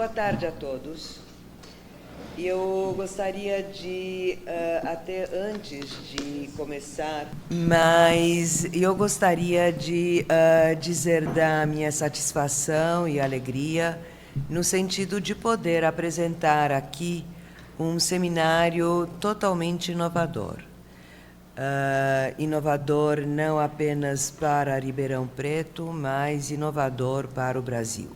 Boa tarde a todos. Eu gostaria de, até antes de começar, eu gostaria de dizer da minha satisfação e alegria no sentido de poder apresentar aqui um seminário totalmente inovador. Inovador não apenas para Ribeirão Preto, mas inovador para o Brasil.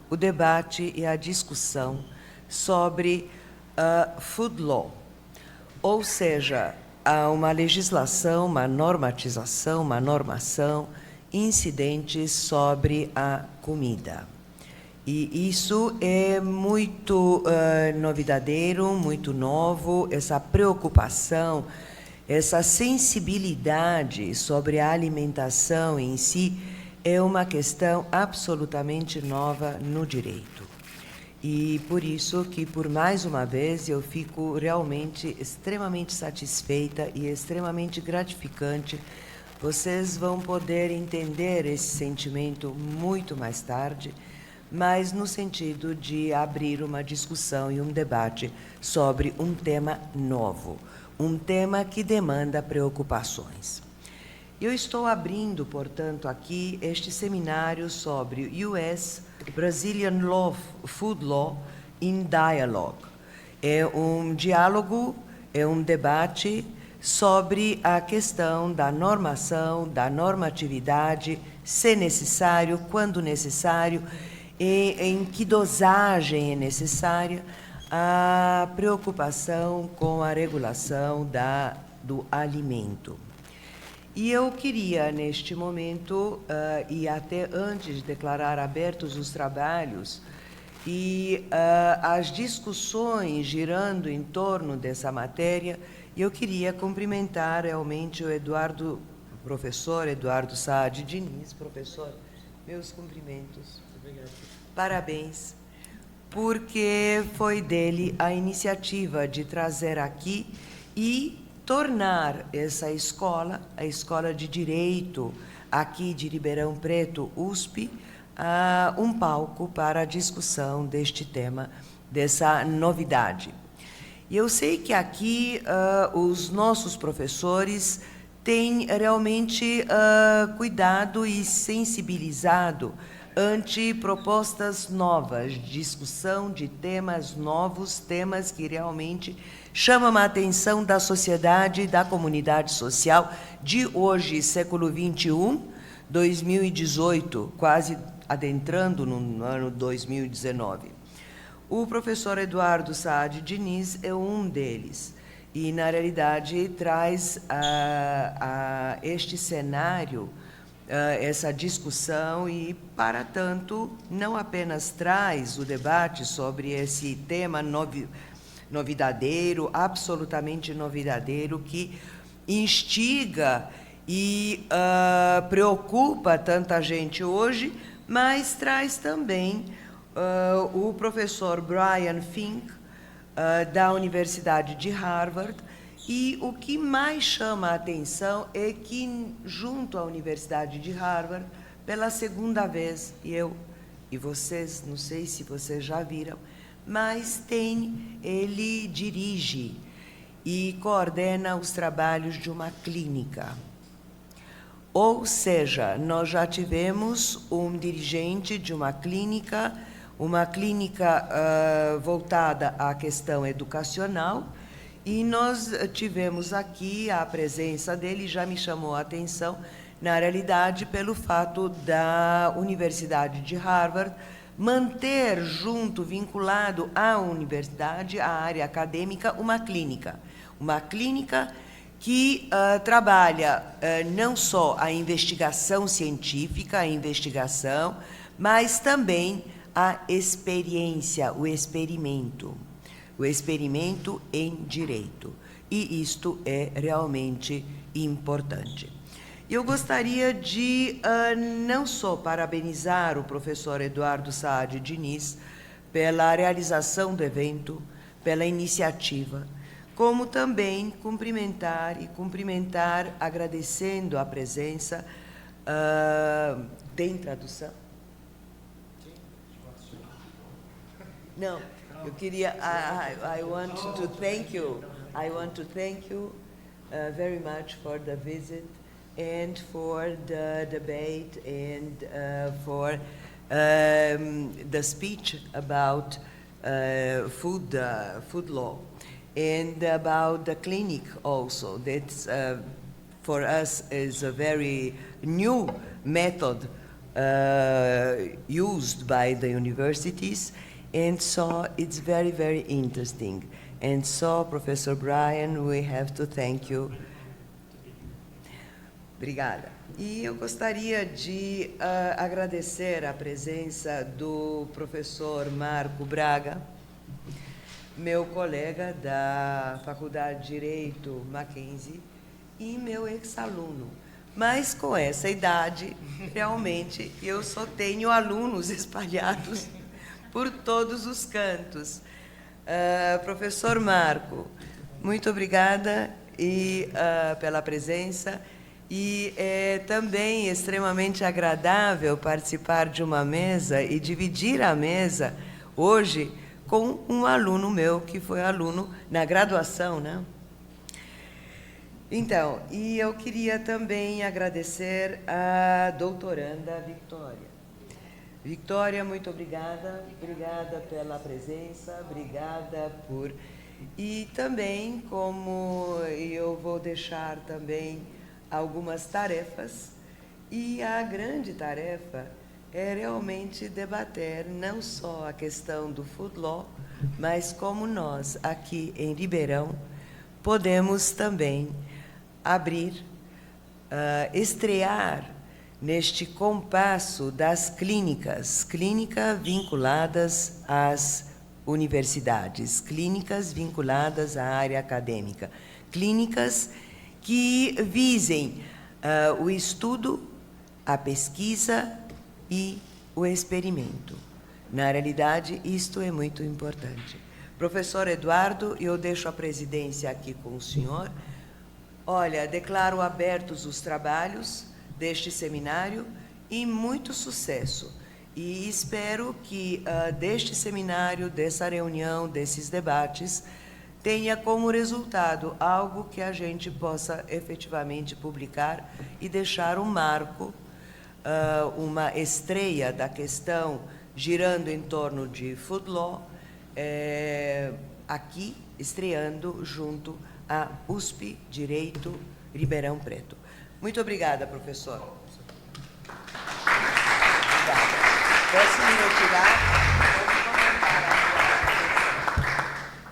O debate e a discussão sobre food law, ou seja, uma legislação, uma normatização, uma normação incidente sobre a comida. E isso é muito novidadeiro, muito novo, essa preocupação, essa sensibilidade sobre a alimentação em si é uma questão absolutamente nova no direito. E por isso que, por mais uma vez, eu fico realmente extremamente satisfeita e extremamente gratificante. Vocês vão poder entender esse sentimento muito mais tarde, mas no sentido de abrir uma discussão e um debate sobre um tema novo, um tema que demanda preocupações. Eu estou abrindo, portanto, aqui este seminário sobre US Brazilian Law, Food Law in Dialogue. É um diálogo, é um debate sobre a questão da normação, da normatividade, se necessário, quando necessário, e em que dosagem é necessária a preocupação com a regulação do alimento. E eu queria, neste momento, e até antes de declarar abertos os trabalhos, e as discussões girando em torno dessa matéria, eu queria cumprimentar realmente o Eduardo, o professor Eduardo Saad Diniz, professor, meus cumprimentos. Obrigado. Parabéns, porque foi dele a iniciativa de trazer aqui e tornar essa escola, a Escola de Direito aqui de Ribeirão Preto, USP, um palco para a discussão deste tema, dessa novidade. E eu sei que aqui os nossos professores têm realmente cuidado e sensibilizado ante propostas novas, discussão de temas novos, temas que realmente chamam a atenção da sociedade e da comunidade social de hoje, século XXI, 2018, quase adentrando no ano 2019. O professor Eduardo Saad Diniz é um deles, e, na realidade, traz este cenário, essa discussão, e, para tanto, não apenas traz o debate sobre esse tema novidadeiro, absolutamente novidadeiro, que instiga e preocupa tanta gente hoje, mas traz também o professor Brian Fink, da Universidade de Harvard, e o que mais chama a atenção é que, junto à Universidade de Harvard, pela segunda vez, eu e vocês, não sei se vocês já viram, mas ele dirige e coordena os trabalhos de uma clínica. Ou seja, nós já tivemos um dirigente de uma clínica voltada à questão educacional, e nós tivemos aqui a presença dele, já me chamou a atenção, na realidade, pelo fato da Universidade de Harvard manter junto, vinculado à universidade, à área acadêmica, uma clínica que trabalha não só a investigação científica, mas também a experiência, o experimento em direito. E isto é realmente importante. Eu gostaria de não só parabenizar o professor Eduardo Saad Diniz pela realização do evento, pela iniciativa, como também cumprimentar, agradecendo a presença. Tem tradução? Não, eu queria. I want to thank you. I want to thank you very much for the visit and for the debate and for the speech about food law and about the clinic also. That's for us is a very new method used by the universities, and so it's very, very interesting. And so, Professor Brian, we have to thank you. Obrigada. E eu gostaria de agradecer a presença do professor Marco Braga, meu colega da Faculdade de Direito Mackenzie e meu ex-aluno. Mas com essa idade, realmente, eu só tenho alunos espalhados por todos os cantos. Professor Marco, muito obrigada pela presença. E é também extremamente agradável participar de uma mesa e dividir a mesa hoje com um aluno meu, que foi aluno na graduação, né? Então, e eu queria também agradecer a doutoranda Victoria. Victoria, muito obrigada. Obrigada pela presença, obrigada por... E também, como eu vou deixar também algumas tarefas, e a grande tarefa é realmente debater não só a questão do food law, mas como nós, aqui em Ribeirão, podemos também abrir, estrear neste compasso das clínicas vinculadas às universidades, clínicas vinculadas à área acadêmica, clínicas que visem o estudo, a pesquisa e o experimento. Na realidade, isto é muito importante. Professor Eduardo, eu deixo a presidência aqui com o senhor. Olha, declaro abertos os trabalhos deste seminário e muito sucesso. E espero que deste seminário, dessa reunião, desses debates, tenha como resultado algo que a gente possa efetivamente publicar e deixar um marco, uma estreia da questão girando em torno de food law, aqui, estreando junto à USP Direito Ribeirão Preto. Muito obrigada, professor. Obrigada. Posso me retirar?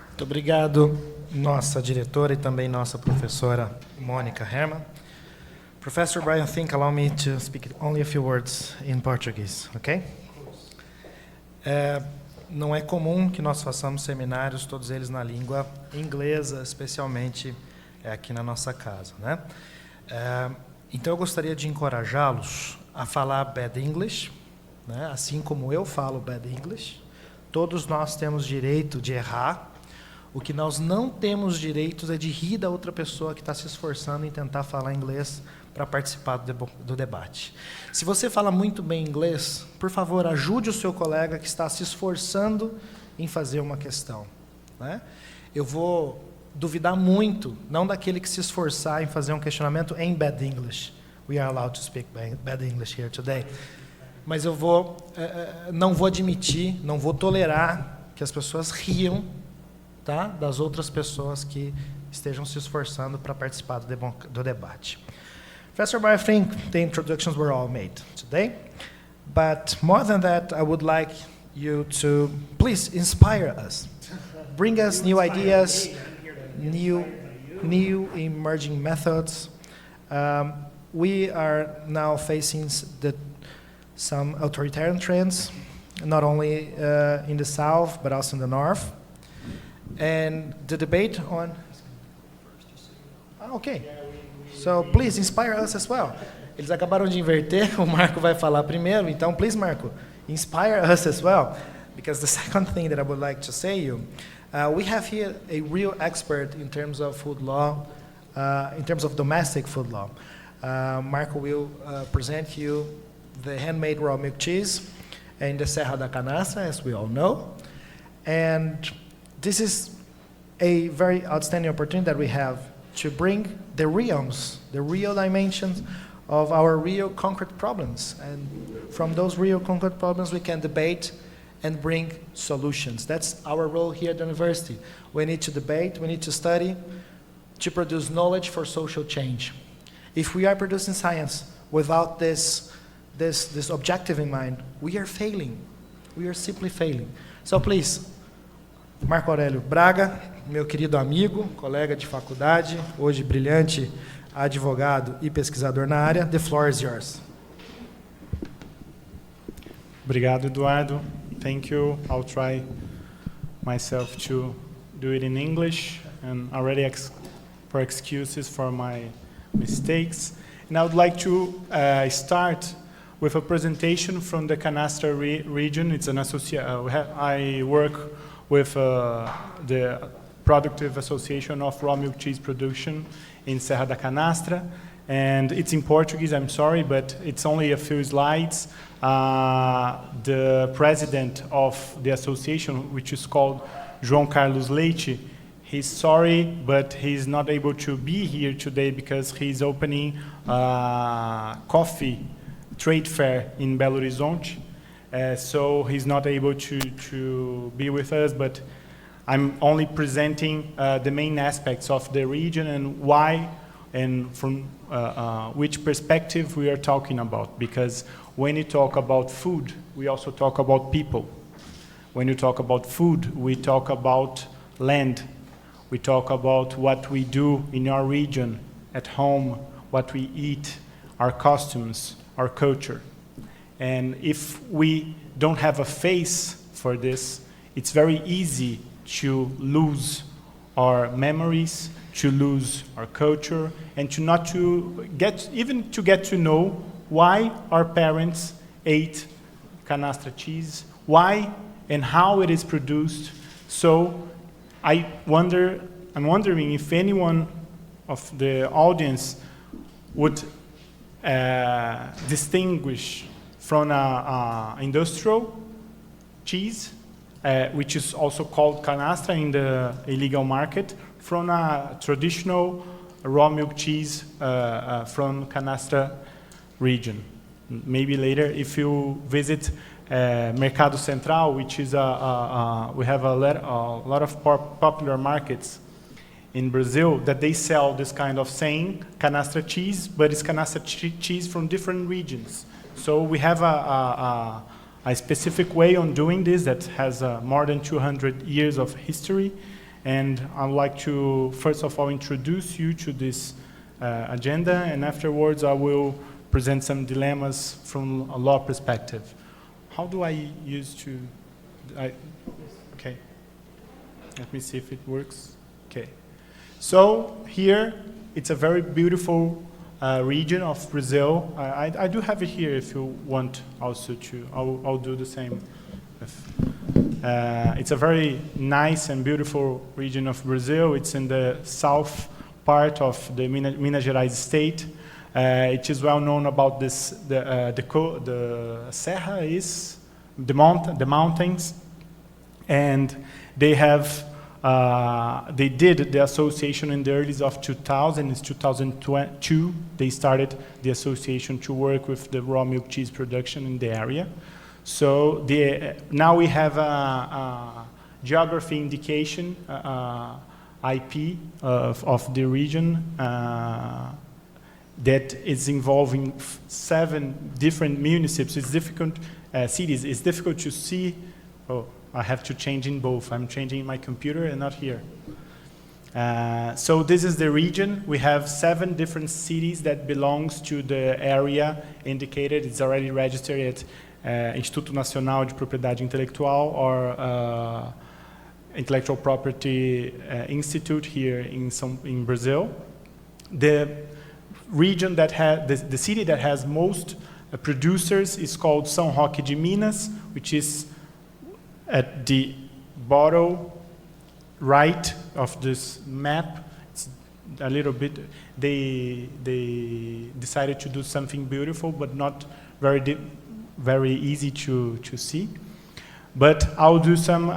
Muito obrigado, nossa diretora e também nossa professora Mônica Herman. Professor Brian Fink, allow me to speak only a few words in Portuguese, ok? Não é comum que nós façamos seminários, todos eles na língua inglesa, especialmente aqui na nossa casa, né? Então, eu gostaria de encorajá-los a falar bad English, né? Assim como eu falo bad English. Todos nós temos direito de errar. O que nós não temos direito é de rir da outra pessoa que está se esforçando em tentar falar inglês para participar do debate. Se você fala muito bem inglês, por favor, ajude o seu colega que está se esforçando em fazer uma questão, né? Eu vou duvidar muito, não daquele que se esforçar em fazer um questionamento em bad English. We are allowed to speak bad English here today. Mas eu não vou admitir, não vou tolerar que as pessoas riam, tá, das outras pessoas que estejam se esforçando para participar do debate. Professor Brian Fink, the introductions were all made today, but more than that, I would like you to please inspire us, bring us new ideas, new emerging methods. We are now facing some authoritarian trends, not only in the south, but also in the north. And the debate on... okay. So, please, inspire us as well. Eles acabaram de inverter, o Marco vai falar primeiro, então, please, Marco, inspire us as well. Because the second thing that I would like to say you, we have here a real expert in terms of food law, in terms of domestic food law. Marco will present you the handmade raw milk cheese in the Serra da Canastra, as we all know. And this is a very outstanding opportunity that we have to bring the realms, the real dimensions of our real concrete problems. And from those real concrete problems, we can debate and bring solutions. That's our role here at the university. We need to debate, we need to study, to produce knowledge for social change. If we are producing science without this objective in mind, we are failing. We are simply failing. So please, Marco Aurélio Braga, meu querido amigo, colega de faculdade, hoje brilhante advogado e pesquisador na área, the floor is yours. Obrigado, Eduardo. Thank you. I'll try myself to do it in English and already for excuses for my mistakes. And I would like to start with a presentation from the Canastra region. It's an I work with the Productive Association of Raw Milk Cheese Production in Serra da Canastra. And it's in Portuguese, I'm sorry, but it's only a few slides. The president of the association, which is called João Carlos Leite, he's sorry, but he's not able to be here today because he's opening a coffee trade fair in Belo Horizonte. So he's not able to be with us, but I'm only presenting the main aspects of the region and why and from which perspective we are talking about. Because when you talk about food, we also talk about people. When you talk about food, we talk about land. We talk about what we do in our region, at home, what we eat, our costumes, our culture. And if we don't have a face for this, it's very easy to lose our memories, to lose our culture, and to get to know why our parents ate canastra cheese, why and how it is produced. So I'm wondering if anyone of the audience would distinguish from an industrial cheese, which is also called canastra in the illegal market, from a traditional raw milk cheese from canastra region. Maybe later, if you visit Mercado Central, which is we have a lot of popular markets in Brazil that they sell this kind of same canastra cheese, but it's canastra cheese from different regions. So we have a specific way on doing this that has more than 200 years of history. And I'd like to, first of all, introduce you to this agenda, and afterwards I will present some dilemmas from a law perspective. How do I use to, okay. Let me see if it works. Okay. So here, it's a very beautiful region of Brazil. I do have it here if you want also to, I'll do the same. It's a very nice and beautiful region of Brazil. It's in the south part of the Minas Gerais state. It is well known about this. The Serra is the mountains, and they have they did the association in the early of 2000. It's 2002. They started the association to work with the raw milk cheese production in the area. So now we have a geography indication, IP of the region that is involving 7 different municipes. It's difficult, cities. It's difficult to see. Oh, I have to change in both. I'm changing my computer and not here. So this is the region. We have 7 different cities that belongs to the area indicated. It's already registered at Instituto Nacional de Propriedade Intelectual, or Intellectual Property Institute here in Brazil. The region that has, the city that has most producers is called São Roque de Minas, which is at the bottom right of this map. It's a little bit, they decided to do something beautiful, but not very easy to see. But I'll do some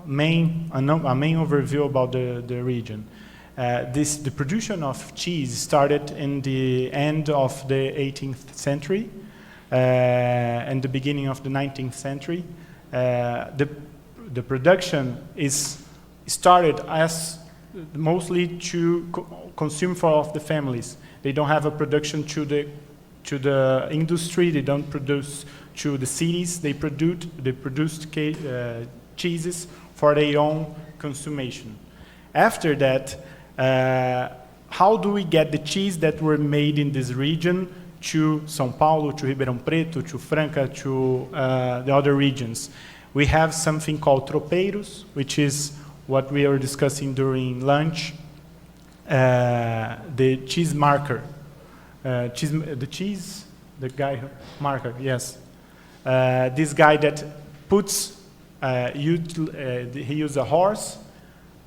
main overview about the region. The production of cheese started in the end of the 18th century and the beginning of the 19th century. The production is started as mostly to consume for the families. They don't have a production to the industry. They don't produce to the cities. They produced cheeses for their own consumption. After that, how do we get the cheese that were made in this region to São Paulo, to Ribeirão Preto, to Franca, to the other regions? We have something called tropeiros, which is what we were discussing during lunch, the cheese marker. The guy marker, yes. This guy that puts, he uses a horse,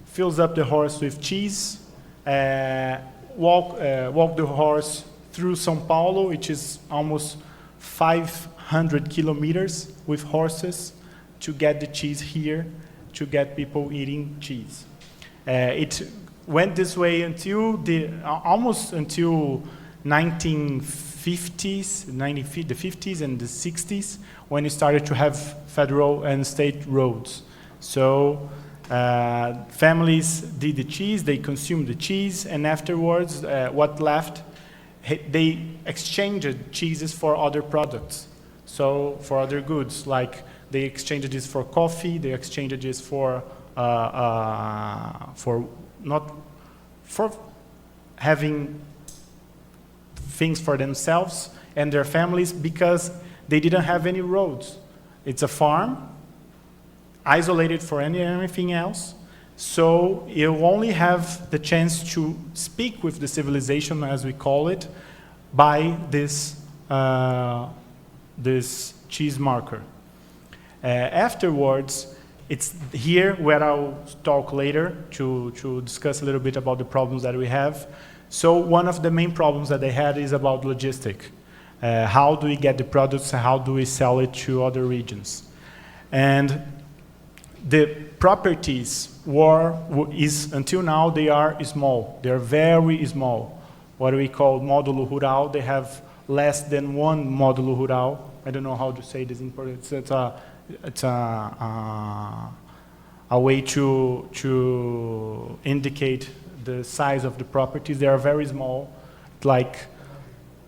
fills up the horse with cheese, walk the horse through São Paulo, which is almost 500 kilometers with horses to get the cheese here, to get people eating cheese. It went this way until almost until 1950s, the 50s and the 60s, when it started to have federal and state roads. So families did the cheese, they consumed the cheese, and afterwards, what left, they exchanged cheeses for other products. So for other goods, like they exchanged this for coffee, they exchanged this for having things for themselves and their families, because they didn't have any roads. It's a farm, isolated for anything else. So you only have the chance to speak with the civilization, as we call it, by this cheese marker. Afterwards, it's here where I'll talk later to discuss a little bit about the problems that we have. So one of the main problems that they had is about logistic. How do we get the products and how do we sell it to other regions? And the properties until now, they are small. They are very small. What we call módulo rural, they have less than one módulo rural. I don't know how to say this in Portuguese. It's a way to indicate the size of the properties. They are very small, like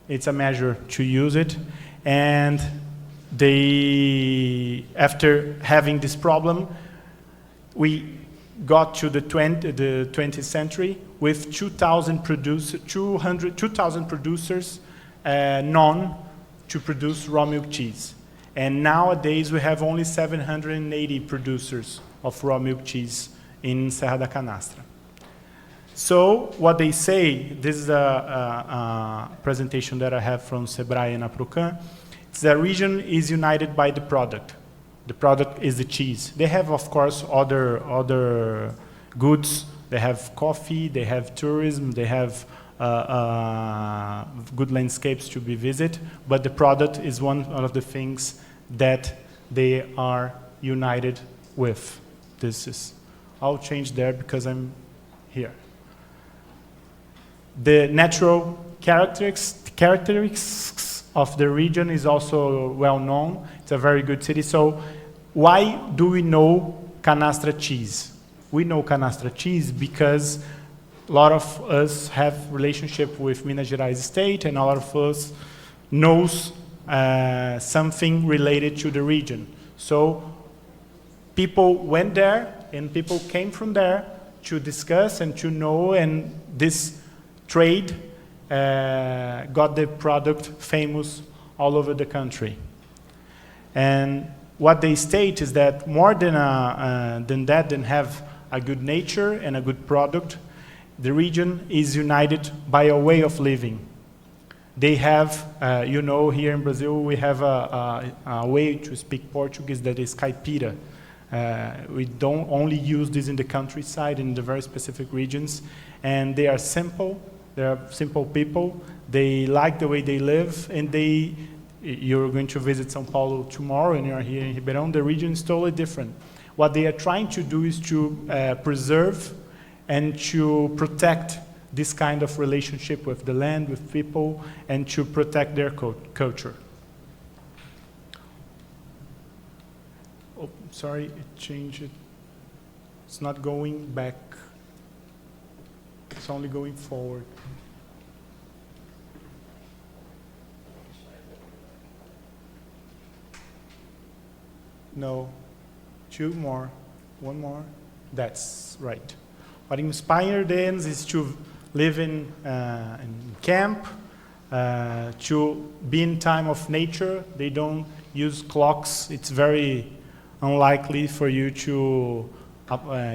it's a measure to use it. And after having this problem, we got to the 20th century with 2,000 producers known to produce raw milk cheese. And nowadays we have only 780 producers of raw milk cheese in Serra da Canastra. So what they say, this is a presentation that I have from Sebrae and Aprocan, the region is united by the product. The product is the cheese. They have, of course, other goods. They have coffee, they have tourism, they have good landscapes to be visited, but the product is one of the things that they are united with. I'll change there because I'm here. The natural characteristics of the region is also well known. It's a very good city. So why do we know Canastra cheese? We know Canastra cheese because a lot of us have relationship with Minas Gerais state, and a lot of us knows something related to the region. So people went there and people came from there to discuss and to know, and this trade got the product famous all over the country. And what they state is that more than have a good nature and a good product, the region is united by a way of living. They have, here in Brazil, we have a way to speak Portuguese that is caipira. We don't only use this in the countryside, in the very specific regions, and they are simple. They are simple people. They like the way they live, and they you're going to visit São Paulo tomorrow and you're here in Ribeirão, the region is totally different. What they are trying to do is to preserve and to protect this kind of relationship with the land, with people, and to protect their culture. Oh, sorry, it changed. It's not going back. It's only going forward. No, two more, one more. That's right. What inspired them is to live in camp, to be in time of nature. They don't use clocks. It's very unlikely for you to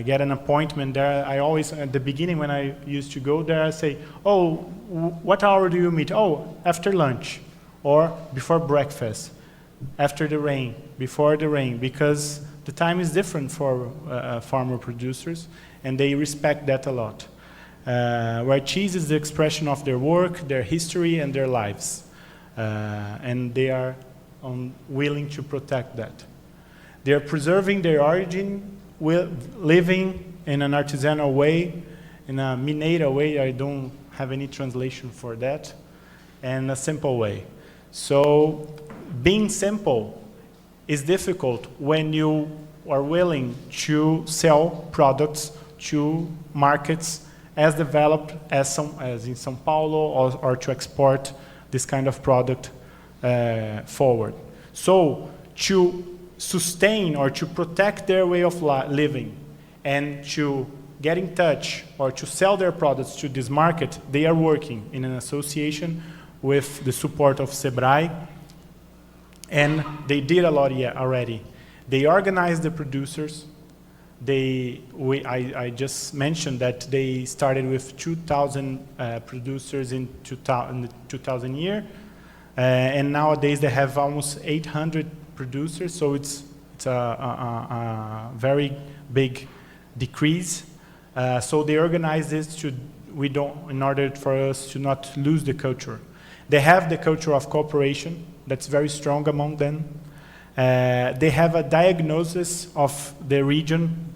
get an appointment there. I always, at the beginning when I used to go there, I say, oh, what hour do you meet? Oh, after lunch, or before breakfast, after the rain, before the rain, because the time is different for farmer producers, and they respect that a lot. Where cheese is the expression of their work, their history, and their lives. And they are willing to protect that. They are preserving their origin, living in an artisanal way, in a mineira way. I don't have any translation for that, and a simple way. So being simple is difficult when you are willing to sell products to markets as developed as in São Paulo, or to export this kind of product forward. So to sustain or to protect their way of living and to get in touch or to sell their products to this market, they are working in an association with the support of SEBRAE, and they did a lot already. They organized the producers. I just mentioned that they started with 2,000 producers in the 2000 year, and nowadays they have almost 800 producers. So it's a very big decrease. So they organized this in order for us to not lose the culture. They have the culture of cooperation that's very strong among them. They have a diagnosis of the region.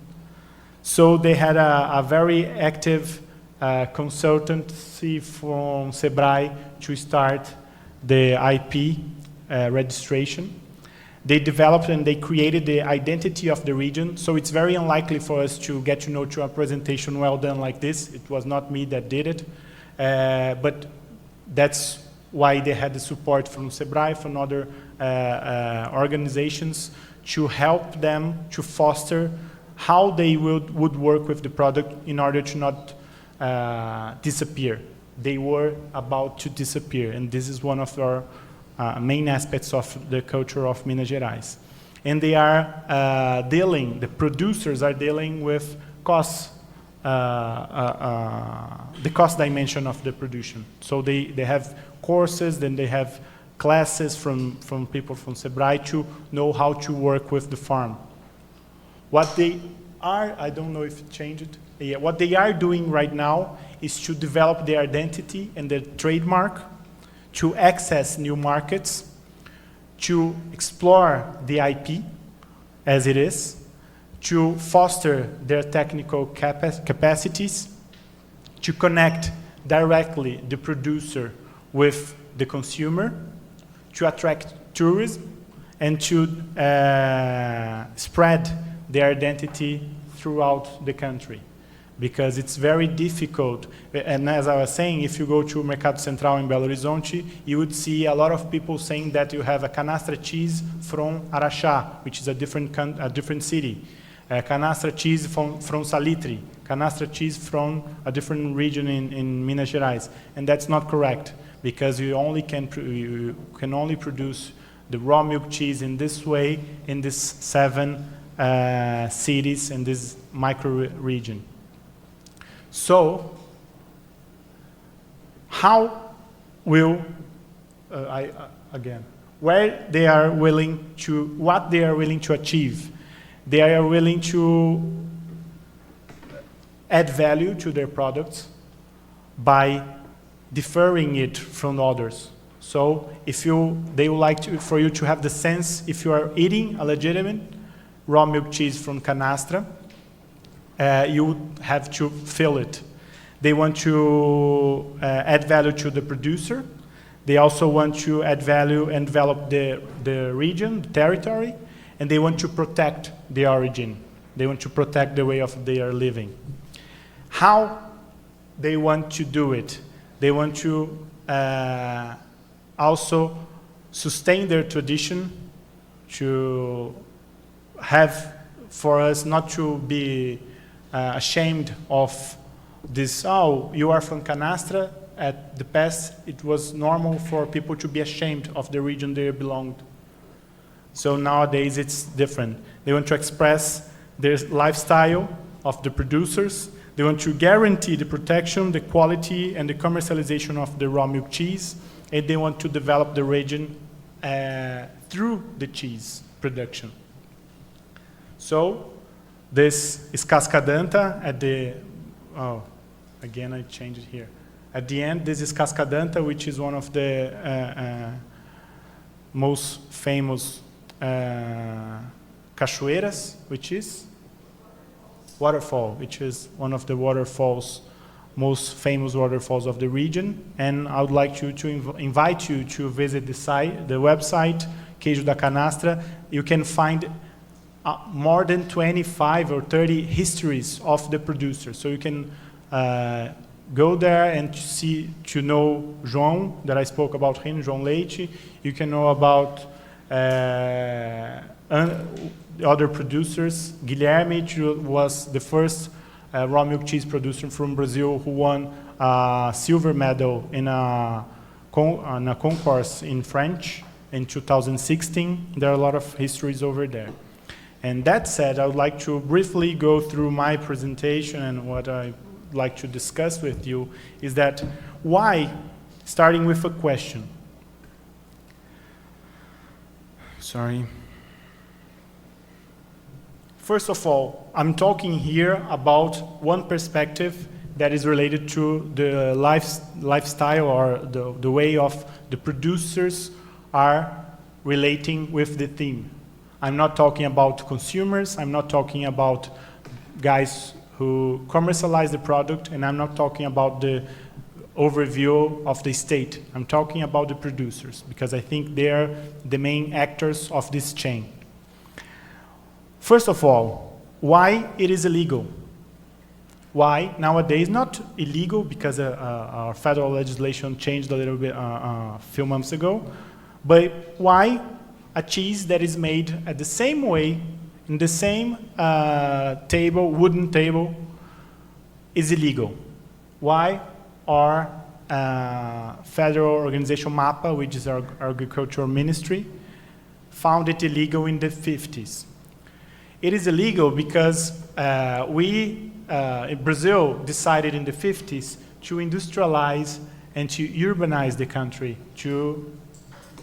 So they had a very active consultancy from SEBRAE to start the IP registration. They developed and they created the identity of the region. So it's very unlikely for us to get to know through a presentation well done like this. It was not me that did it. But that's why they had the support from SEBRAE, from other organizations, to help them to foster how they would work with the product in order to not disappear. They were about to disappear, and this is one of our main aspects of the culture of Minas Gerais. And they are the producers are dealing with costs, the cost dimension of the production. So they have courses, then they have classes from people from SEBRAE to know how to work with the farm. What they are, I don't know if it changed. Yeah, what they are doing right now is to develop their identity and their trademark, to access new markets, to explore the IP as it is, to foster their technical capacities, to connect directly the producer with the consumer, to attract tourism, and to spread their identity throughout the country. Because it's very difficult, and as I was saying, if you go to Mercado Central in Belo Horizonte, you would see a lot of people saying that you have a canastra cheese from Araxá, which is a different city, canastra cheese from Salitre, canastra cheese from a different region in Minas Gerais, and that's not correct, because you can only produce the raw milk cheese in this way in these 7 cities in this micro region. So, how will what they are willing to achieve? They are willing to add value to their products by differing it from others. So if they would like for you to have the sense if you are eating a legitimate raw milk cheese from canastra, you would have to fill it. They want to add value to the producer. They also want to add value and develop the region, the territory, and they want to protect the origin. They want to protect the way of their living. How they want to do it? They want to also sustain their tradition, to have, for us not to be ashamed of this, oh, you are from Canastra. At the past, it was normal for people to be ashamed of the region they belonged. So nowadays, it's different. They want to express their lifestyle of the producers. They want to guarantee the protection, the quality, and the commercialization of the raw milk cheese. And they want to develop the region through the cheese production. So this is Cascadanta at the, oh, again, I changed it here. At the end, this is Cascadanta, which is one of the most famous cachoeiras, which is waterfall, which is one of the waterfalls, most famous waterfalls of the region. And I would like to invite you to visit the site, the website, Queijo da Canastra. You can find more than 25 or 30 histories of the producer. So you can go there and to know João, that I spoke about him, João Leite. You can know about other producers. Guilherme was the first raw milk cheese producer from Brazil who won a silver medal in a concourse in French in 2016. There are a lot of histories over there. And that said, I would like to briefly go through my presentation, and what I like to discuss with you is that why, starting with a question. Sorry. First of all, I'm talking here about one perspective that is related to the lifestyle or the way of the producers are relating with the theme. I'm not talking about consumers, I'm not talking about guys who commercialize the product, and I'm not talking about the overview of the state. I'm talking about the producers, because I think they're the main actors of this chain. First of all, why it is illegal? Why nowadays, not illegal because our federal legislation changed a little bit a few months ago, but why a cheese that is made at the same way, in the same table, wooden table, is illegal? Why our federal organization MAPA, which is our agricultural ministry, found it illegal in the 50s? It is illegal because Brazil decided in the 50s to industrialize and to urbanize the country, to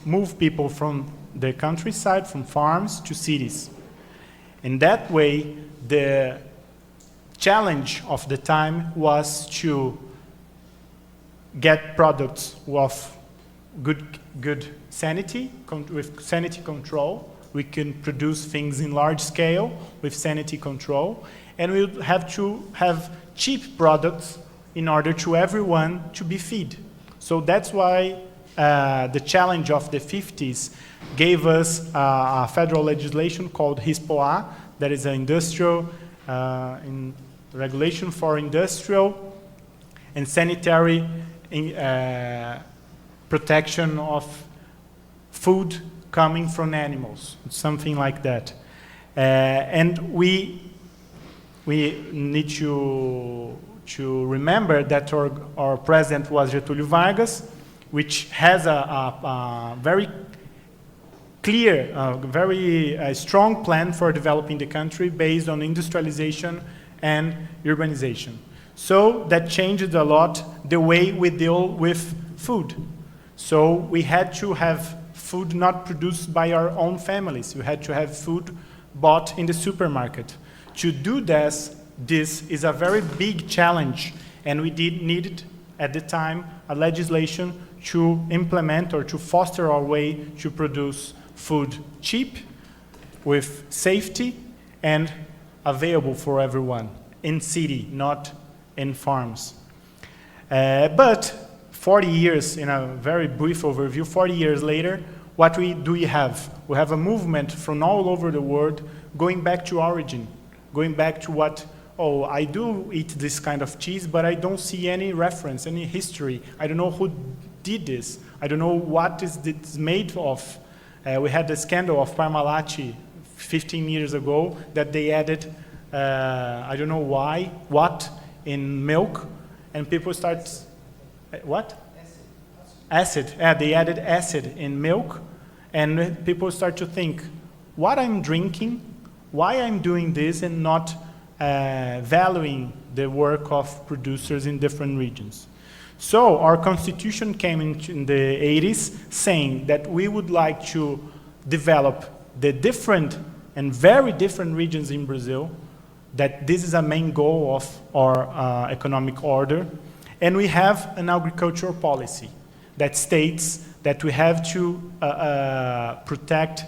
move people from the countryside, from farms to cities. In that way, the challenge of the time was to get products of good sanity, with sanity control. We can produce things in large scale with sanity control, and we would have to have cheap products in order to everyone to be fed. So that's why the challenge of the 50s gave us a federal legislation called HISPOA, that is an industrial regulation for industrial and sanitary protection of food coming from animals, something like that. And we need to remember that our president was Getúlio Vargas, which has a very clear, very strong plan for developing the country based on industrialization and urbanization. So that changed a lot the way we deal with food. So we had to have food not produced by our own families. We had to have food bought in the supermarket. To do this is a very big challenge, and we needed at the time a legislation to implement or to foster our way to produce food cheap, with safety, and available for everyone in city, not in farms. But 40 years, in a very brief overview, 40 years later, what do we have? We have a movement from all over the world going back to origin, going back to what, oh, I do eat this kind of cheese, but I don't see any reference, any history. I don't know who did this. I don't know what it's made of. We had the scandal of Parmalat 15 years ago that they added, I don't know why, what, in milk, and people start, what? Acid. They added acid in milk, and people start to think, what I'm drinking, why I'm doing this, and not valuing the work of producers in different regions. So our constitution came in the 80s saying that we would like to develop the different and very different regions in Brazil, that this is a main goal of our economic order. And we have an agricultural policy that states that we have to protect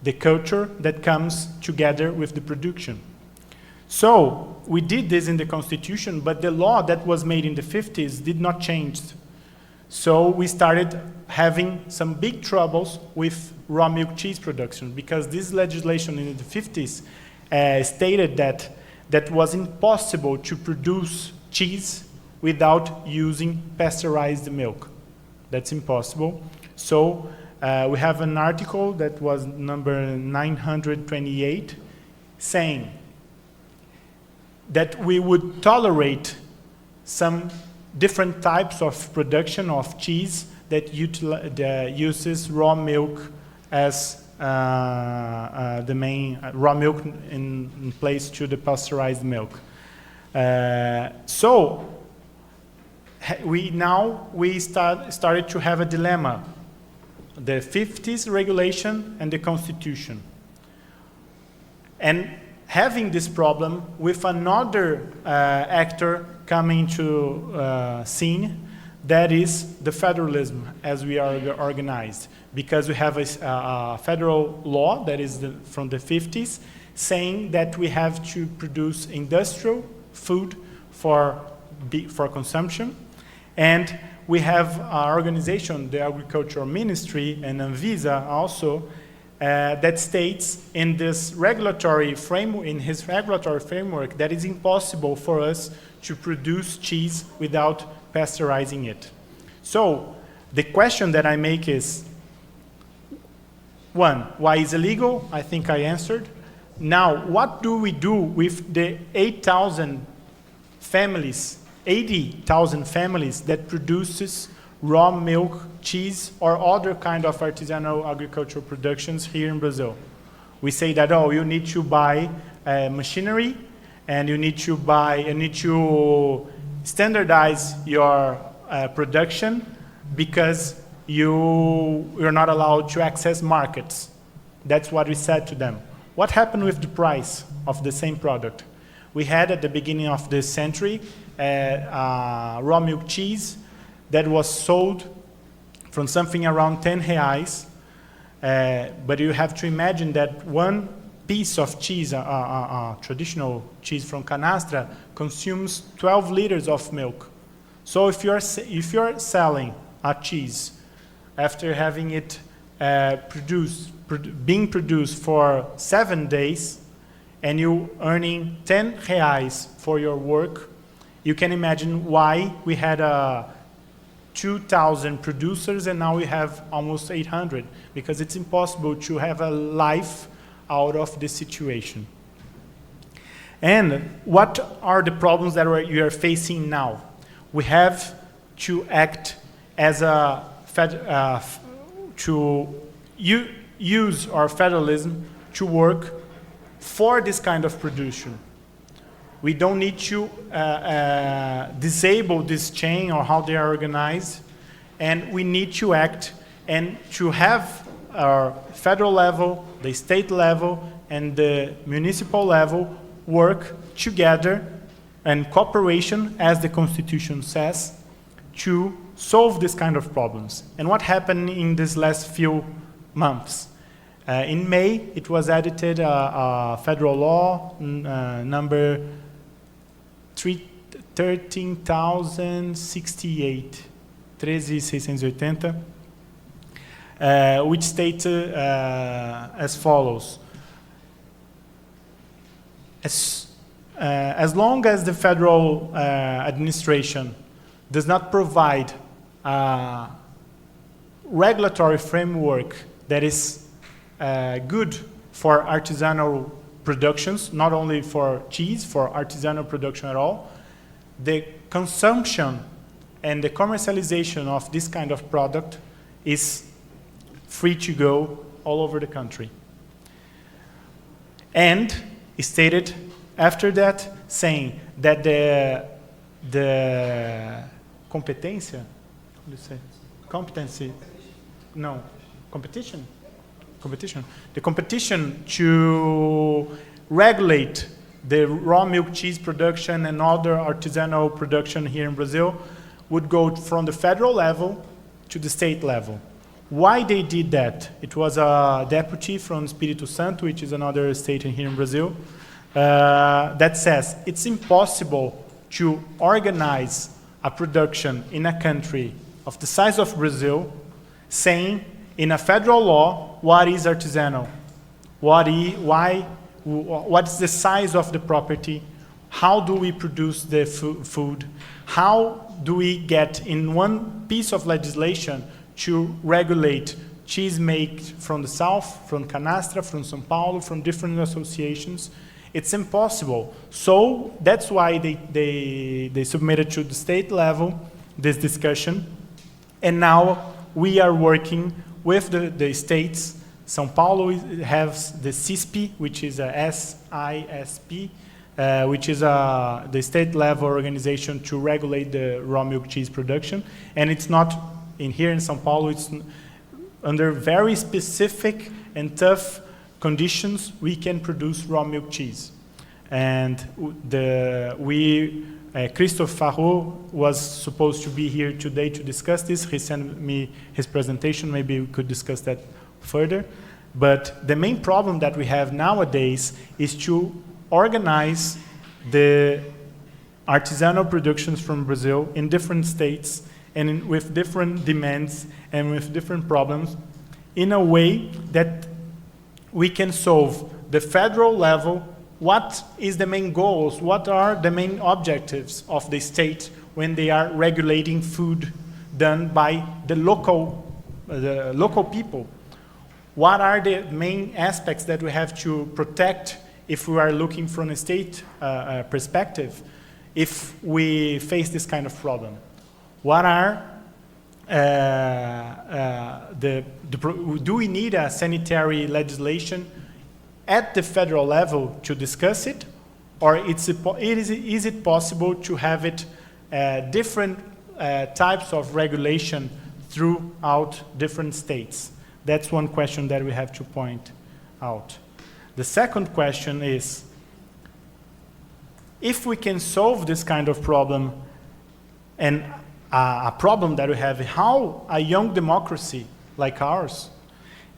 the culture that comes together with the production. So we did this in the Constitution, but the law that was made in the 50s did not change. So we started having some big troubles with raw milk cheese production, because this legislation in the 50s stated that was impossible to produce cheese without using pasteurized milk. That's impossible. So we have an article that was number 928 saying that we would tolerate some different types of production of cheese that uses raw milk as the main raw milk in place to the pasteurized milk. So we started to have a dilemma: the 50s regulation and the Constitution. And having this problem with another actor coming to scene, that is the federalism as we are organized. Because we have a federal law that is from the 50s saying that we have to produce industrial food for consumption. And we have our organization, the Agricultural Ministry, and Anvisa also, that states in this regulatory framework, that it's impossible for us to produce cheese without pasteurizing it. So the question that I make is, one, why is it illegal? I think I answered. Now, what do we do with the 80,000 families that produces raw milk, cheese, or other kind of artisanal agricultural productions here in Brazil? We say that, oh, you need to buy machinery, and you need to standardize your production, because you're not allowed to access markets. That's what we said to them. What happened with the price of the same product? We had at the beginning of this century raw milk cheese that was sold from something around 10 reais, but you have to imagine that one piece of cheese, traditional cheese from canastra, consumes 12 liters of milk. So if you're selling a cheese after having it being produced for 7 days, and you earning 10 reais for your work, you can imagine why we had 2,000 producers and now we have almost 800, because it's impossible to have a life out of this situation. And what are the problems that we are facing now? We have to act as a use our federalism to work for this kind of production. We don't need to disable this chain or how they are organized, and we need to act and to have our federal level, the state level, and the municipal level work together and cooperation, as the Constitution says, to solve this kind of problems. And what happened in these last few months? In May, it was edited a federal law number 13,068, 13,680, which states as follows. As long as the federal administration does not provide a regulatory framework that is good for artisanal productions, not only for cheese, for artisanal production at all, the consumption and the commercialization of this kind of product is free to go all over the country. And it stated after that, saying that the competencia, how do you say? Competency, no, competition? Competition. The competition to regulate the raw milk cheese production and other artisanal production here in Brazil would go from the federal level to the state level. Why they did that? It was a deputy from Espírito Santo, which is another state here in Brazil, that says it's impossible to organize a production in a country of the size of Brazil, saying in a federal law what is artisanal, what is the size of the property, how do we produce the food, how do we get in one piece of legislation to regulate cheese made from the south, from Canastra, from São Paulo, from different associations. It's impossible. So that's why they submitted to the state level this discussion. And now we are working with the states. São Paulo has the CISP, which is a SISP, which is the state level organization to regulate the raw milk cheese production. And it's not here in São Paulo, it's under very specific and tough conditions we can produce raw milk cheese. And Christophe Faraud was supposed to be here today to discuss this. He sent me his presentation. Maybe we could discuss that further. But the main problem that we have nowadays is to organize the artisanal productions from Brazil in different states and with different demands and with different problems in a way that we can solve the federal level. What is the main goals? What are the main objectives of the state when they are regulating food done by the local people? What are the main aspects that we have to protect if we are looking from a state perspective, if we face this kind of problem? What are do we need a sanitary legislation at the federal level to discuss it, or is it possible to have it different types of regulation throughout different states? That's one question that we have to point out. The second question is, if we can solve this kind of problem, and a problem that we have, how a young democracy like ours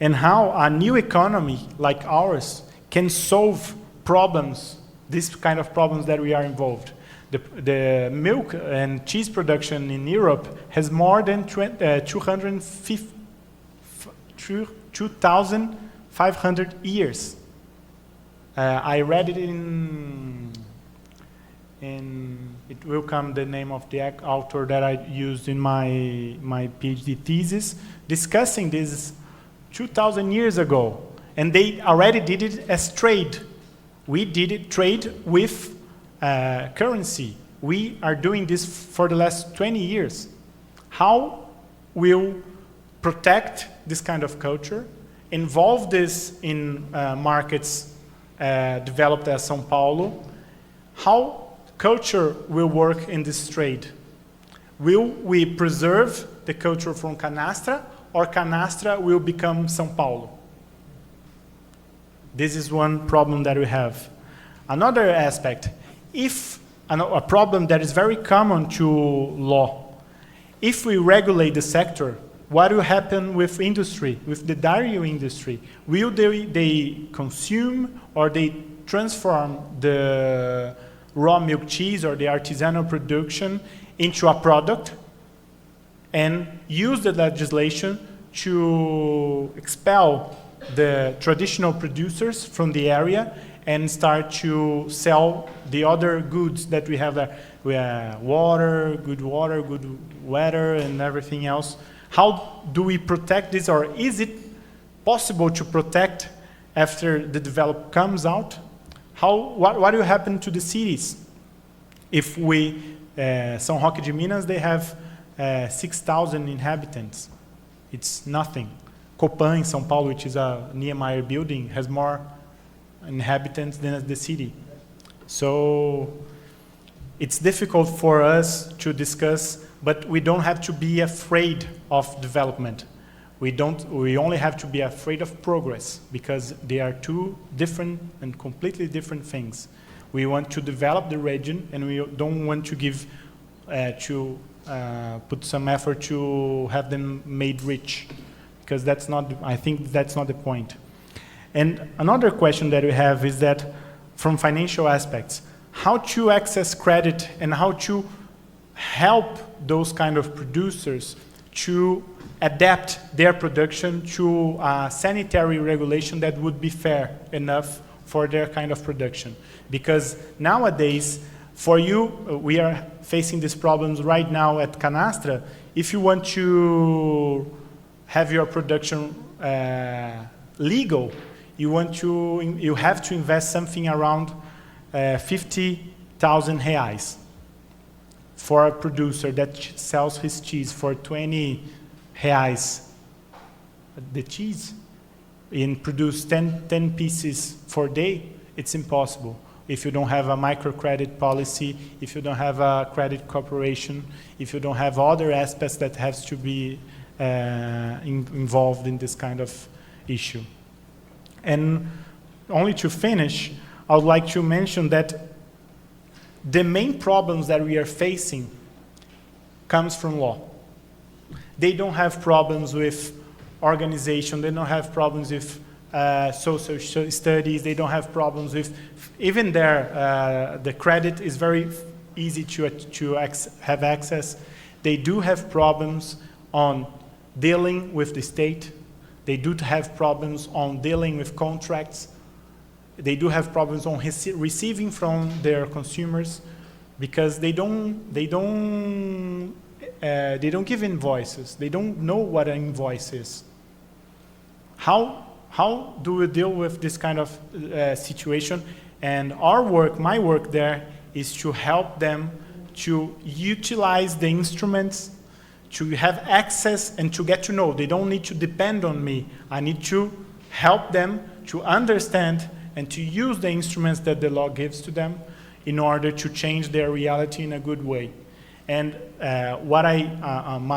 and how a new economy like ours can solve problems, this kind of problems that we are involved. The milk and cheese production in Europe has more than 2,500 years. I read it in it will come the name of the author that I used in my PhD thesis, discussing this 2,000 years ago. And they already did it as trade. We did it trade with currency. We are doing this for the last 20 years. How will protect this kind of culture, involve this in markets developed as São Paulo? How culture will work in this trade? Will we preserve the culture from Canastra, or Canastra will become São Paulo? This is one problem that we have. Another aspect, if a problem that is very common to law, if we regulate the sector, what will happen with industry, with the dairy industry? Will they consume or they transform the raw milk cheese or the artisanal production into a product and use the legislation to expel the traditional producers from the area and start to sell the other goods that we have there? We have water, good weather, and everything else. How do we protect this, or is it possible to protect after the development comes out? What will happen to the cities? If we, São Roque de Minas, they have 6,000 inhabitants. It's nothing. Copan in São Paulo, which is a Niemeyer building, has more inhabitants than the city. So it's difficult for us to discuss, but we don't have to be afraid of development. We only have to be afraid of progress, because they are two different and completely different things. We want to develop the region, and we don't want to give put some effort to have them made rich, because that's not. I think that's not the point. And another question that we have is that, from financial aspects, how to access credit and how to help those kind of producers to adapt their production to a sanitary regulation that would be fair enough for their kind of production. Because nowadays, for you, we are facing these problems right now at Canastra. If you want to have your production legal, you have to invest something around 50,000 reais for a producer that sells his cheese for 20 reais the cheese and produce 10 pieces per day. It's impossible if you don't have a microcredit policy, if you don't have a credit corporation, if you don't have other aspects that has to be involved in this kind of issue. And only to finish, I would like to mention that the main problems that we are facing comes from law. They don't have problems with organization, they don't have problems with social studies, they don't have problems with, even there, the credit is very easy to have access. They do have problems on dealing with the state. They do have problems on dealing with contracts. They do have problems on receiving from their consumers, because they don't give invoices. They don't know what an invoice is. How do we deal with this kind of situation? And my work there is to help them to utilize the instruments, to have access and to get to know. They don't need to depend on me. I need to help them to understand and to use the instruments that the law gives to them in order to change their reality in a good way. And what I'm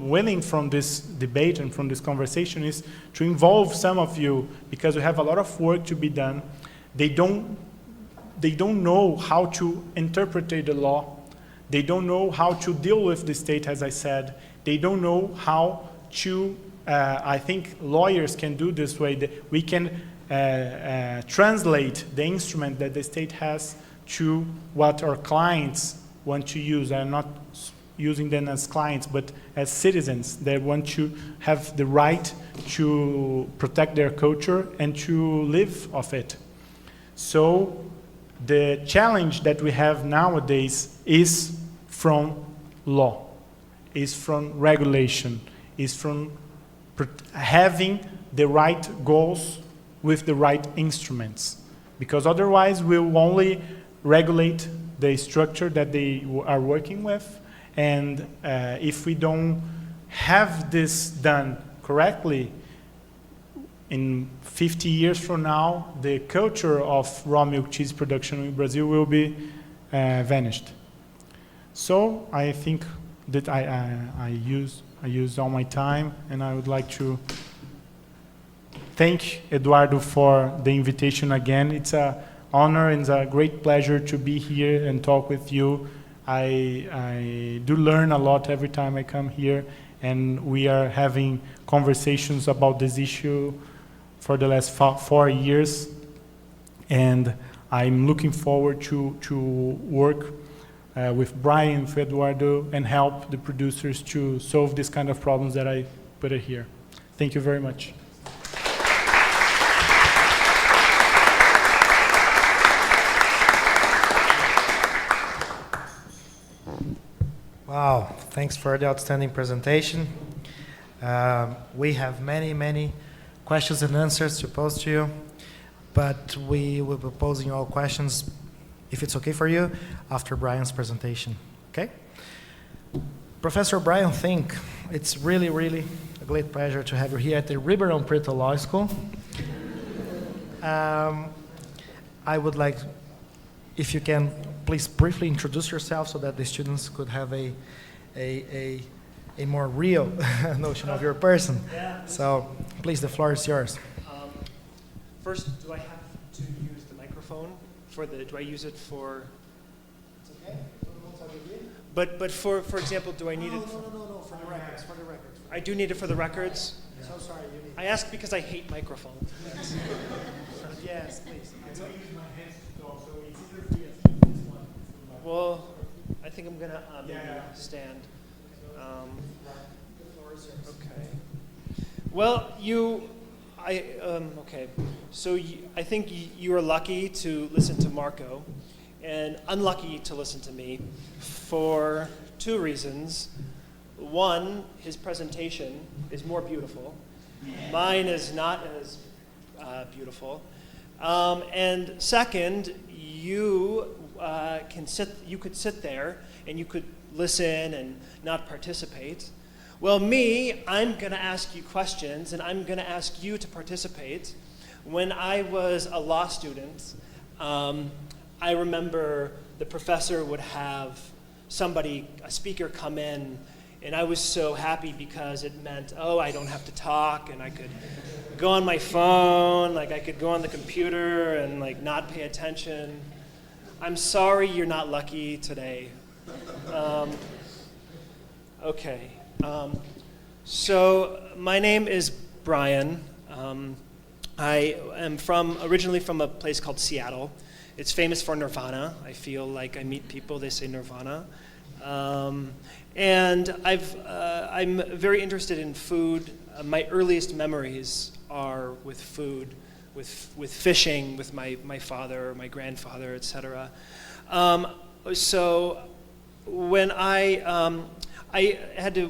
willing from this debate and from this conversation is to involve some of you, because we have a lot of work to be done. They don't know how to interpret the law. They don't know how to deal with the state, as I said. They don't know how to, I think lawyers can do this way. That we can translate the instrument that the state has to what our clients want to use. I'm not using them as clients, but as citizens. They want to have the right to protect their culture and to live off it. So the challenge that we have nowadays is from law, is from regulation, is from having the right goals with the right instruments. Because otherwise we'll only regulate the structure that they are working with, and if we don't have this done correctly, in 50 years from now, the culture of raw milk cheese production in Brazil will be vanished. So I think that I used all my time, and I would like to thank Eduardo for the invitation again. It's an honor and a great pleasure to be here and talk with you. I do learn a lot every time I come here, and we are having conversations about this issue for the last 4 years, and I'm looking forward to work with Brian, with Eduardo, and help the producers to solve this kind of problems that I put it here. Thank you very much. Wow, thanks for the outstanding presentation. We have many questions and answers to pose to you, but we will be posing all questions, if it's okay for you, after Brian's presentation, okay? Professor Brian Fink, it's really a great pleasure to have you here at the Ribeirão Preto Law School. I would like, if you can, please briefly introduce yourself so that the students could have a more real notion of your person. Yeah. So, please, the floor is yours. First, do I have to use the microphone do I use it for? It's okay. But for example, do I need it? No, for the records, I do need it for the records. Yeah. So sorry, you need I ask because I hate microphones. Yes, please. I don't use my hands to talk, so it's easier for you to use this one. Well, I think I'm gonna maybe stand. Okay. Well, okay. So I think you are lucky to listen to Marco, and unlucky to listen to me, for 2 reasons. One, his presentation is more beautiful. Mine is not as beautiful. And second, you could sit there and you could listen and not participate. Well, me, I'm going to ask you questions, and I'm going to ask you to participate. When I was a law student, I remember the professor would have a speaker come in, and I was so happy because it meant, oh, I don't have to talk, and I could go on my phone, like I could go on the computer and like not pay attention. I'm sorry you're not lucky today. Okay. So my name is Brian. I am originally from a place called Seattle. It's famous for Nirvana. I feel like I meet people, they say Nirvana. And I'm very interested in food. My earliest memories are with food, with fishing, with my father, my grandfather, etc. So when I had to,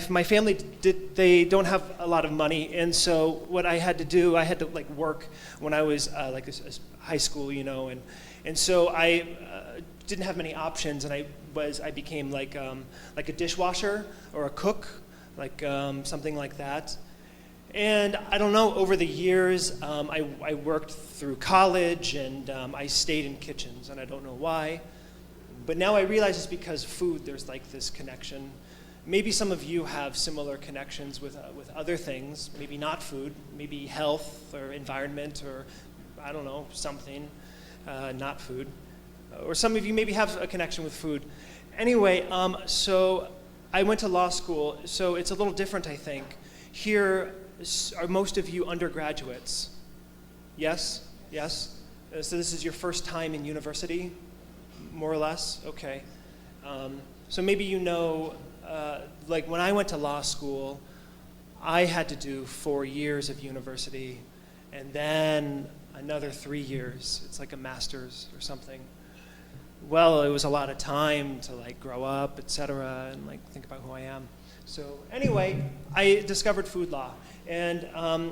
my family they don't have a lot of money, and so what I had to do, I had to like work when I was like a high school, and so I didn't have many options, and I became like a dishwasher or a cook, like something like that. And I don't know, over the years, I worked through college, and I stayed in kitchens, and I don't know why. But now I realize it's because food, there's like this connection. Maybe some of you have similar connections with other things, maybe not food, maybe health or environment or, I don't know, something, not food. Or some of you maybe have a connection with food. Anyway, so I went to law school, so it's a little different, I think. Here are most of you undergraduates. Yes? Yes? So this is your first time in university? More or less? Okay. So maybe like when I went to law school, I had to do 4 years of university and then another 3 years. It's like a master's or something. Well, it was a lot of time to like grow up, etc., and like think about who I am. So anyway, I discovered food law, and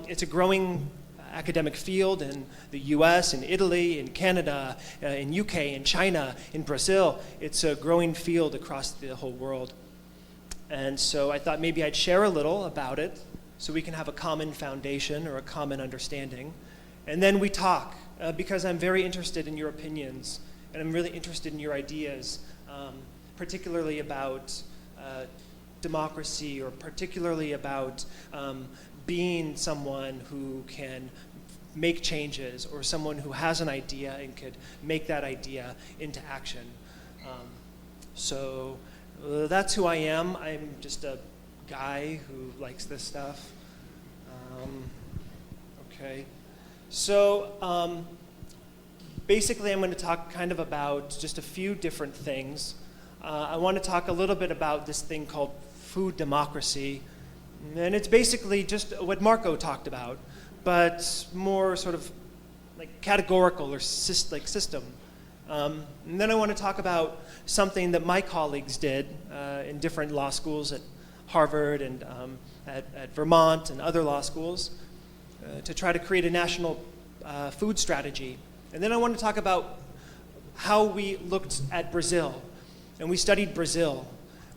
it's a growing academic field in the US, in Italy, in Canada, in UK, in China, in Brazil. It's a growing field across the whole world. And so I thought maybe I'd share a little about it so we can have a common foundation or a common understanding. And then we talk, because I'm very interested in your opinions, and I'm really interested in your ideas, particularly about democracy, or particularly about being someone who can make changes, or someone who has an idea and could make that idea into action. So that's who I am. I'm just a guy who likes this stuff. Okay. So basically I'm going to talk kind of about just a few different things. I want to talk a little bit about this thing called food democracy. And it's basically just what Marco talked about, but more sort of like categorical or system. And then I want to talk about something that my colleagues did in different law schools at Harvard and at Vermont and other law schools to try to create a national food strategy. And then I want to talk about how we looked at Brazil. And we studied Brazil.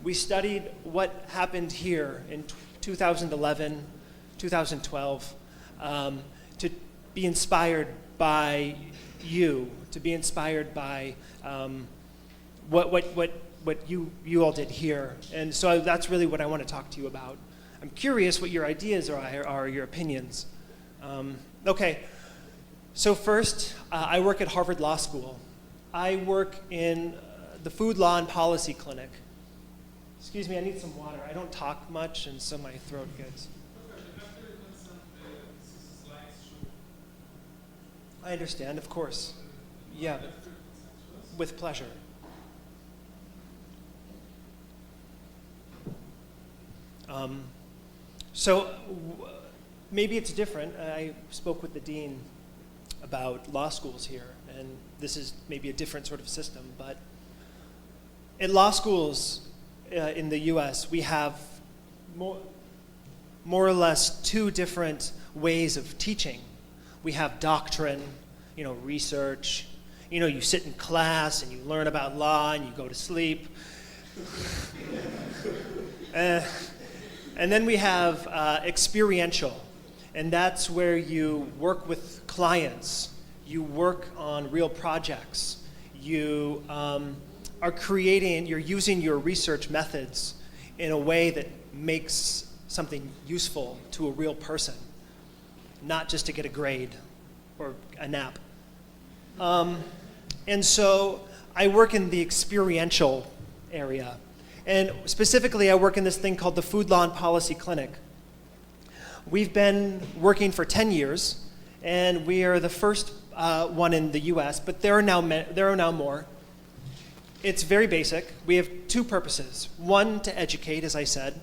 We studied what happened here in 2011, 2012, to be inspired by you, to be inspired by what you all did here. And so that's really what I want to talk to you about. I'm curious what your ideas are your opinions. Okay, so first, I work at Harvard Law School. I work in the Food Law and Policy Clinic. Excuse me, I need some water. I don't talk much, and so my throat gets. I understand, of course. Yeah, with pleasure. Maybe it's different. I spoke with the dean about law schools here, and this is maybe a different sort of system, but at law schools in the US, we have more or less two different ways of teaching. We have doctrine, research. You sit in class and you learn about law and you go to sleep. And then we have experiential, and that's where you work with clients. You work on real projects. You you're using your research methods in a way that makes something useful to a real person, not just to get a grade or a nap. And so I work in the experiential area. And specifically, I work in this thing called the Food Law and Policy Clinic. We've been working for 10 years, and we are the first one in the US, but there are now more. It's very basic. We have two purposes. One, to educate, as I said,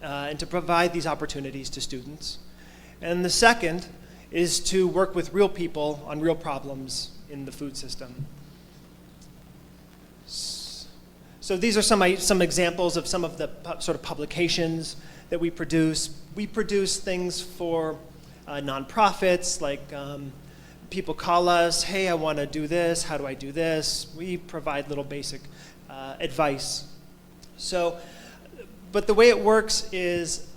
and to provide these opportunities to students. And the second is to work with real people on real problems in the food system. So these are some examples of some of the sort of publications that we produce. We produce things for nonprofits, like people call us, hey, I want to do this, how do I do this? We provide little basic advice. So, but the way it works is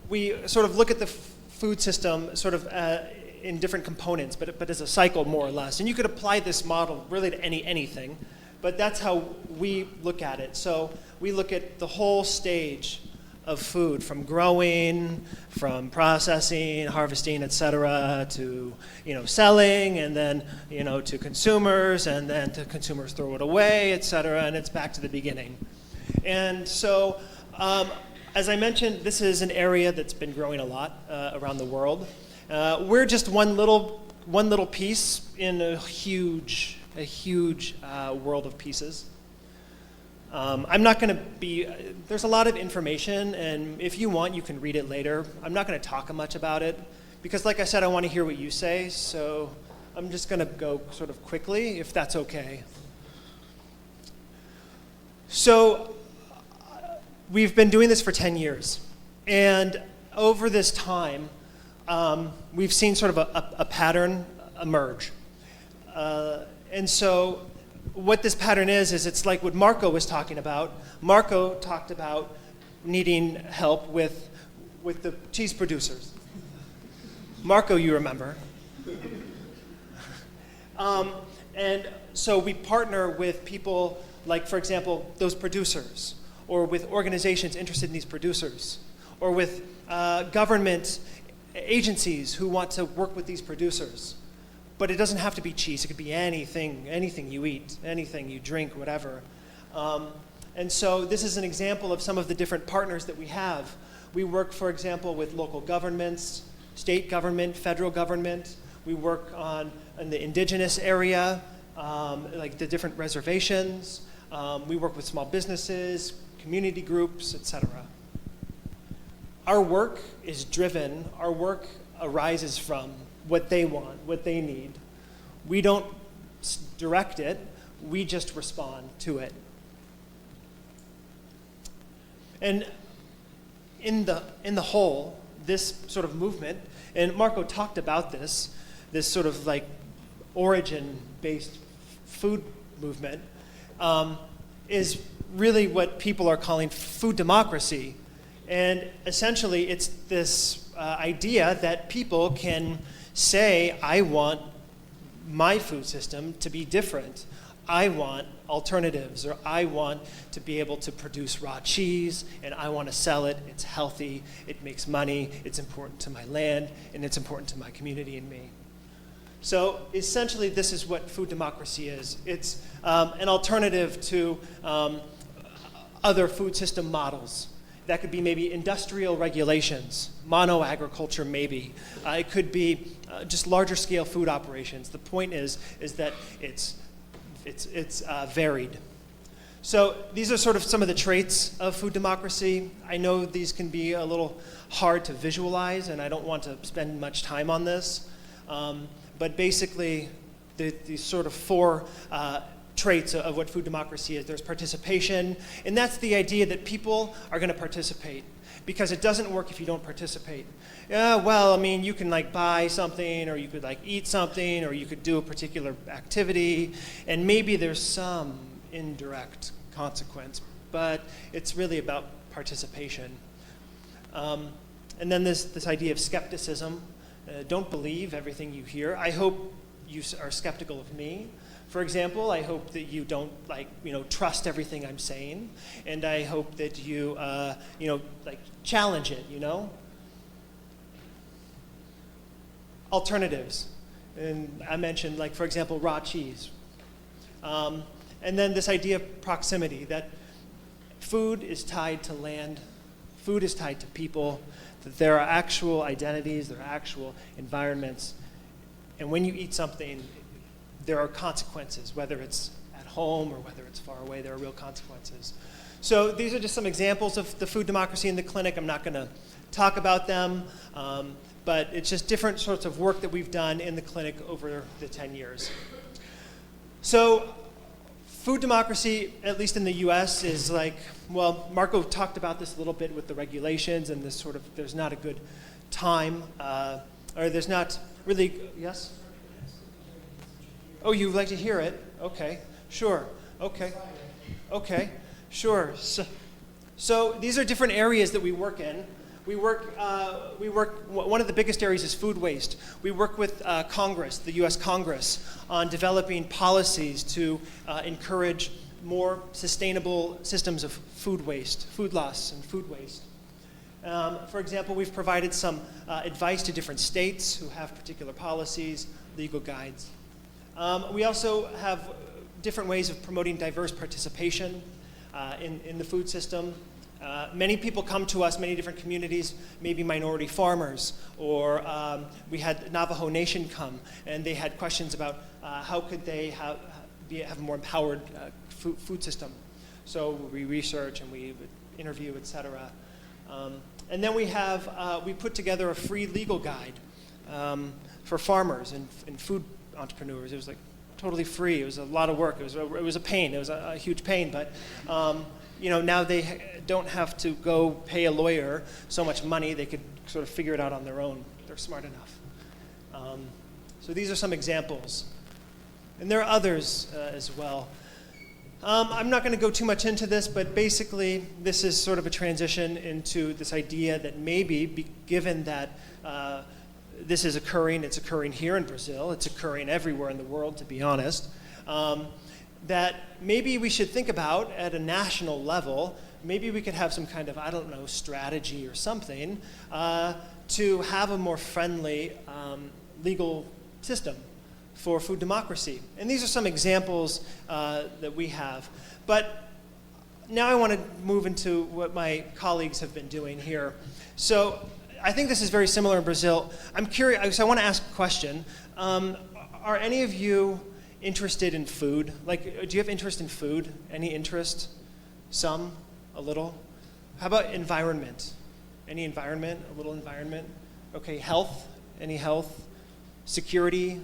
we sort of look at the food system sort of in different components, but as a cycle more or less. And you could apply this model really to anything, but that's how we look at it. So we look at the whole stage of food, from growing, from processing, harvesting, et cetera, to selling, and then to consumers, and then to consumers throw it away, et cetera, and it's back to the beginning. And so, as I mentioned, this is an area that's been growing a lot around the world. We're just one little piece in a huge world of pieces. I'm not going to be, there's a lot of information, and if you want, you can read it later. I'm not going to talk much about it, because like I said, I want to hear what you say, so I'm just going to go sort of quickly, if that's okay. So we've been doing this for 10 years, and over this time, we've seen sort of a pattern emerge. And so what this pattern is it's like what Marco was talking about. Marco talked about needing help with the cheese producers. Marco, you remember. And so we partner with people like, for example, those producers, or with organizations interested in these producers, or with government agencies who want to work with these producers. But it doesn't have to be cheese. It could be anything you eat, anything you drink, whatever. And so this is an example of some of the different partners that we have. We work, for example, with local governments, state government, federal government. We work in the indigenous area, like the different reservations. We work with small businesses, community groups, etc. Our work is driven, our work arises from what they want, what they need. We don't direct it, we just respond to it. And in the whole, this sort of movement, and Marco talked about this sort of like origin-based food movement, is really what people are calling food democracy. And essentially, it's this idea that people can say, I want my food system to be different. I want alternatives, or I want to be able to produce raw cheese, and I want to sell it. It's healthy, it makes money, it's important to my land, and it's important to my community and me. So essentially, this is what food democracy is. It's an alternative to other food system models. That could be maybe industrial regulations, mono-agriculture maybe. It could be just larger scale food operations. The point is that it's varied. So these are sort of some of the traits of food democracy. I know these can be a little hard to visualize, and I don't want to spend much time on this. But basically, these sort of four traits of what food democracy is. There's participation, and that's the idea that people are going to participate, because it doesn't work if you don't participate. Yeah, well, I mean, you can like buy something, or you could like eat something, or you could do a particular activity, and maybe there's some indirect consequence, but it's really about participation. And then this idea of skepticism. Don't believe everything you hear. I hope you are skeptical of me. For example, I hope that you don't trust everything I'm saying, and I hope that you challenge it. Alternatives, and I mentioned for example raw cheese, and then this idea of proximity, that food is tied to land, food is tied to people, that there are actual identities, there are actual environments, and when you eat something, there are consequences, whether it's at home or whether it's far away, there are real consequences. So these are just some examples of the food democracy in the clinic. I'm not going to talk about them, but it's just different sorts of work that we've done in the clinic over the 10 years. So food democracy, at least in the US, is Marco talked about this a little bit with the regulations and this sort of, there's not a good time, or there's not really, yes? Oh, you'd like to hear it? Okay, sure, okay, sure. So these are different areas that we work in. We work, one of the biggest areas is food waste. We work with Congress, the US Congress, on developing policies to encourage more sustainable systems of food waste, food loss and food waste. For example, we've provided some advice to different states who have particular policies, legal guides. We also have different ways of promoting diverse participation in the food system. Many people come to us, many different communities, maybe minority farmers, or we had Navajo Nation come, and they had questions about how could they have a more empowered food system. So we research and we interview, etc. And then we put together a free legal guide for farmers and food entrepreneurs. It was totally free. It was a lot of work. It was a pain. It was a huge pain, but now they don't have to go pay a lawyer so much money. They could sort of figure it out on their own. They're smart enough. So these are some examples. And there are others as well. I'm not going to go too much into this, but basically this is sort of a transition into this idea that maybe, given that this is occurring, it's occurring here in Brazil, it's occurring everywhere in the world, to be honest, that maybe we should think about at a national level, maybe we could have some kind of, strategy or something to have a more friendly legal system for food democracy. And these are some examples that we have. But now I want to move into what my colleagues have been doing here. So I think this is very similar in Brazil. I'm curious, so I want to ask a question. Are any of you interested in food? Like, do you have interest in food? Any interest? Some? A little? How about environment? Any environment? A little environment? Okay, health? Any health? Security?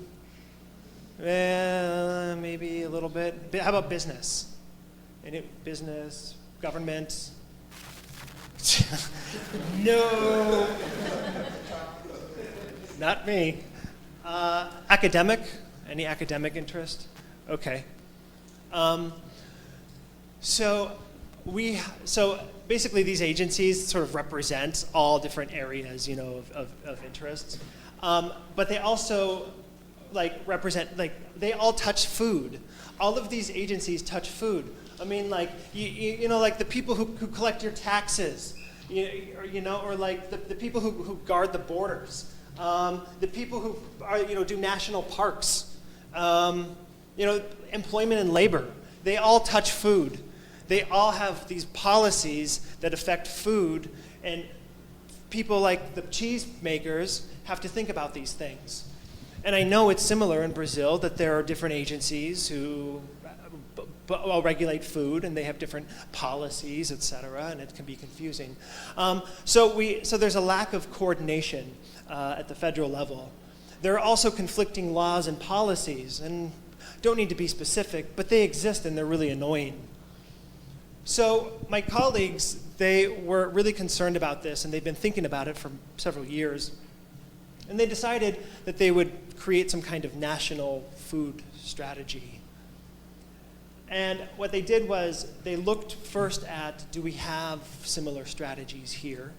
Maybe a little bit. How about business? Any business? Government? No. Not me. Academic? Any academic interest? Okay. So basically these agencies sort of represent all different areas, you know, of interest. But they also represent, they all touch food. All of these agencies touch food. I mean, like, you know, like the people who collect your taxes, or like the people who guard the borders, the people who are, do national parks, employment and labor. They all touch food. They all have these policies that affect food, and people like the cheese makers have to think about these things. And I know it's similar in Brazil, that there are different agencies who regulate food, and they have different policies, et cetera, and it can be confusing. So there's a lack of coordination at the federal level. There are also conflicting laws and policies, and don't need to be specific, but they exist and they're really annoying. So my colleagues, they were really concerned about this, and they've been thinking about it for several years. And they decided that they would create some kind of national food strategy. And what they did was they looked first at, do we have similar strategies here?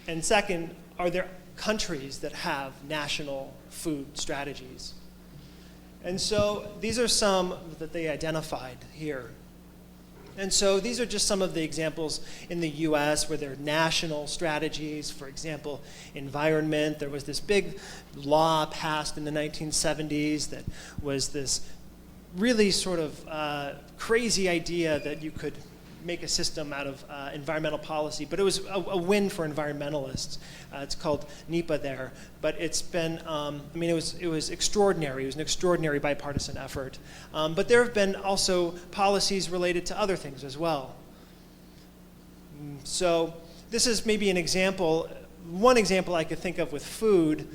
And second, are there countries that have national food strategies? And so these are some that they identified here. And so these are just some of the examples in the US where there are national strategies. For example, environment. There was this big law passed in the 1970s that was this really sort of crazy idea that you could make a system out of environmental policy, but it was a win for environmentalists. It's called NEPA there, but it's been, it was extraordinary. It was an extraordinary bipartisan effort. But there have been also policies related to other things as well. So this is maybe an example, one example I could think of with food,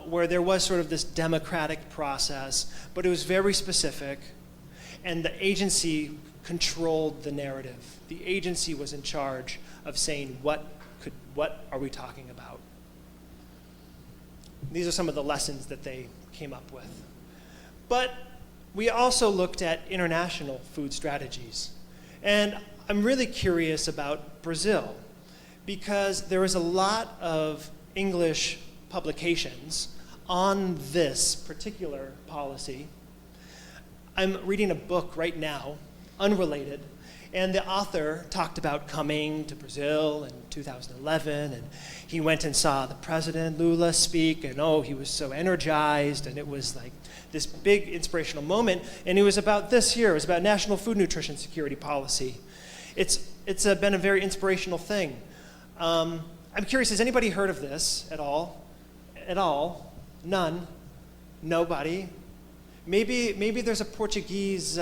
where there was sort of this democratic process, but it was very specific, and the agency controlled the narrative. The agency was in charge of saying what are we talking about. These are some of the lessons that they came up with. But we also looked at international food strategies. And I'm really curious about Brazil, because there is a lot of English publications on this particular policy. I'm reading a book right now, unrelated, and the author talked about coming to Brazil in 2011, and he went and saw the president, Lula, speak, and he was so energized, and it was like this big inspirational moment, and it was about this year. It was about national food nutrition security policy. It's been a very inspirational thing. I'm curious, has anybody heard of this at all? At all? None? Nobody? Maybe there's a Portuguese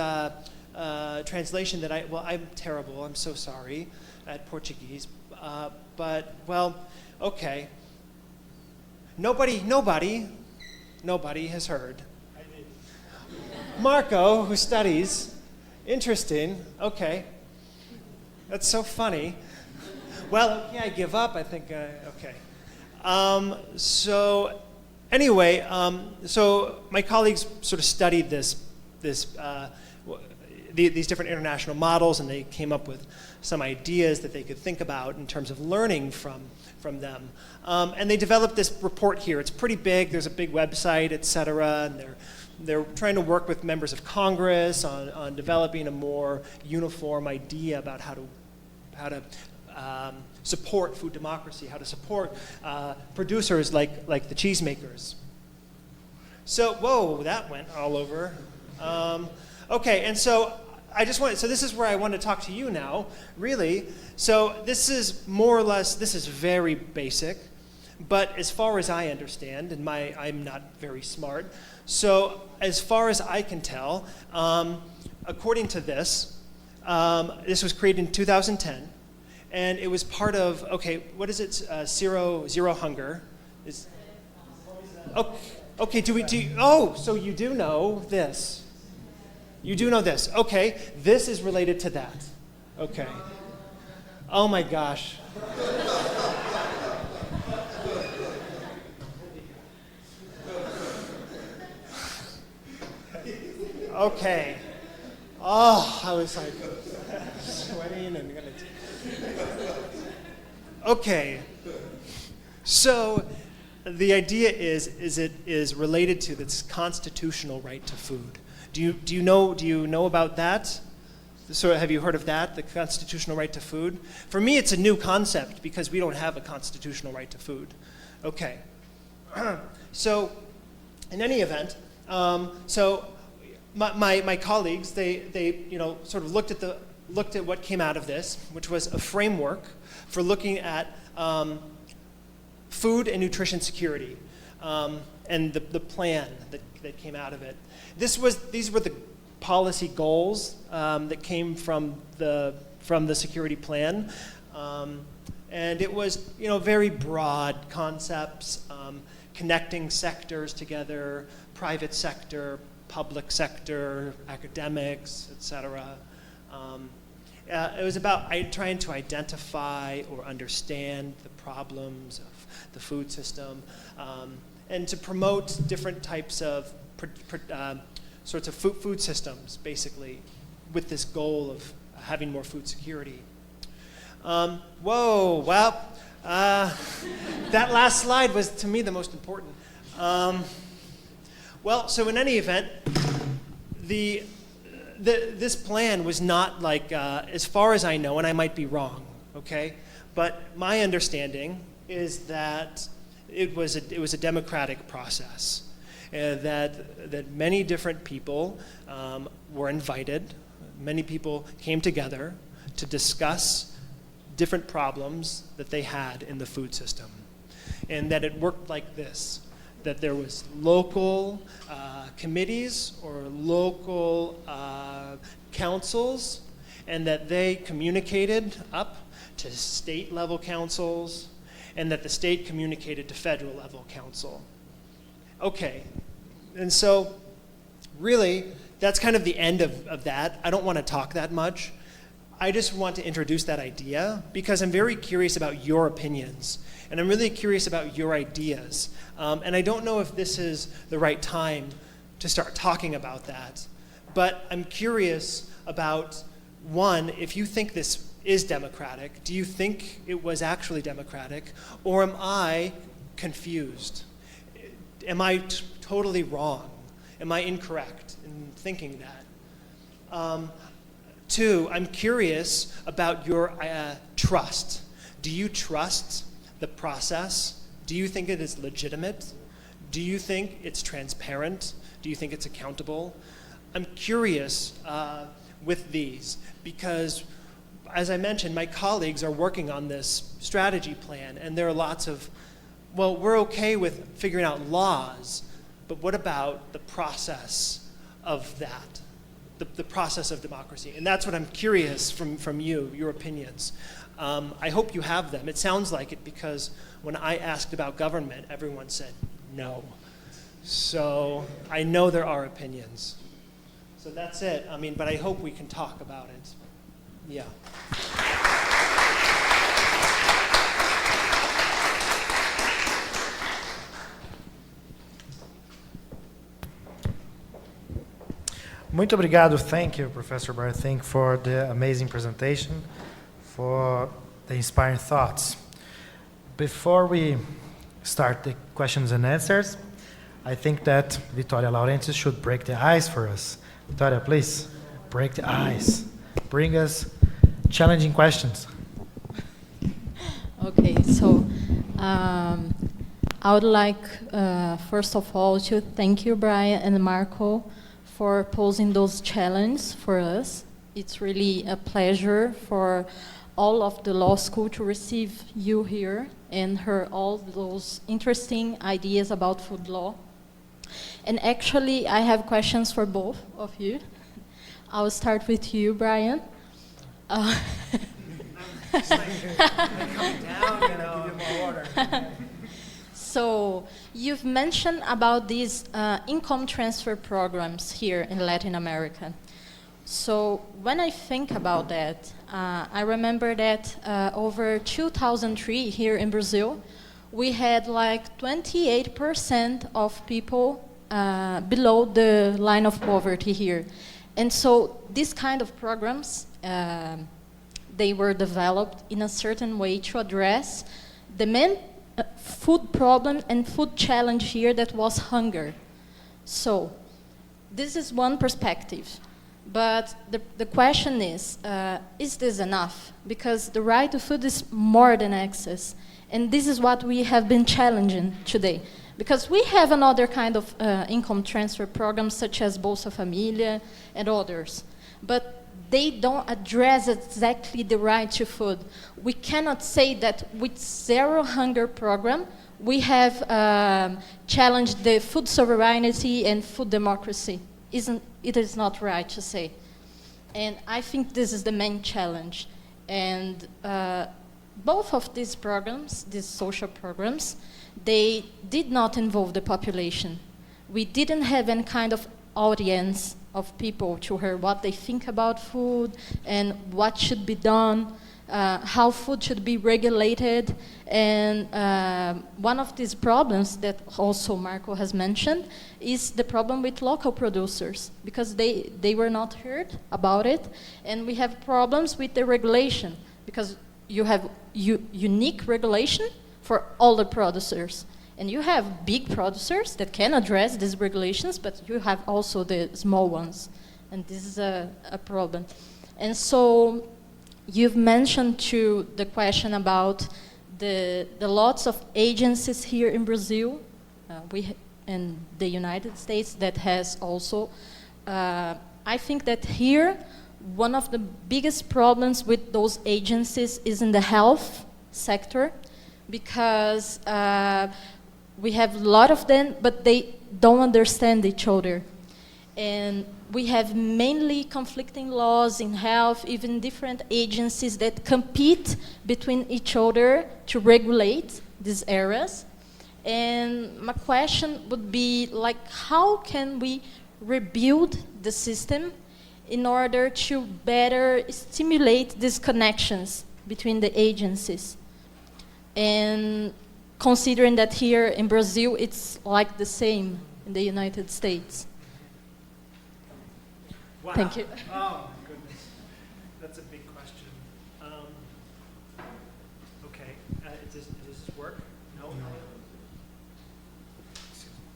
translation that I'm terrible, I'm so sorry at Portuguese, but, well, okay. Nobody has heard. I did. Marco, who studies, interesting, okay. That's so funny. Well, okay, I give up, I think, okay. So anyway, so my colleagues sort of studied these different international models, and they came up with some ideas that they could think about in terms of learning from them. And they developed this report here. It's pretty big. There's a big website, et cetera, and they're trying to work with members of Congress on developing a more uniform idea about how to support food democracy, how to support producers like the cheesemakers. So, whoa, that went all over. Okay, and so so this is where I want to talk to you now, really. So this is more or less, this is very basic, but as far as I understand, and I'm not very smart, so as far as I can tell, according to this, this was created in 2010, and it was part of, okay, what is it, Zero Hunger? Okay, so you do know this. You do know this. Okay, this is related to that. Okay. Oh my gosh. Okay. Oh, I was like sweating and gonna. Okay. So the idea is it is related to this constitutional right to food. Do you know about that? So have you heard of that, the constitutional right to food? For me, it's a new concept because we don't have a constitutional right to food. Okay. So in any event, so my colleagues, they sort of looked at what came out of this, which was a framework for looking at food and nutrition security, and the plan that came out of it. These were the policy goals that came from the security plan, and it was very broad concepts, connecting sectors together, private sector, public sector, academics, etc. It was about trying to identify or understand the problems of the food system, and to promote different types of sorts of food systems, basically, with this goal of having more food security. Whoa, well, that last slide was, to me, the most important. Well, so in any event, this plan was not like, as far as I know, and I might be wrong, okay? But my understanding is that it was a democratic process. That many different people were invited. Many people came together to discuss different problems that they had in the food system. And that it worked like this, that there was local committees or local councils, and that they communicated up to state level councils, and that the state communicated to federal level council. Okay, and so really, that's kind of the end of that. I don't want to talk that much. I just want to introduce that idea because I'm very curious about your opinions, and I'm really curious about your ideas. And I don't know if this is the right time to start talking about that, but I'm curious about, one, if you think this is democratic, do you think it was actually democratic, or am I confused? Am I totally wrong? Am I incorrect in thinking that? Two, I'm curious about your trust. Do you trust the process? Do you think it is legitimate? Do you think it's transparent? Do you think it's accountable? I'm curious with these because, as I mentioned, my colleagues are working on this strategy plan, and there are lots of, well, we're okay with figuring out laws, but what about the process of that, the process of democracy? And that's what I'm curious from you, your opinions. I hope you have them. It sounds like it because when I asked about government, everyone said no. So I know there are opinions. So that's it. I mean, but I hope we can talk about it. Yeah. Muito obrigado. Thank you, Professor Barthink, for the amazing presentation, for the inspiring thoughts. Before we start the questions and answers, I think that Victoria Laurentiz should break the ice for us. Victoria, please, break the ice. Bring us challenging questions. Okay, so I would like, first of all, to thank you, Brian and Marco, for posing those challenges for us. It's really a pleasure for all of the law school to receive you here and hear all those interesting ideas about food law. And actually, I have questions for both of you. I'll start with you, Brian. So you've mentioned about these income transfer programs here in Latin America. So when I think about that, I remember that over 2003 here in Brazil, we had like 28% of people below the line of poverty here. And so these kind of programs, they were developed in a certain way to address the main food problem and food challenge here, that was hunger. So this is one perspective. But the question is this enough? Because the right to food is more than access. And this is what we have been challenging today. Because we have another kind of income transfer programs, such as Bolsa Família and others. But they don't address exactly the right to food. We cannot say that with Zero Hunger program, we have challenged the food sovereignty and food democracy. It is not right to say. And I think this is the main challenge. And both of these programs, these social programs, they did not involve the population. We didn't have any kind of audience of people to hear what they think about food and what should be done, how food should be regulated. And one of these problems that also Marco has mentioned is the problem with local producers, because they were not heard about it. And we have problems with the regulation, because you have unique regulation for all the producers. And you have big producers that can address these regulations, but you have also the small ones. And this is a problem. And so you've mentioned too the question about the lots of agencies here in Brazil, in the United States, that has also, I think that here, one of the biggest problems with those agencies is in the health sector, because we have a lot of them, but they don't understand each other. And we have mainly conflicting laws in health, even different agencies that compete between each other to regulate these areas. And my question would be, like, how can we rebuild the system in order to better stimulate these connections between the agencies? And considering that here in Brazil, it's like the same in the United States. Wow. Thank you. Oh, my goodness. That's a big question. Okay. Does this work? No?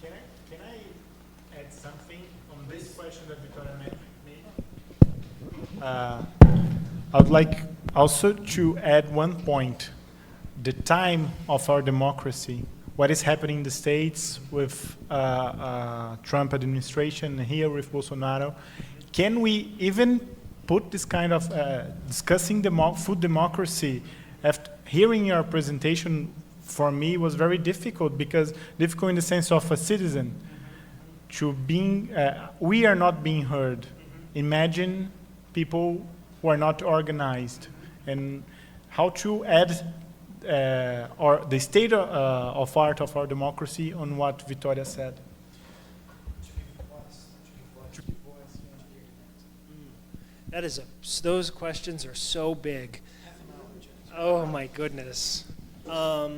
Can I add something on this question that Victoria made? I would like also to add one point. The time of our democracy, what is happening in the States with Trump administration, here with Bolsonaro. Can we even put this kind of discussing food democracy? After hearing your presentation, for me, was very difficult, because difficult in the sense of a citizen to being, we are not being heard. Imagine people who are not organized, and how to add or the state of art of our democracy on what Victoria said. That is those questions are so big. Oh my goodness. Wow.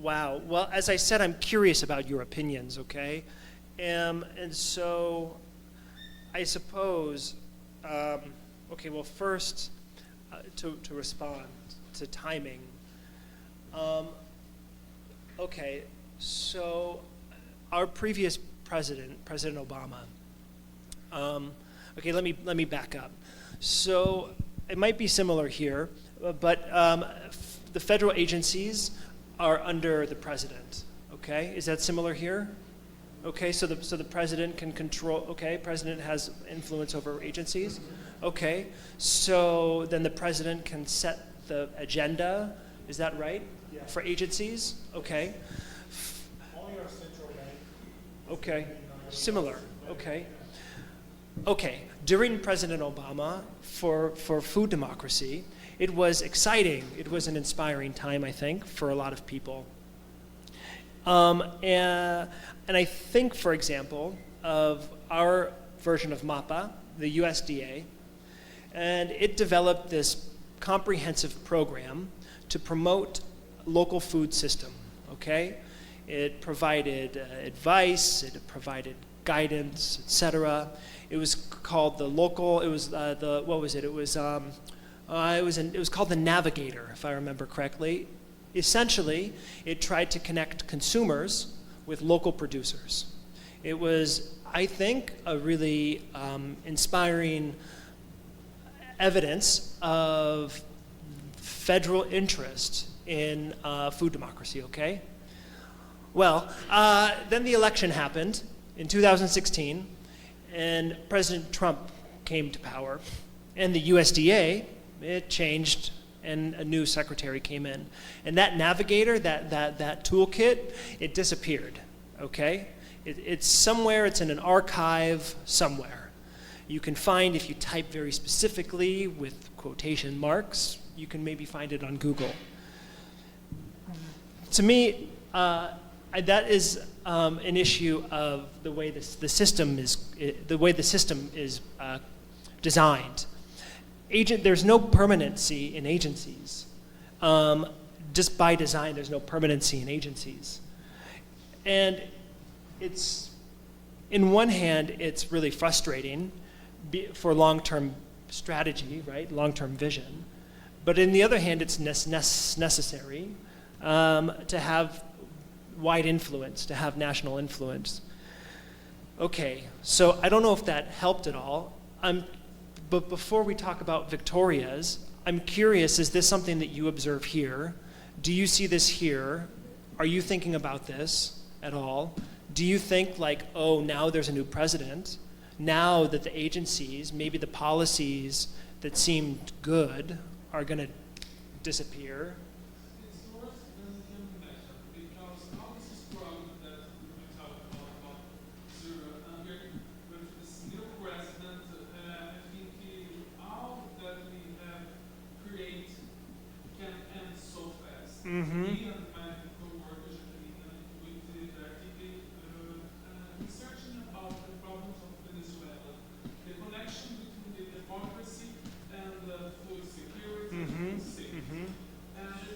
Well, as I said, I'm curious about your opinions, okay? And so I suppose, okay, well, first, to respond to timing. Okay, so our previous president, President Obama, okay, let me back up. So it might be similar here, but the federal agencies are under the president, Okay, is that similar here? Okay, so the president can control, okay, president has influence over agencies. Okay, so then the president can set the agenda, is that right? Yeah. For agencies? Okay. Only our central bank. Okay, similar, okay. Okay, during President Obama, for food democracy, it was exciting. It was an inspiring time, I think, for a lot of people. And I think, for example, of our version of MAPA, the USDA, and it developed this comprehensive program to promote local food system, okay? It provided advice, it provided guidance, etc. It was called the local, it was what was it? It was called the Navigator, if I remember correctly. Essentially, it tried to connect consumers with local producers. It was, I think, a really inspiring evidence of federal interest in food democracy, okay? Well, then the election happened in 2016, and President Trump came to power, and the USDA, it changed, and a new secretary came in. And that navigator, that toolkit, it disappeared, okay? It's somewhere, it's in an archive somewhere. You can find, if you type very specifically with quotation marks, you can maybe find it on Google. To me, that is an issue of the way the system is designed. There's no permanency in agencies. Just by design, there's no permanency in agencies. And it's, in one hand, it's really frustrating for long-term strategy, right? Long-term vision. But in the other hand, it's necessary to have wide influence, to have national influence. Okay, so I don't know if that helped at all. But before we talk about Victoria's, I'm curious, is this something that you observe here? Do you see this here? Are you thinking about this at all? Do you think like, oh, now there's a new president, now that the agencies, maybe the policies that seemed good are going to disappear? It's worse than you can imagine, because all this program that we talked about zero, and with this new president, I think all that we have created can end so fast. Mm-hmm. Me and my co-workers with the article researching about the problems of Venezuela, the connection between the democracy and the food security and food safety. Mm-hmm. And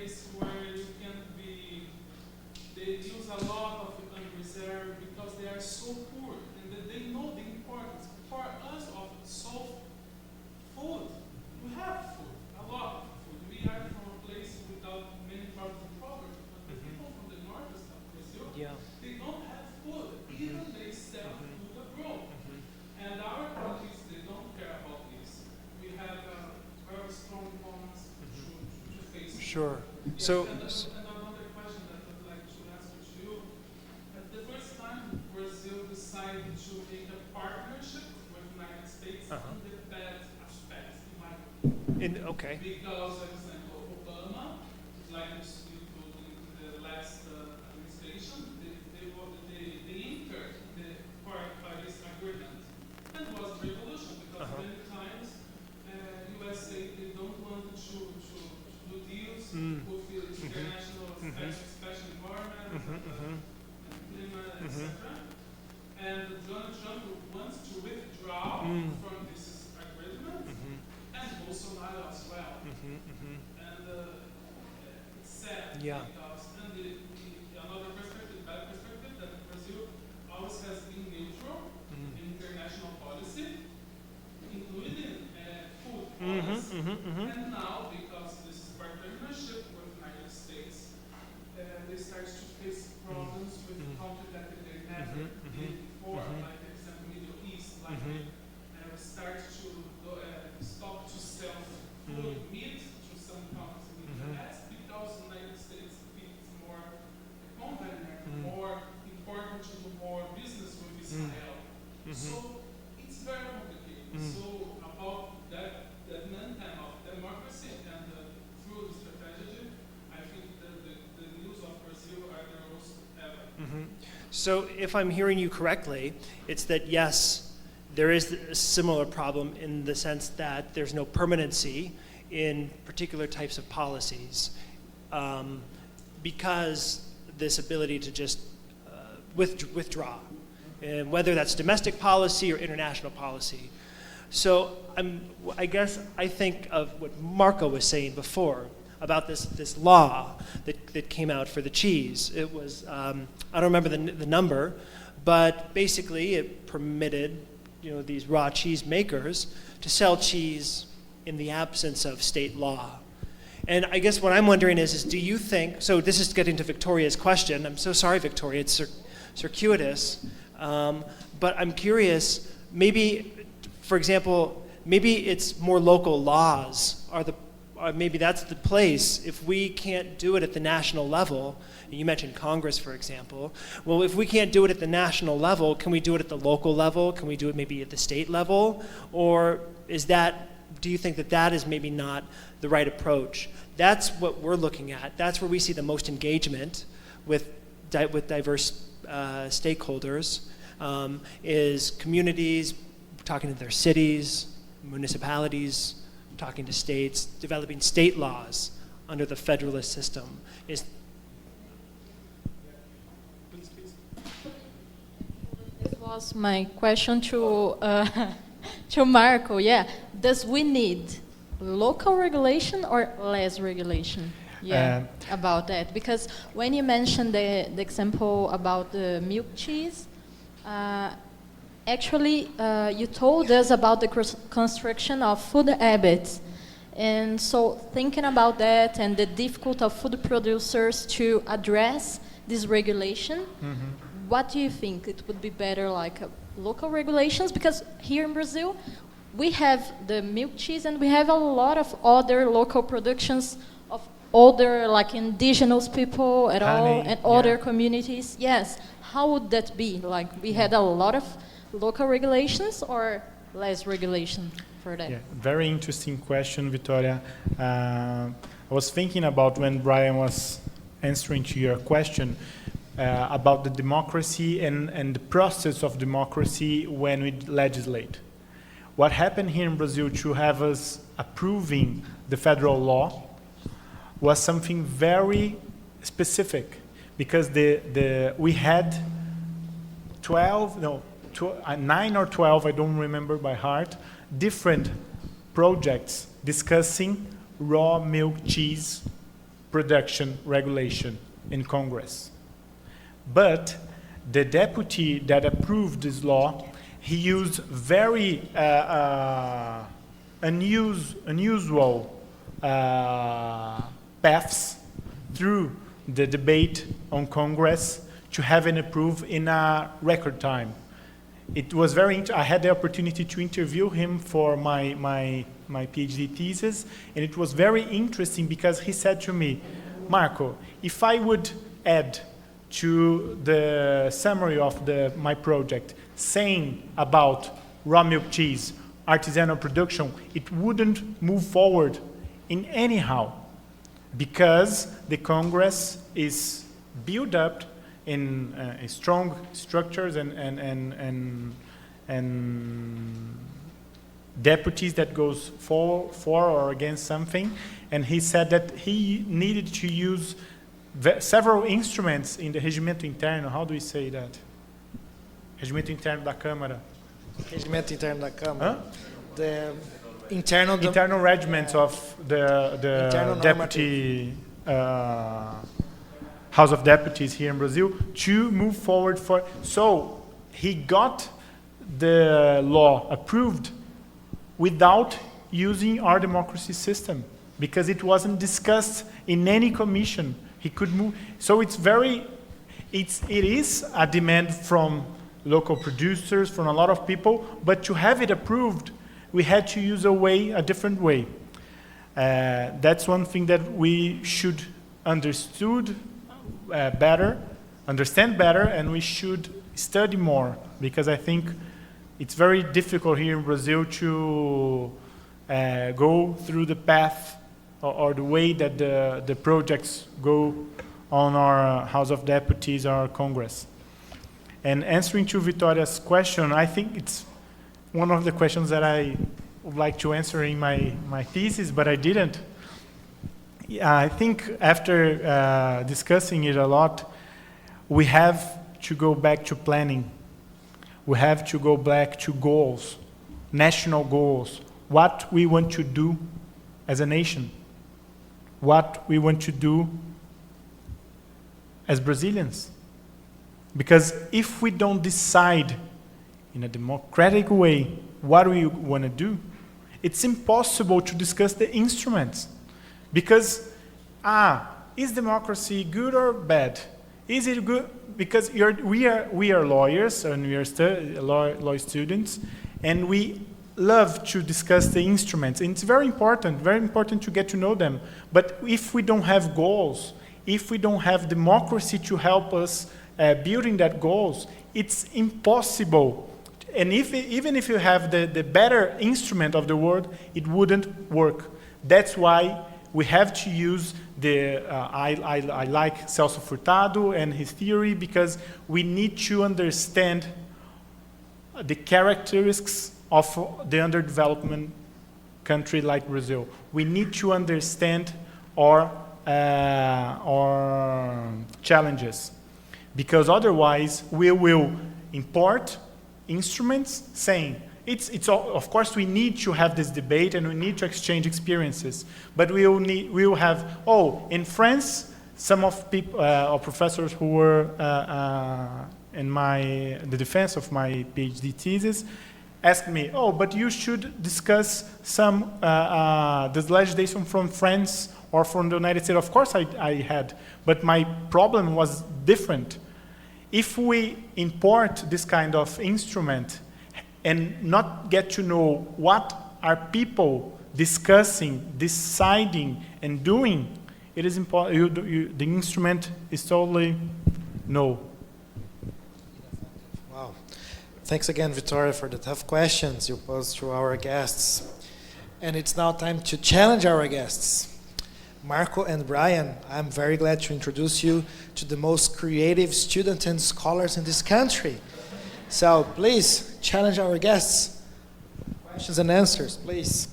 place where you can be, they use a lot of unreserved because they are so poor and that they know the importance for us of soft food. We have food, a lot of food. We are from a place without many problems of poverty, but the people from the north of Brazil, they don't have food. Even they sell food abroad. And our countries, they don't care about this. We have very strong moments to face. Sure. Yes, So, and another question that I'd like to ask to you. The first time Brazil decided to make a partnership with the United States in the bad aspects, in my opinion. okay. Because, for example, Obama, like you told in the last administration, they entered the Paris Agreement. And it was a revolution because many times USA, they don't want to do deals with the international special environment, climate, etc. And Donald Trump wants to withdraw from this agreement, and Bolsonaro as well. And it's sad because, and another perspective, bad perspective, that Brazil always has been neutral in international policy, including food policy. And now, because this is partnership with the United States, they start to face problems with countries that they never did before, like for example Middle East, like they start to stop to sell food, meat to some countries in the West because the United States feels more convenient, more important to do more business with Israel. So it's very complicated. So about that meantime of democracy and through the strategy, I think the news of Brazil are the most ever. So if I'm hearing you correctly, it's that yes, there is a similar problem in the sense that there's no permanency in particular types of policies because this ability to just withdraw, and whether that's domestic policy or international policy. So I guess I think of what Marco was saying before about this law that came out for the cheese. It was, I don't remember the number, but basically it permitted these raw cheese makers to sell cheese in the absence of state law. And I guess what I'm wondering is do you think, so this is getting to Victoria's question. I'm so sorry, Victoria, it's circuitous. But I'm curious, maybe, for example, maybe it's more local laws maybe that's the place. If we can't do it at the national level, and you mentioned Congress, for example, well, if we can't do it at the national level, can we do it at the local level? Can we do it maybe at the state level? Or do you think that is maybe not the right approach? That's what we're looking at. That's where we see the most engagement with diverse stakeholders, is communities talking to their cities, municipalities, talking to states, developing state laws under the federalist system. Please. This was my question to Marco. Yeah, does we need local regulation or less regulation? Yeah, about that. Because when you mentioned the example about the milk cheese, actually, you told us about the construction of food habits. And so thinking about that and the difficulty of food producers to address this regulation, what do you think? It would be better like local regulations? Because here in Brazil, we have the milk cheese and we have a lot of other local productions of other like indigenous people at all and other communities. Yes, how would that be? Like we had a lot of local regulations or less regulation for that? Yeah, very interesting question, Victoria. I was thinking about when Brian was answering to your question about the democracy and the process of democracy when we legislate. What happened here in Brazil to have us approving the federal law was something very specific because we had 9 or 12, I don't remember by heart, different projects discussing raw milk cheese production regulation in Congress. But the deputy that approved this law, he used very unusual paths through the debate on Congress to have it approved in a record time. It was I had the opportunity to interview him for my PhD thesis, and it was very interesting because he said to me, Marco, if I would add to the summary of my project saying about raw milk cheese, artisanal production, it wouldn't move forward in anyhow, because the Congress is built up in strong structures and deputies that goes for or against something. And he said that he needed to use several instruments in the regimento interno. How do we say that? Regimento interno da Câmara. Regimento interno da Câmara. Huh? The internal regiments of the deputy House of Deputies here in Brazil to move forward for. So he got the law approved without using our democracy system because it wasn't discussed in any commission. He could move. So it is a demand from local producers, from a lot of people, but to have it approved, we had to use a different way. That's one thing that we should understand better, and we should study more, because I think it's very difficult here in Brazil to go through the path or the way that the projects go on our House of Deputies or our Congress. And answering to Vitoria's question, I think it's one of the questions that I would like to answer in my thesis, but I didn't. I think after discussing it a lot, we have to go back to planning. We have to go back to goals, national goals, what we want to do as a nation, what we want to do as Brazilians. Because if we don't decide in a democratic way what we want to do, it's impossible to discuss the instruments. Because, is democracy good or bad? Is it good? Because we are lawyers and we are law students, and we love to discuss the instruments. And it's very important to get to know them. But if we don't have goals, if we don't have democracy to help us building that goals, it's impossible. And even if you have the better instrument of the world, it wouldn't work. That's why we have to use I like Celso Furtado and his theory, because we need to understand the characteristics of the underdevelopment country like Brazil. We need to understand our challenges, because otherwise we will import instruments saying, of course we need to have this debate and we need to exchange experiences, but we will have, in France, some of people, professors who were in the defense of my PhD thesis asked me, but you should discuss some this legislation from France or from the United States. Of course I had, but my problem was different. If we import this kind of instrument and not get to know what are people discussing, deciding, and doing, it is important. The instrument is totally no. Wow. Thanks again, Victoria, for the tough questions you posed to our guests. And it's now time to challenge our guests. Marco and Brian, I'm very glad to introduce you to the most creative students and scholars in this country. So please challenge our guests. Questions and answers, please.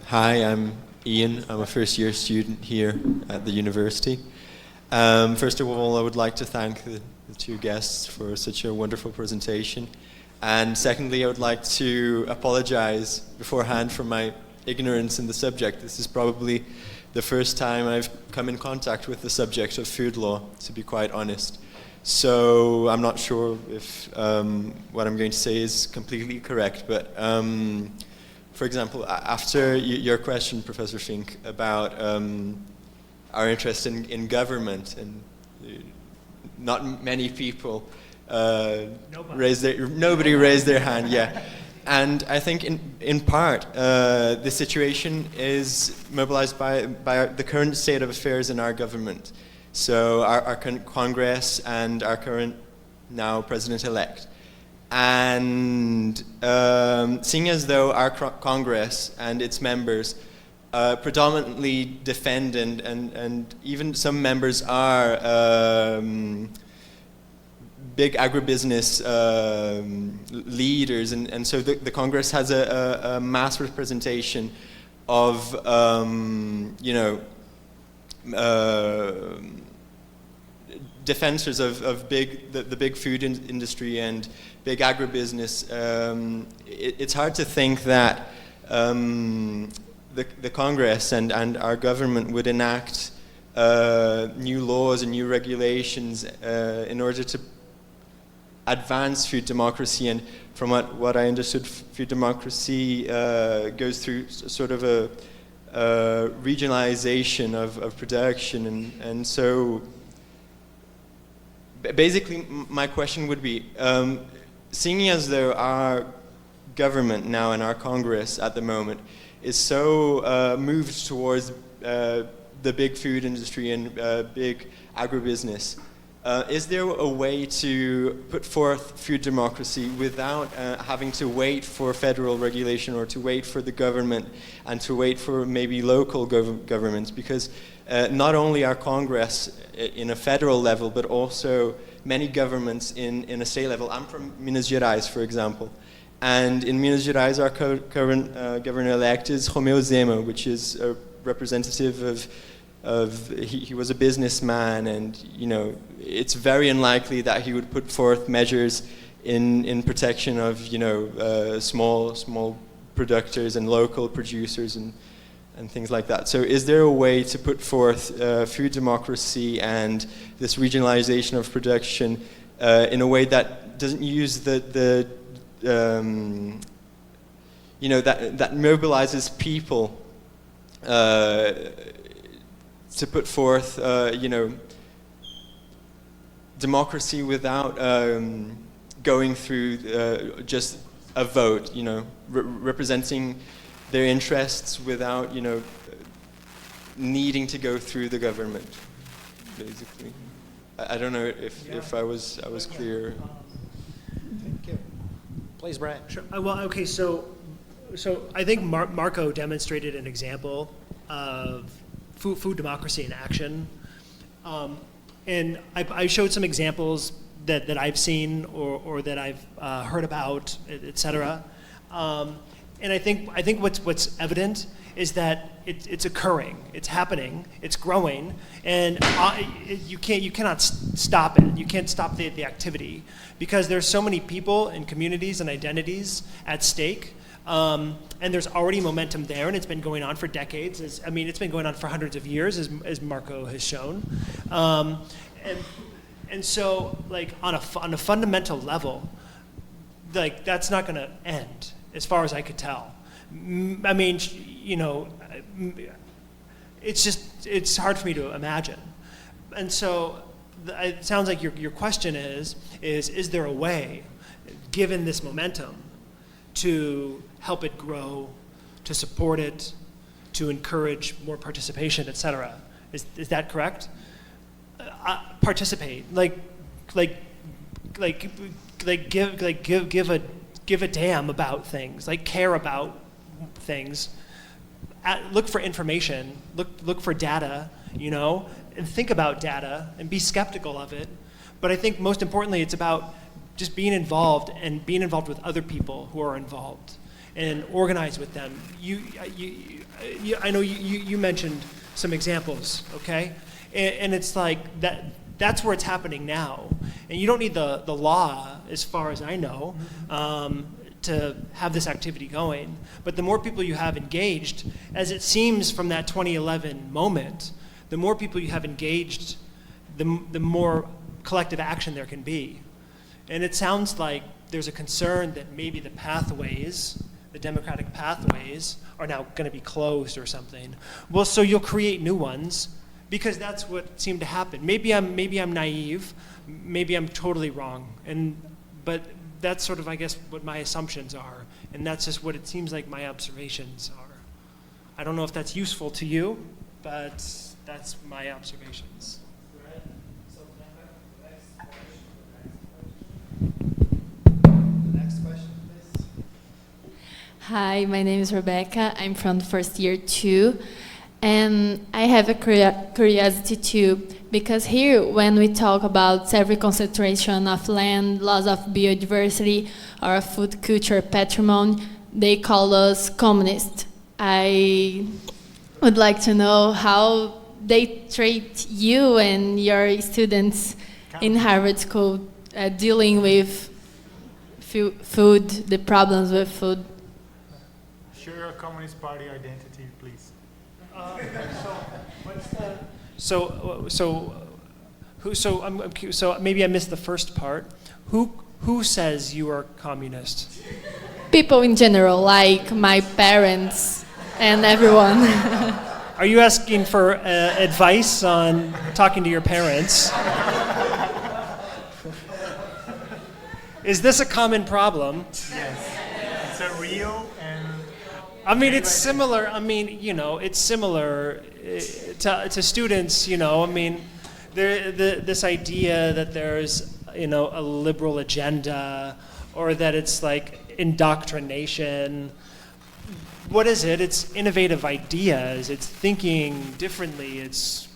Hi, I'm Ian. I'm a first-year student here at the university. First of all, I would like to thank the the two guests for such a wonderful presentation. And secondly, I would like to apologize beforehand for my ignorance in the subject. This is probably the first time I've come in contact with the subject of food law, to be quite honest. So I'm not sure if what I'm going to say is completely correct, but for example, after your question, Professor Fink, about our interest in government, and not many people nobody raised their hand, yeah. And I think in part, the situation is mobilized by the current state of affairs in our government. So our current Congress and our current now President-elect. And seeing as though our Congress and its members predominantly defend and even some members are big agribusiness leaders, and so the Congress has a mass representation of, defenders of the big food industry and big agribusiness. It's hard to think that the Congress and our government would enact new laws and new regulations in order to advance food democracy. And from what I understood, food democracy goes through sort of a regionalization of production, and so basically my question would be, seeing as though our government now and our Congress at the moment is so moved towards the big food industry and big agribusiness, is there a way to put forth food democracy without having to wait for federal regulation or to wait for the government and to wait for maybe local governments? Because not only our Congress in a federal level, but also many governments in a state level. I'm from Minas Gerais, for example. And in Minas Gerais, our current governor-elect is Romeu Zema, which is a representative he was a businessman, and it's very unlikely that he would put forth measures in protection of small producers and local producers and things like that. So is there a way to put forth food democracy and this regionalization of production in a way that doesn't use that mobilizes people to put forth, democracy without going through just a vote, representing their interests without, needing to go through the government, basically. I don't know if I was clear. Thank you. Please, Brian. Sure. Well, okay, so I think Marco demonstrated an example of food democracy in action. And I showed some examples that I've seen or that I've heard about, et cetera. And I think what's evident is that it's occurring, it's happening, it's growing, and you cannot stop it. You can't stop the activity because there's so many people and communities and identities at stake. And there's already momentum there, and it's been going on for decades. It's been going on for hundreds of years, as Marco has shown. And so, like on a fundamental level, like that's not going to end, as far as I could tell. I mean, it's hard for me to imagine. And so, it sounds like your question is there a way, given this momentum, to help it grow, to support it, to encourage more participation, et cetera? Is that correct? Participate, give a damn about things, like care about things. Look for information, look for data, and think about data and be skeptical of it. But I think most importantly, it's about just being involved and being involved with other people who are involved and organize with them. I know you mentioned some examples, okay? And it's like that's where it's happening now. And you don't need the law, as far as I know, to have this activity going. But the more people you have engaged, as it seems from that 2011 moment, the more people you have engaged, the more collective action there can be. And it sounds like there's a concern that maybe the pathways, the democratic pathways, are now going to be closed or something. Well, so you'll create new ones, because that's what seemed to happen. Maybe I'm naive, maybe I'm totally wrong, but that's sort of, I guess, what my assumptions are, and that's just what it seems like my observations are. I don't know if that's useful to you, but that's my observations. Next question, please. Hi, my name is Rebecca. I'm from the first year too. And I have a curiosity too, because here when we talk about every concentration of land, loss of biodiversity, or food culture patrimony, they call us communist. I would like to know how they treat you and your students in Harvard School dealing with food, the problems with food. Share your Communist Party identity, please. So maybe I missed the first part. Who says you are communist? People in general, like my parents and everyone. Are you asking for advice on talking to your parents? Is this a common problem? Yes. It's a real and... I mean, it's similar. I mean, it's similar to students. I mean, this idea that there's a liberal agenda, or that it's like indoctrination. What is it? It's innovative ideas. It's thinking differently. It's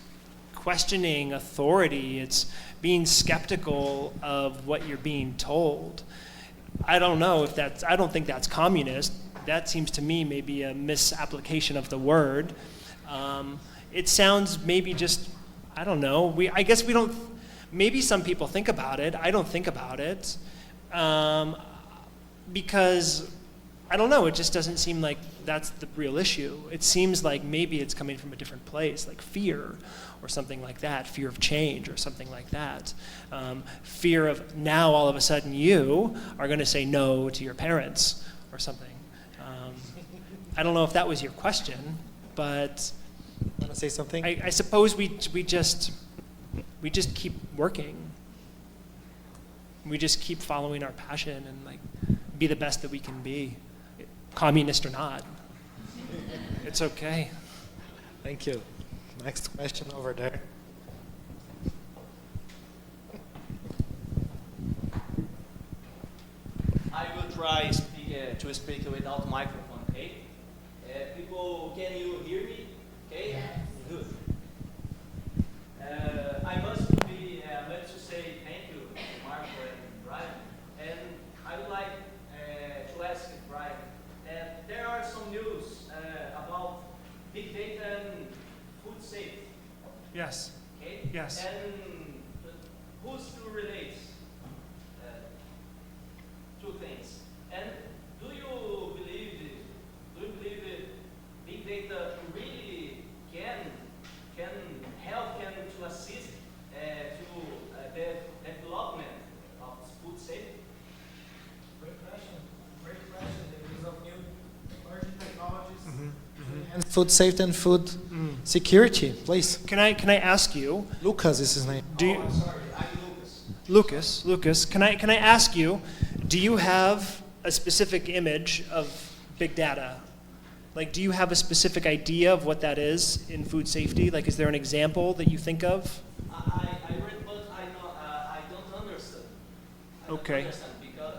questioning authority. It's being skeptical of what you're being told. I don't know if that's. I don't think that's communist. That seems to me maybe a misapplication of the word. It sounds maybe just, I don't know. I guess we don't, maybe some people think about it. I don't think about it. Because, I don't know, it just doesn't seem like that's the real issue. It seems like maybe it's coming from a different place, like fear or something like that, fear of change or something like that. Fear of now all of a sudden you are going to say no to your parents or something. I don't know if that was your question, but Want to say something? I suppose we just keep working. We just keep following our passion and like be the best that we can be, communist or not. It's okay. Thank you. Next question over there. I will try to speak without microphone, okay? People, can you hear me? Okay? Yes. Good. I must to say thank you to Marco and Brian. And I would like to ask Brian, there are some news about big data and food safety. Yes. Okay? Yes. And who's to relate two things? And do you believe big data really can help, can to assist to the development of food safety? Great question. The use of new emerging technologies. And food safety and food security, please. Can I ask you? Lucas is his name. Do you, I'm sorry, I'm Lucas. Lucas, can I ask you? Do you have a specific image of big data? Like, do you have a specific idea of what that is in food safety? Like, is there an example that you think of? I read, but I don't understand. Okay. Understand because,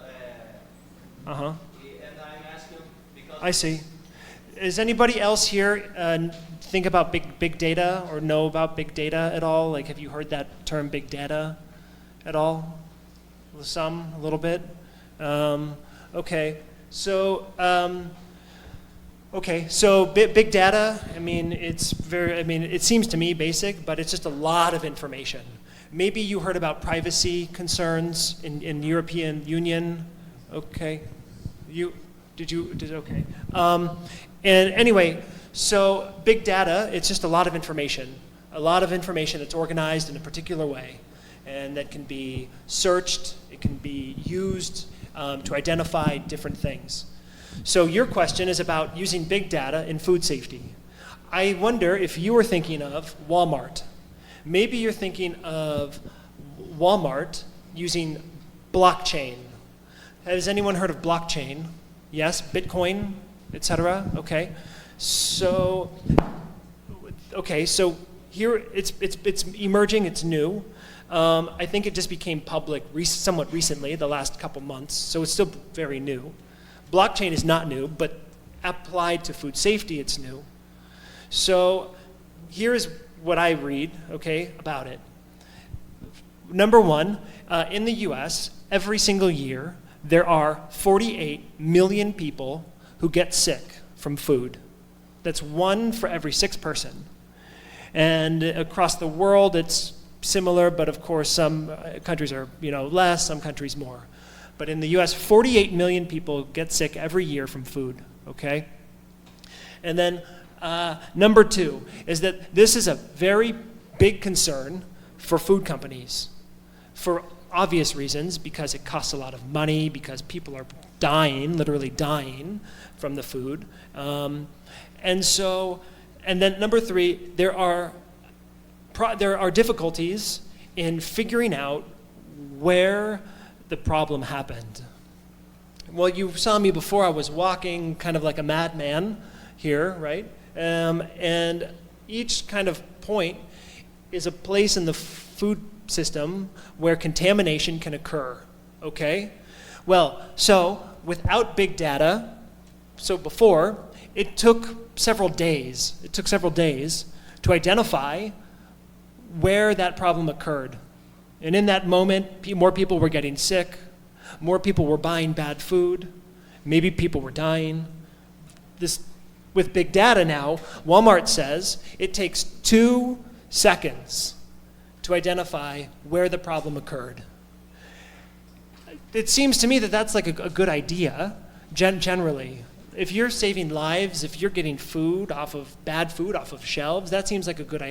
Uh huh. and I'm asking because. I see. Does anybody else here think about big data or know about big data at all? Like, have you heard that term big data at all? Some, a little bit. Okay. So. Okay, so big data, I mean, it seems to me basic, but it's just a lot of information. Maybe you heard about privacy concerns in European Union. Okay, okay. And anyway, so big data, it's just a lot of information that's organized in a particular way, and that can be searched, it can be used to identify different things. So your question is about using big data in food safety. I wonder if you were thinking of Walmart. Maybe you're thinking of Walmart using blockchain. Has anyone heard of blockchain? Yes, Bitcoin, etc. Okay, so here it's emerging. It's new. I think it just became public somewhat recently, the last couple months. So it's still very new. Blockchain is not new, but applied to food safety, it's new. So here's what I read, okay, about it. Number one, in the US, every single year, there are 48 million people who get sick from food. That's 1 for every 6 person. And across the world, it's similar, but of course, some countries are less, some countries more. But in the US, 48 million people get sick every year from food, okay? And then number 2 is that this is a very big concern for food companies for obvious reasons, because it costs a lot of money, because people are dying, literally dying from the food. And then number 3, there are difficulties in figuring out where the problem happened. Well, you saw me before. I was walking kind of like a madman here, right? And each kind of point is a place in the food system where contamination can occur, okay? Well, so without big data, so before, it took several days to identify where that problem occurred. And in that moment, more people were getting sick, more people were buying bad food, maybe people were dying. With big data now, Walmart says it takes 2 seconds to identify where the problem occurred. It seems to me that that's like a good idea, generally. If you're saving lives, if you're getting bad food off of shelves, that seems like a good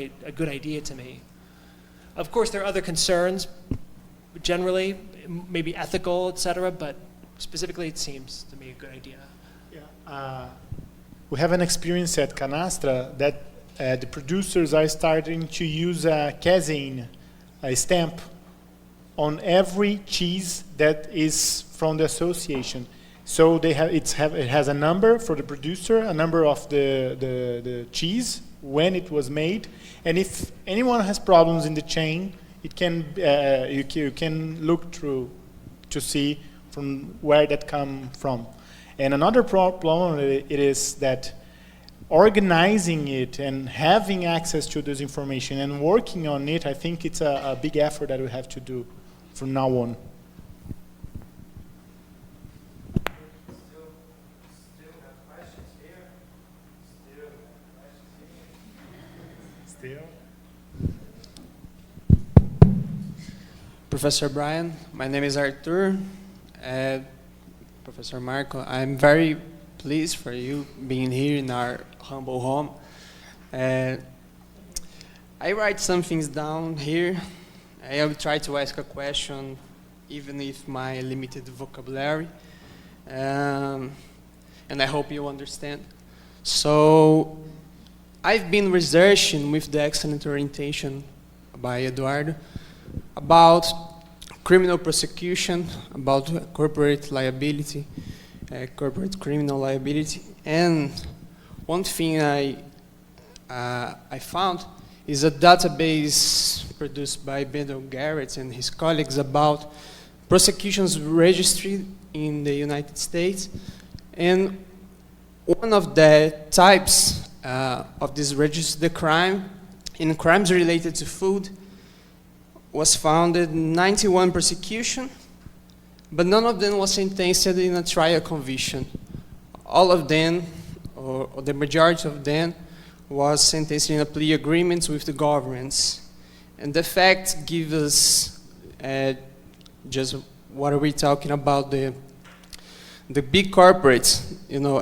idea to me. Of course, there are other concerns, generally, maybe ethical, etc., but specifically it seems to me a good idea. Yeah. We have an experience at Canastra that the producers are starting to use a casein, a stamp, on every cheese that is from the association. So it has a number for the producer, a number of the cheese, when it was made, and if anyone has problems in the chain, it can you can look through to see from where that come from. And another problem it is that organizing it and having access to this information and working on it, I think it's a big effort that we have to do from now on. Professor Brian, my name is Arthur. Professor Marco, I'm very pleased for you being here in our humble home. I write some things down here. I will try to ask a question, even if my limited vocabulary, and I hope you understand. So, I've been researching with the excellent orientation by Eduardo about criminal prosecution, about corporate liability, corporate criminal liability, and one thing I found is a database produced by Bendel Garrett and his colleagues about prosecutions registry in the United States, and one of the types of this registry, the crime, in crimes related to food, was founded 91 prosecution, but none of them was sentenced in a trial conviction. All of them, or the majority of them, was sentenced in a plea agreements with the governments. And the facts give us just what are we talking about, the big corporates, you know,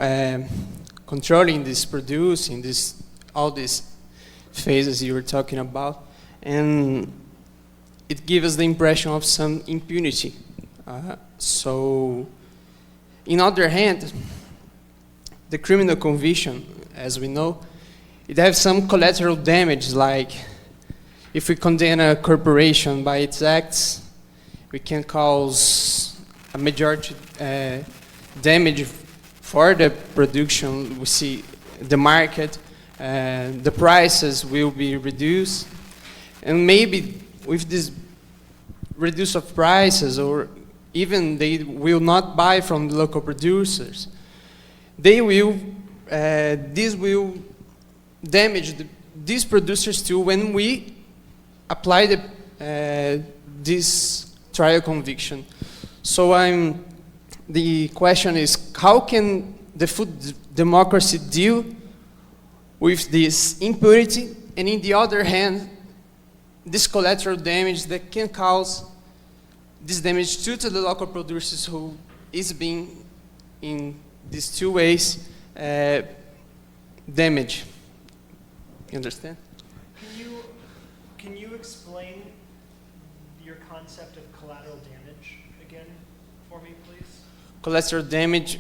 controlling this, producing this, all these phases you were talking about, and it gives us the impression of some impunity. So, in other hand, the criminal conviction, as we know, it has some collateral damage, like if we condemn a corporation by its acts, we can cause a majority damage for the production. We see the market, the prices will be reduced, and maybe with this reduce of prices, or even they will not buy from the local producers, they will, this will damage these producers too when we apply this trial conviction. So the question is, how can the food democracy deal with this impunity, and in the other hand, this collateral damage that can cause this damage to the local producers who is being, in these two ways, damaged. You understand? Can you explain your concept of collateral damage again for me, please? Collateral damage,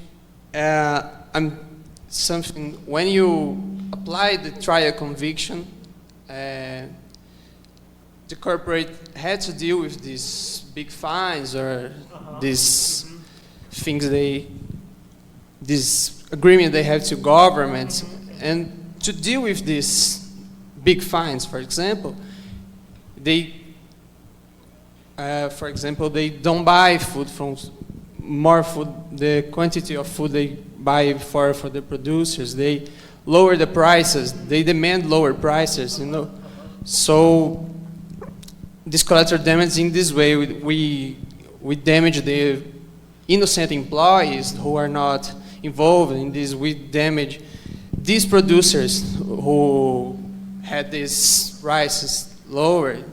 something when you apply the trial conviction, the corporate had to deal with these big fines or these things this agreement they have to governments, and to deal with these big fines, for example, they don't buy food from more food, the quantity of food they buy for the producers, they lower the prices, they demand lower prices, you know. So this collateral damage, in this way, we damage the innocent employees who are not involved in this. We damage these producers who had these prices lower. Do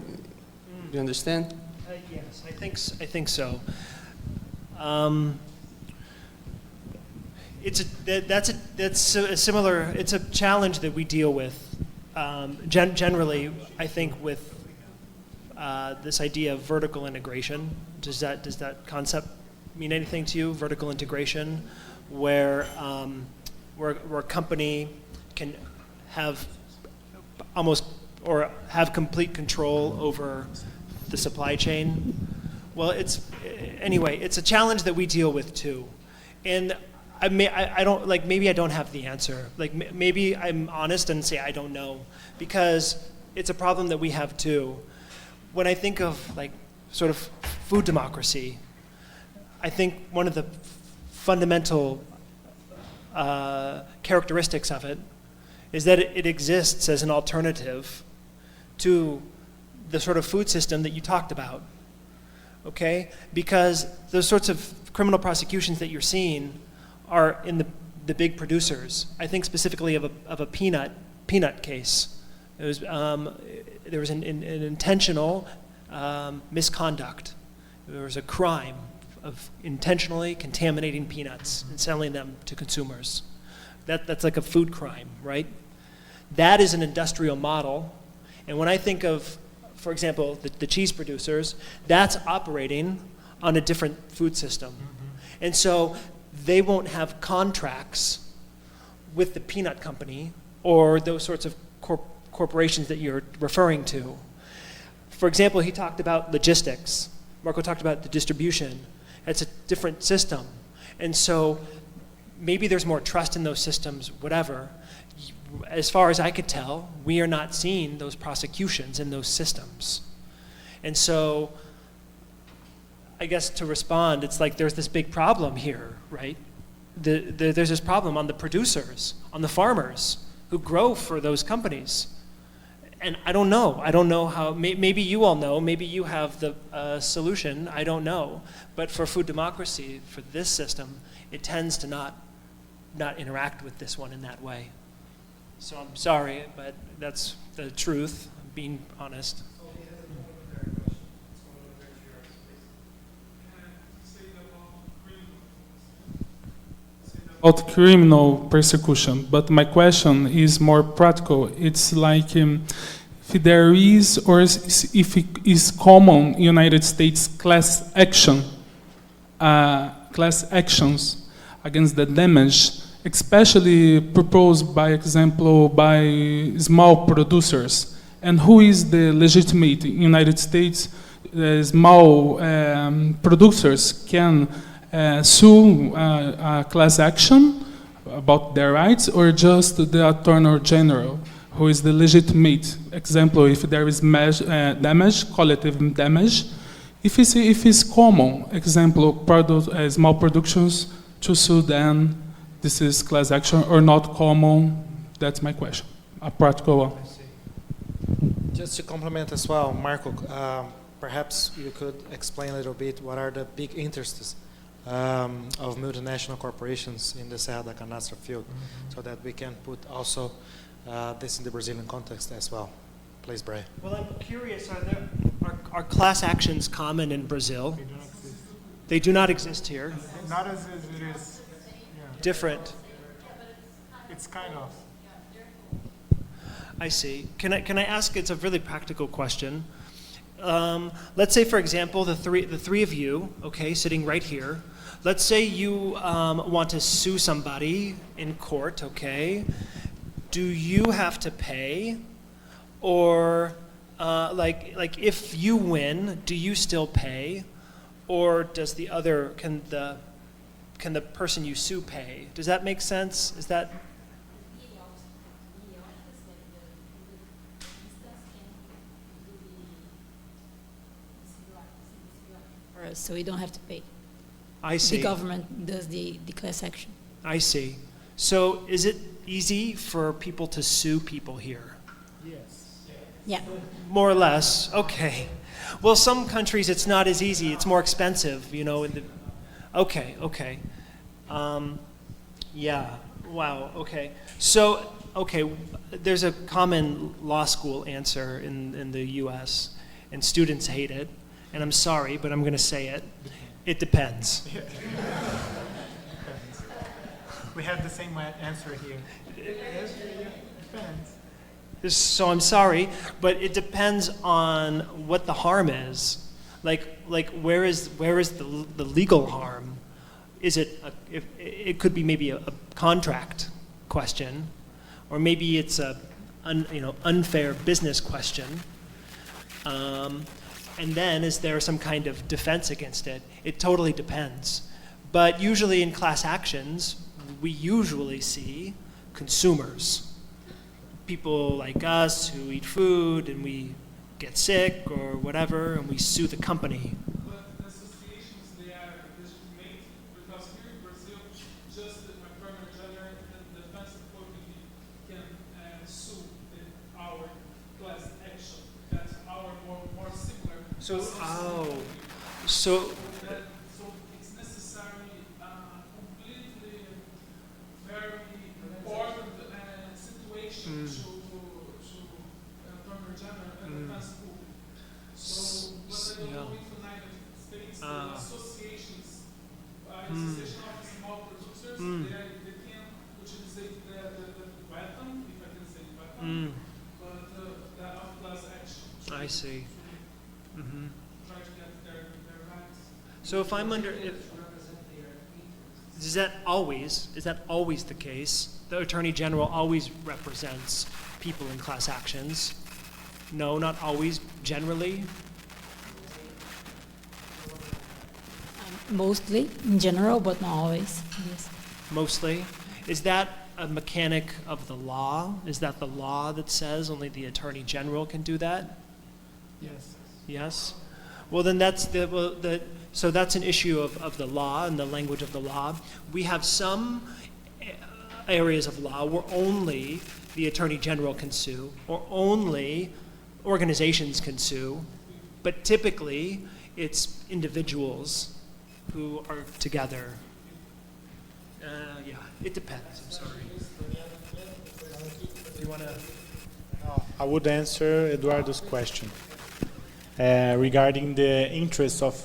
you understand? Yes, I think so. That's a similar. It's a challenge that we deal with generally. I think with this idea of vertical integration. Does that concept mean anything to you? Vertical integration, where a company can have almost or have complete control over the supply chain. Well, it's a challenge that we deal with too, and I don't like, maybe I don't have the answer. Like maybe I'm honest and say I don't know, because it's a problem that we have too. When I think of like sort of food democracy, I think one of the fundamental characteristics of it is that it exists as an alternative to the sort of food system that you talked about, okay? Because those sorts of criminal prosecutions that you're seeing are in the big producers. I think specifically of a peanut case. It was, there was an intentional misconduct. There was a crime of intentionally contaminating peanuts and selling them to consumers. That's like a food crime, right? That is an industrial model. And when I think of, for example, the cheese producers, that's operating on a different food system. Mm-hmm. And so they won't have contracts with the peanut company or those sorts of corporations that you're referring to. For example, he talked about logistics. Marco talked about the distribution. It's a different system. And so maybe there's more trust in those systems, whatever. As far as I could tell, we are not seeing those prosecutions in those systems. And so I guess to respond, it's like there's this big problem here, right? There's this problem on the producers, on the farmers who grow for those companies. And I don't know. I don't know how, maybe you all know, maybe you have the solution, I don't know. But for food democracy, for this system, it tends to not interact with this one in that way. So I'm sorry, but that's the truth, being honest. So about criminal persecution, but my question is more practical. It's like if there is, or if it is common United States class actions against the damage, especially proposed, by example, by small producers, and who is the legitimate United States small producers can sue a class action about their rights, or just the Attorney General, who is the legitimate example if there is damage, collective damage. If it's common example, small productions to sue them, this is class action, or not common? That's my question, a practical one. Just to complement as well, Marco, perhaps you could explain a little bit what are the big interests of multinational corporations in the Serra da Canastra field, so that we can put also this in the Brazilian context as well. Please, Brian. Well, I'm curious, are class actions common in Brazil? They do not exist here. Not as it is. Different. It's kind of. I see. Can I ask? It's a really practical question. Let's say, for example, the three of you, okay, sitting right here. Let's say you want to sue somebody in court, okay? Do you have to pay, or like if you win, do you still pay, or does the other can the person you sue pay? Does that make sense? Is that? So we don't have to pay. I see. The government does the class action. I see. So is it easy for people to sue people here? Yes. Yeah. More or less. Okay. Well, some countries it's not as easy. It's more expensive, you know. Okay. Yeah. Wow. Okay. So, okay, there's a common law school answer in the U.S. and students hate it. And I'm sorry, but I'm going to say it. It depends. We have the same answer here. It depends. So I'm sorry, but it depends on what the harm is. Like where is the legal harm? Is it it could be maybe a contract question, or maybe it's a unfair business question. And then is there some kind of defense against it? It totally depends. But usually in class actions, we usually see consumers. People like us who eat food and we get sick or whatever, and we sue the company. But associations, they are legitimate, because here in Brazil, just the Attorney General and the defense authority can sue our class action. That's our more similar. So it's necessarily completely very important situation to Attorney General and defense group. So what I don't know in the United States, the associations, association of small producers, they can utilize the weapon, if I can say weapon, but the class action. I see. Try to get their rights. So if I'm under, is that always the case? The Attorney General always represents people in class actions? No, not always, generally? Mostly, in general, but not always. Yes. Mostly? Is that a mechanic of the law? Is that the law that says only the Attorney General can do that? Yes. Yes? Well, then so that's an issue of the law and the language of the law. We have some areas of law where only the Attorney General can sue, or only organizations can sue, but typically it's individuals who are together. Yeah, it depends. I'm sorry. Do you want to? I would answer Eduardo's question regarding the interests of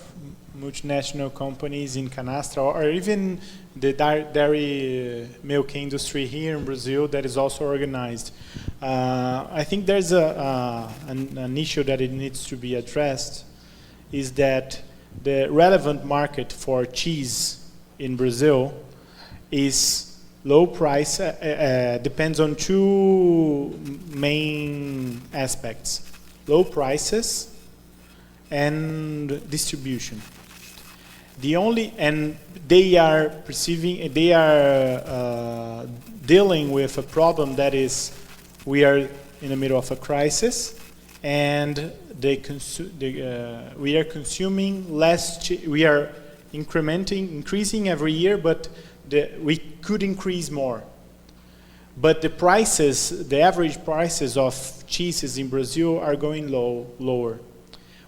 multinational companies in canastra, or even the dairy milk industry here in Brazil that is also organized. I think there's an issue that it needs to be addressed, is that the relevant market for cheese in Brazil is low price, depends on two main aspects: low prices and distribution. And they are dealing with a problem that is, we are in the middle of a crisis, and we are consuming less. We are increasing every year, but we could increase more. But the prices, the average prices of cheeses in Brazil are going lower.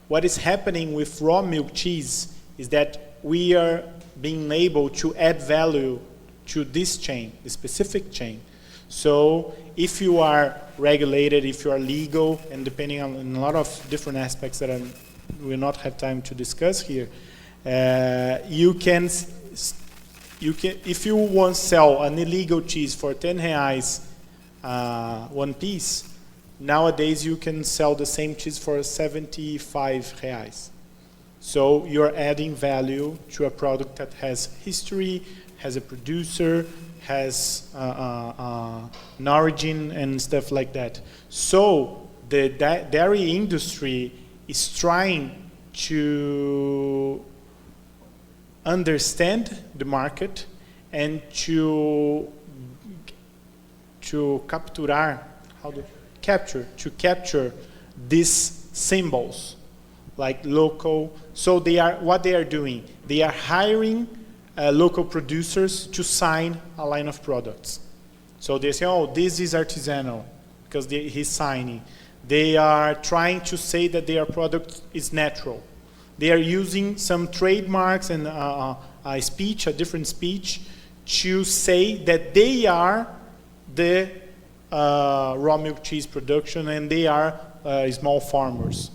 What is happening with raw milk cheese is that we are being able to add value to this chain, the specific chain. So if you are regulated, if you are legal, and depending on a lot of different aspects that we will not have time to discuss here, you can, if you want to sell an illegal cheese for 10 reais one piece, nowadays you can sell the same cheese for 75 reais. So you're adding value to a product that has history, has a producer, has an origin and stuff like that. So the dairy industry is trying to understand the market and to capture these symbols, like local. So what they are doing, they are hiring local producers to sign a line of products. So they say, oh, this is artisanal, because he's signing. They are trying to say that their product is natural. They are using some trademarks and a different speech, to say that they are the raw milk cheese production, and they are small farmers.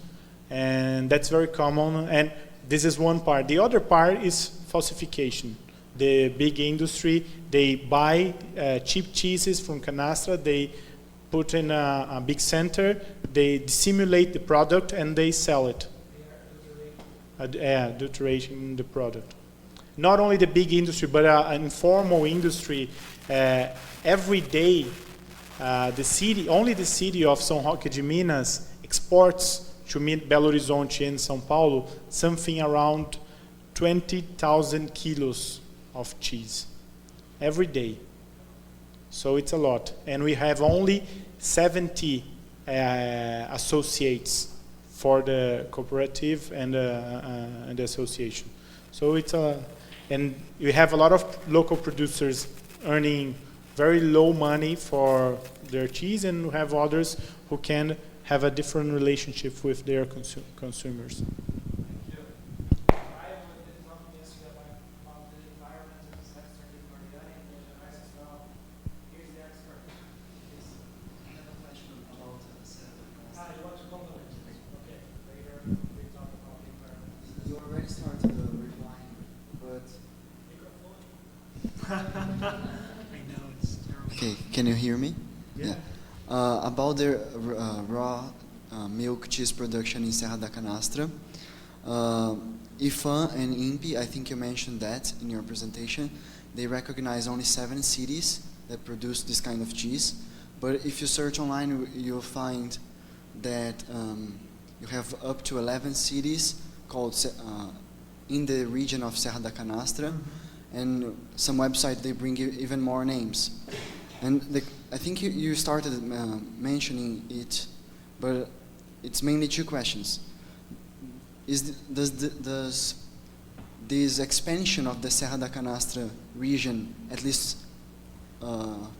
And that's very common, and this is one part. The other part is falsification. The big industry, they buy cheap cheeses from canastra, they put in a big center, they dissimulate the product, and they sell it. Adulterating the product. Not only the big industry, but an informal industry. Every day, only the city of São Roque de Minas exports to Belo Horizonte and São Paulo something around 20,000 kilos of cheese every day. So it's a lot. And we have only 70 associates for the cooperative and the association. So it's and we have a lot of local producers earning very low money for their cheese, and we have others who can have a different relationship with their consumers. You already started replying, but I know, it's terrible. Okay, can you hear me? Yeah. About the raw milk cheese production in Serra da Canastra, IFAM and INPE, I think you mentioned that in your presentation, they recognize only 7 cities that produce this kind of cheese. But if you search online, you'll find that you have up to 11 cities called in the region of Serra da Canastra, and some websites they bring you even more names. And I think you started mentioning it, but it's mainly 2 questions. Does this expansion of the Serra da Canastra region, at least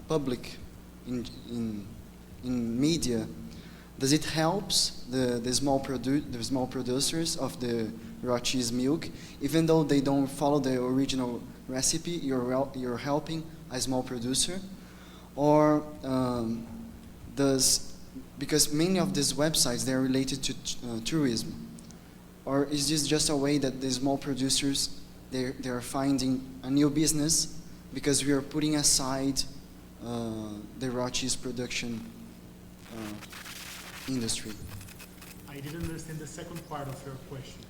public in media, does it helps the small producers of the raw cheese milk, even though they don't follow the original recipe? You're helping a small producer, or because many of these websites, they're related to tourism, or is this just a way that the small producers, they are finding a new business because we are putting aside the raw cheese production industry? I didn't understand the second part of your question.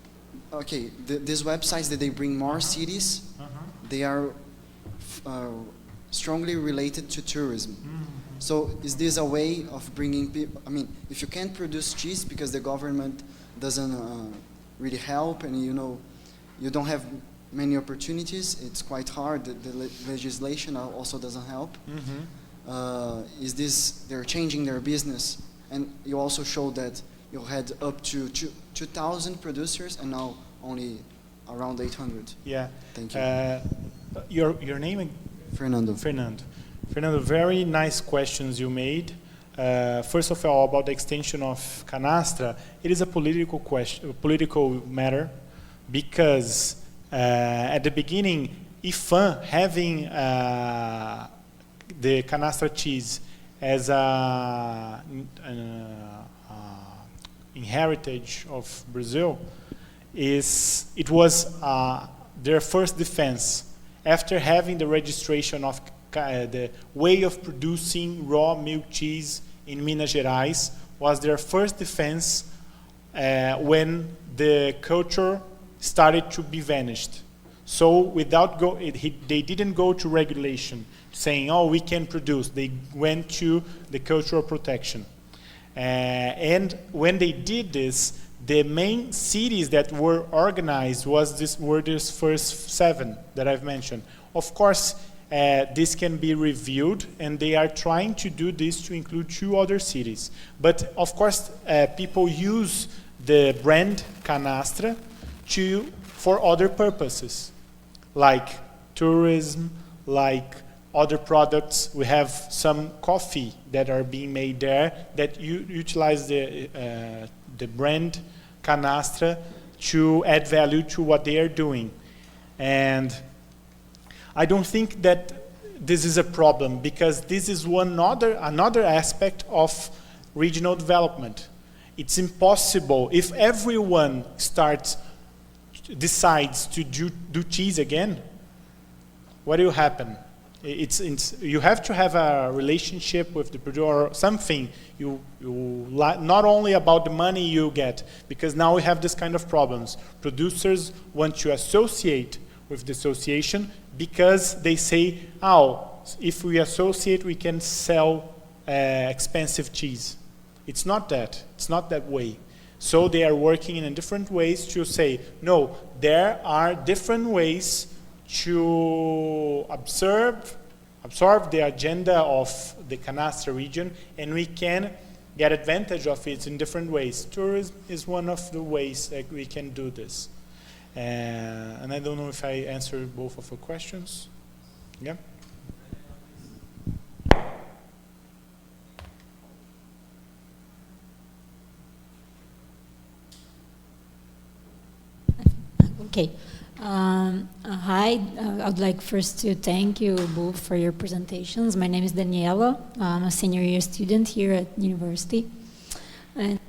Okay, these websites that they bring more cities, they are strongly related to tourism. So is this a way of bringing people? I mean, if you can't produce cheese because the government doesn't really help, and you don't have many opportunities, it's quite hard. The legislation also doesn't help. Is this they're changing their business? And you also showed that you had up to 2,000 producers, and now only around 800. Yeah. Thank you. Your name? Fernando. Fernando, very nice questions you made. First of all, about the extension of canastra, it is a political question, a political matter, because at the beginning, IFAM having the canastra cheese as in heritage of Brazil, it was their first defense after having the registration of the way of producing raw milk cheese in Minas Gerais. Was their first defense when the culture started to be vanished. So without they didn't go to regulation saying, oh, we can produce. They went to the cultural protection. And when they did this, the main cities that were organized were these first 7 that I've mentioned. Of course, this can be reviewed, and they are trying to do this to include 2 other cities. But of course, people use the brand canastra for other purposes, like tourism, like other products. We have some coffee that are being made there that utilize the brand canastra to add value to what they are doing. And I don't think that this is a problem, because this is another aspect of regional development. It's impossible if everyone decides to do cheese again. What will happen? You have to have a relationship with the producer or something. Not only about the money you get, because now we have this kind of problems. Producers want to associate with the association because they say, oh, if we associate, we can sell expensive cheese. It's not that. It's not that way. So they are working in different ways to say, no, there are different ways to absorb the agenda of the canastra region, and we can get advantage of it in different ways. Tourism is one of the ways that we can do this. And I don't know if I answered both of your questions. Yeah? Okay. Hi, I would like first to thank you both for your presentations. My name is Daniela. I'm a senior year student here at university. And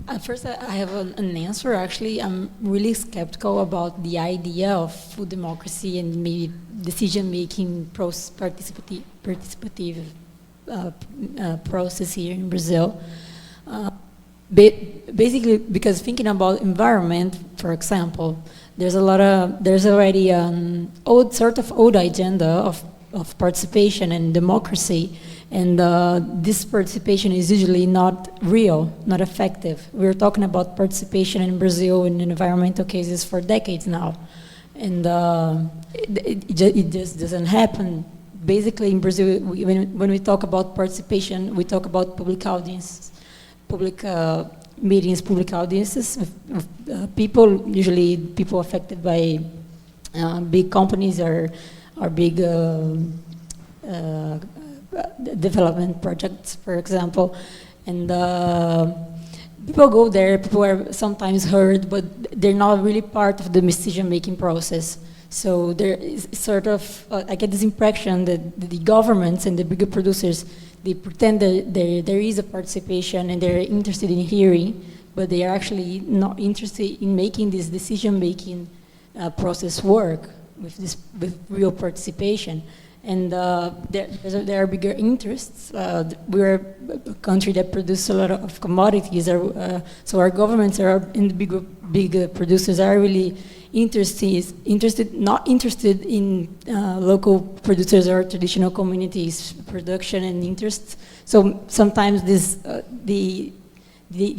at first I have an answer. Actually, I'm really skeptical about the idea of food democracy and maybe decision-making participative process here in Brazil. Basically, because thinking about environment, for example, there's already an old agenda of participation and democracy, and this participation is usually not real, not effective. We're talking about participation in Brazil in environmental cases for decades now, and it just doesn't happen. Basically, in Brazil, when we talk about participation, we talk about public audiences, public meetings, public audiences with people, usually people affected by big companies or big development projects, for example. And people go there, people are sometimes heard, but they're not really part of the decision-making process. So there is sort of, I get this impression that the governments and the bigger producers, they pretend that there is a participation and they're interested in hearing, but they are actually not interested in making this decision-making process work with real participation. And there are bigger interests. We're a country that produces a lot of commodities, so our governments and the big producers are really not interested in local producers or traditional communities' production and interests. So sometimes the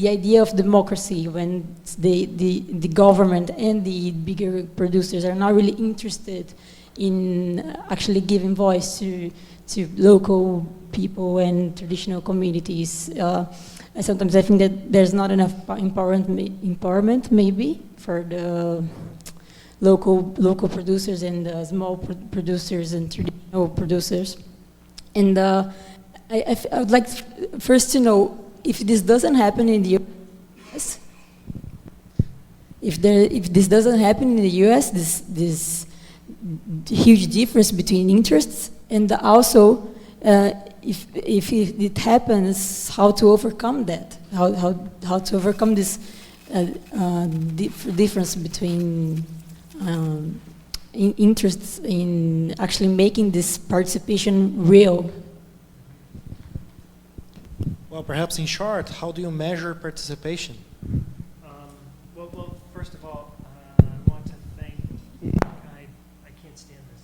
idea of democracy, when the government and the bigger producers are not really interested in actually giving voice to local people and traditional communities. Sometimes I think that there's not enough empowerment maybe for the local producers and small producers and traditional producers. And I would like first to know if this doesn't happen in the US, if this doesn't happen in the US, this huge difference between interests, and also if it happens, how to overcome that, how to overcome this difference between interests in actually making this participation real. Well, perhaps in short, how do you measure participation? Well, first of all, I want to thank. I can't stand this.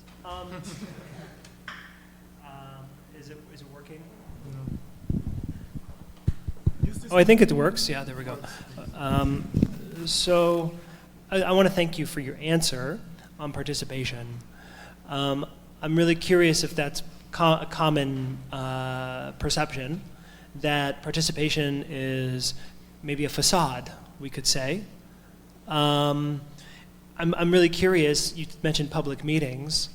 Is it working? Oh, I think it works. Yeah, there we go. So, I want to thank you for your answer on participation. I'm really curious if that's a common perception, that participation is maybe a facade, we could say. I'm really curious, you mentioned public meetings.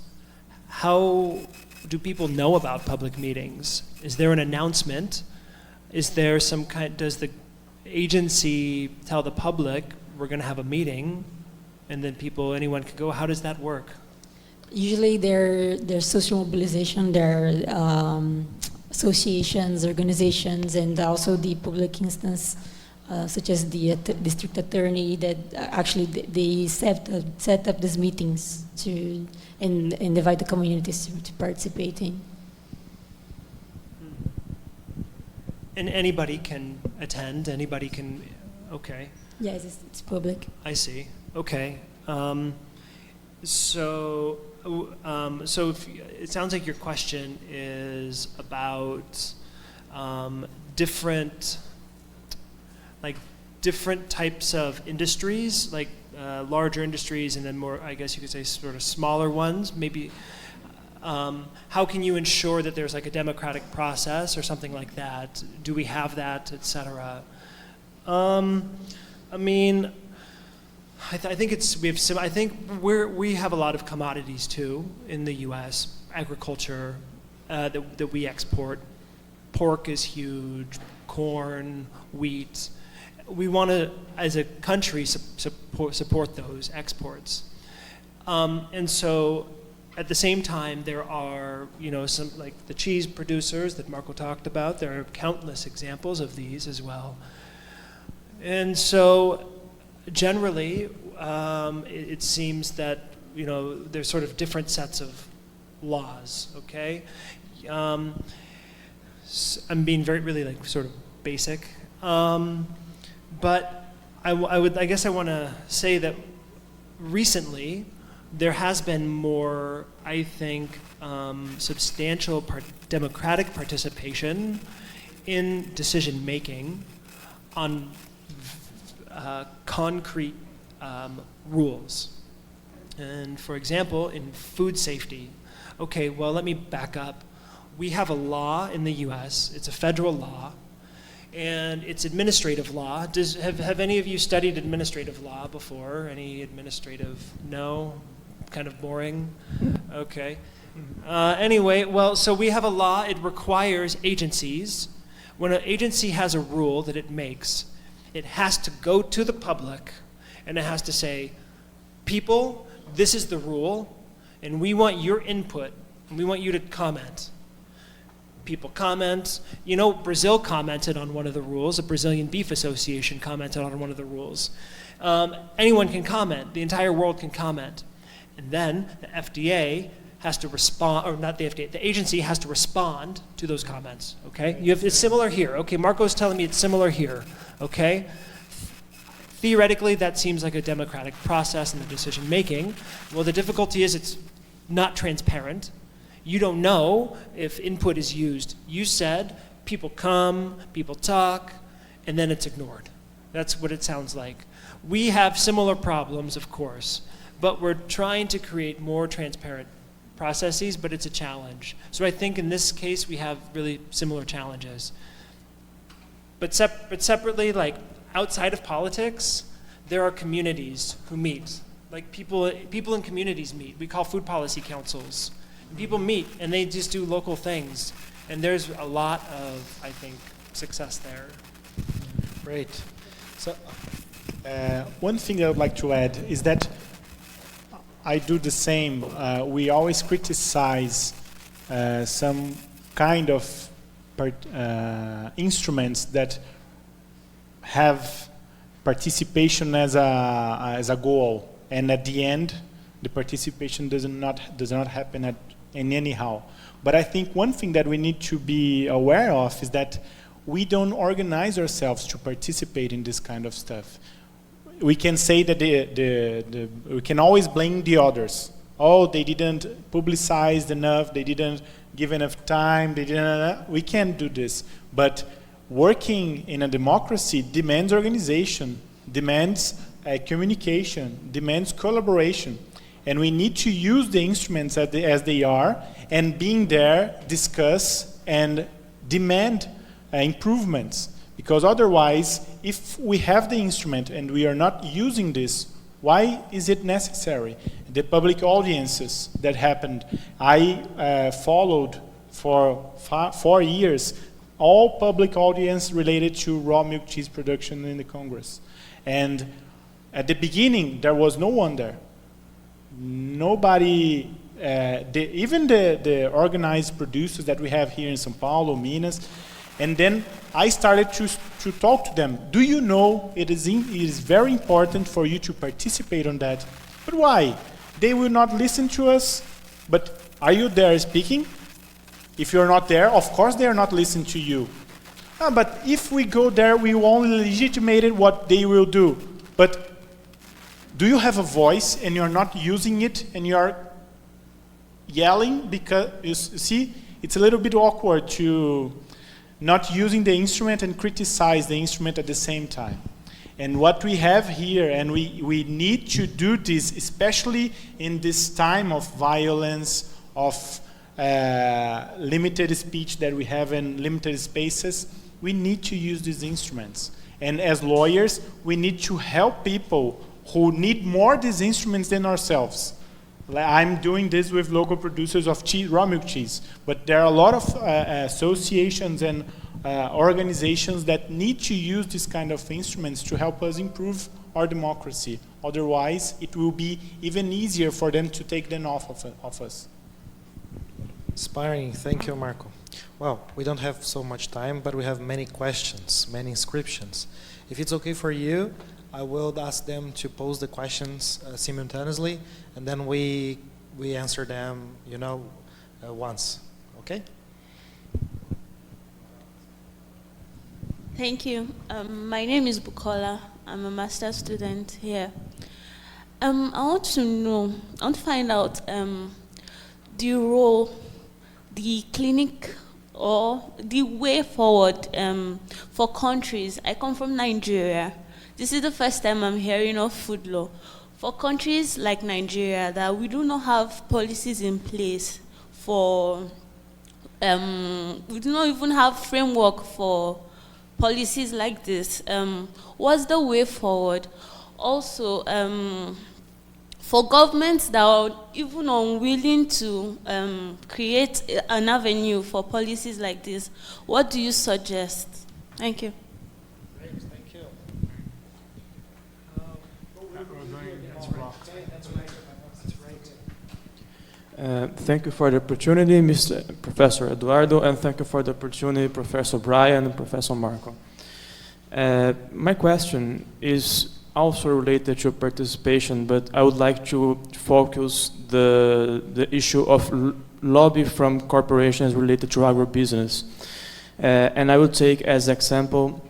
How do people know about public meetings? Is there an announcement? Is there some kind, does the agency tell the public, we're going to have a meeting, and then anyone can go? How does that work? Usually there's social mobilization, there are associations, organizations, and also the public instance, such as the district attorney, that actually they set up these meetings and invite the communities to participate in. And anybody can attend, anybody can, okay. Yes, it's public. I see, okay. So it sounds like your question is about different types of industries, like larger industries, and then more, I guess you could say, sort of smaller ones. Maybe how can you ensure that there's like a democratic process or something like that? Do we have that, et cetera? I mean, I think we have a lot of commodities too in the U.S. Agriculture that we export. Pork is huge, corn, wheat. We want to, as a country, support those exports. And so, at the same time, there are, some like the cheese producers that Marco talked about. There are countless examples of these as well. And so, generally, it seems that there's sort of different sets of laws. Okay, I'm being really sort of basic, but I guess I want to say that recently there has been more, I think, substantial democratic participation in decision making on concrete rules. And for example, in food safety, okay, well, let me back up. We have a law in the US, it's a federal law, and it's administrative law. Have any of you studied administrative law before? Any administrative, no? Kind of boring? Okay. Anyway, well, so we have a law, it requires agencies, when an agency has a rule that it makes, it has to go to the public and it has to say, people, this is the rule, and we want your input, and we want you to comment. People comment. You know, Brazil commented on one of the rules. The Brazilian Beef Association commented on one of the rules. Anyone can comment. The entire world can comment. And then the FDA has to respond, or not the FDA, the agency has to respond to those comments, okay? It's similar here. Okay, Marco's telling me it's similar here, okay? Theoretically, that seems like a democratic process in the decision making. Well, the difficulty is it's not transparent. You don't know if input is used. You said people come, people talk, and then it's ignored. That's what it sounds like. We have similar problems, of course, but we're trying to create more transparent processes, but it's a challenge. So I think in this case, we have really similar challenges. But separately, like outside of politics, there are communities who meet. Like people in communities meet. We call food policy councils. And people meet and they just do local things. And there's a lot of, I think, success there. Great. So one thing I would like to add is that I do the same. We always criticize some kind of instruments that have participation as a goal, and at the end, the participation does not happen anyhow. But I think one thing that we need to be aware of is that we don't organize ourselves to participate in this kind of stuff. We can say that we can always blame the others. Oh, they didn't publicize enough, they didn't give enough time, they didn't. We can't do this. But working in a democracy demands organization, demands communication, demands collaboration. And we need to use the instruments as they are, and being there, discuss and demand improvements. Because otherwise, if we have the instrument and we are not using this, why is it necessary? The public audiences that happened, I followed for 4 years all public audience related to raw milk cheese production in the Congress. And at the beginning, there was no one there. Nobody, even the organized producers that we have here in São Paulo, Minas, and then I started to talk to them. Do you know it is very important for you to participate on that? But why? They will not listen to us. But are you there speaking? If you're not there, of course they are not listening to you. But if we go there, we will only legitimate what they will do. But do you have a voice and you're not using it and you're yelling? Because, you see, it's a little bit awkward to not using the instrument and criticize the instrument at the same time. And what we have here, and we need to do this, especially in this time of violence, of limited speech that we have in limited spaces, we need to use these instruments. And as lawyers, we need to help people who need more these instruments than ourselves. I'm doing this with local producers of cheese, raw milk cheese, but there are a lot of associations and organizations that need to use this kind of instruments to help us improve our democracy. Otherwise, it will be even easier for them to take them off of us. Inspiring. Thank you, Marco. Well, we don't have so much time, but we have many questions, many inscriptions. If it's okay for you, I will ask them to pose the questions simultaneously, and then we answer them, once. Okay? Thank you. My name is Bukola. I'm a master's student here. I want to find out the role, the clinic, or the way forward for countries. I come from Nigeria. This is the first time I'm hearing of food law. For countries like Nigeria, that we do not have policies in place for, we do not even have framework for policies like this. What's the way forward? Also, for governments that are even unwilling to create an avenue for policies like this, what do you suggest? Thank you. Great, thank you. Thank you for the opportunity, Mr. Professor Eduardo, and thank you for the opportunity, Professor Brian and Professor Marco. My question is also related to participation, but I would like to focus the issue of lobby from corporations related to agribusiness. And I would take as example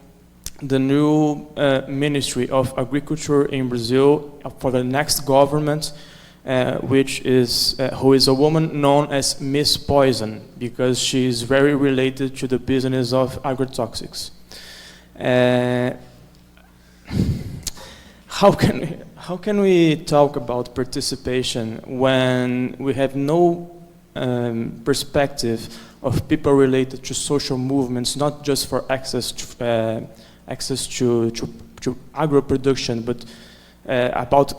the new Ministry of Agriculture in Brazil for the next government, which is who is a woman known as Miss Poison, because she is very related to the business of agrotoxics. How can we talk about participation when we have no perspective of people related to social movements, not just for access to agro production, but about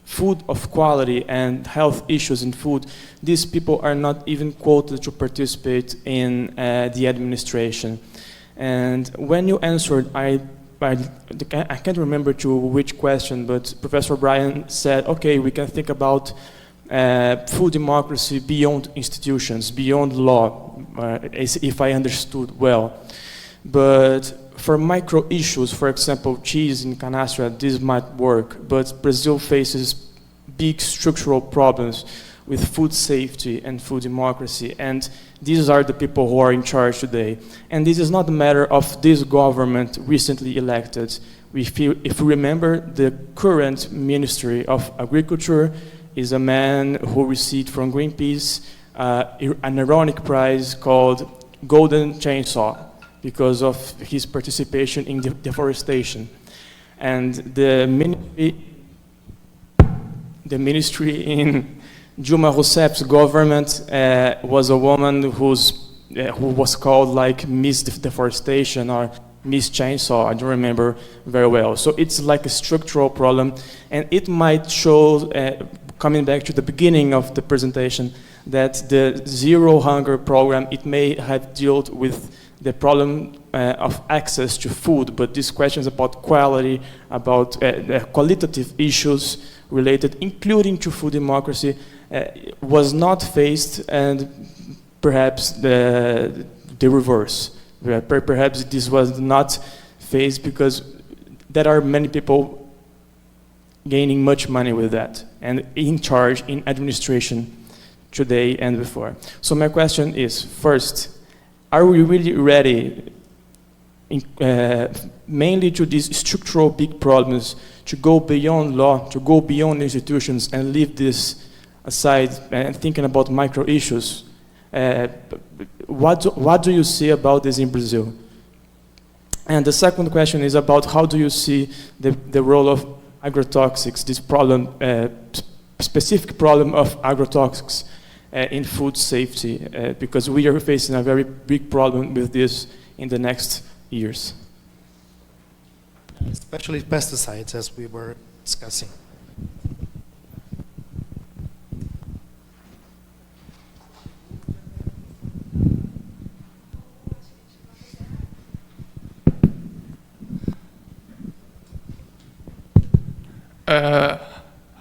food of quality and health issues in food? These people are not even quoted to participate in the administration. And when you answered, I can't remember to which question, but Professor Brian said, okay, we can think about food democracy beyond institutions, beyond law, if I understood well. But for micro issues, for example, cheese in canastra, this might work, but Brazil faces big structural problems with food safety and food democracy, and these are the people who are in charge today. And this is not a matter of this government recently elected. If we remember, the current Ministry of Agriculture is a man who received from Greenpeace an ironic prize called Golden Chainsaw because of his participation in deforestation. And the ministry in Dilma Rousseff's government was a woman who was called like Miss Deforestation or Miss Chainsaw, I don't remember very well. So it's like a structural problem, and it might show, coming back to the beginning of the presentation, that the Zero Hunger program, it may have dealt with the problem of access to food, but these questions about quality, about qualitative issues related, including to food democracy, was not faced, and perhaps the reverse. Perhaps this was not faced because there are many people gaining much money with that and in charge in administration today and before. So my question is, first, are we really ready, mainly to these structural big problems, to go beyond law, to go beyond institutions and leave this aside and thinking about micro issues? What do you see about this in Brazil? And the second question is about how do you see the role of agrotoxics, this problem, specific problem of agrotoxics in food safety, because we are facing a very big problem with this in the next years. Especially pesticides, as we were discussing.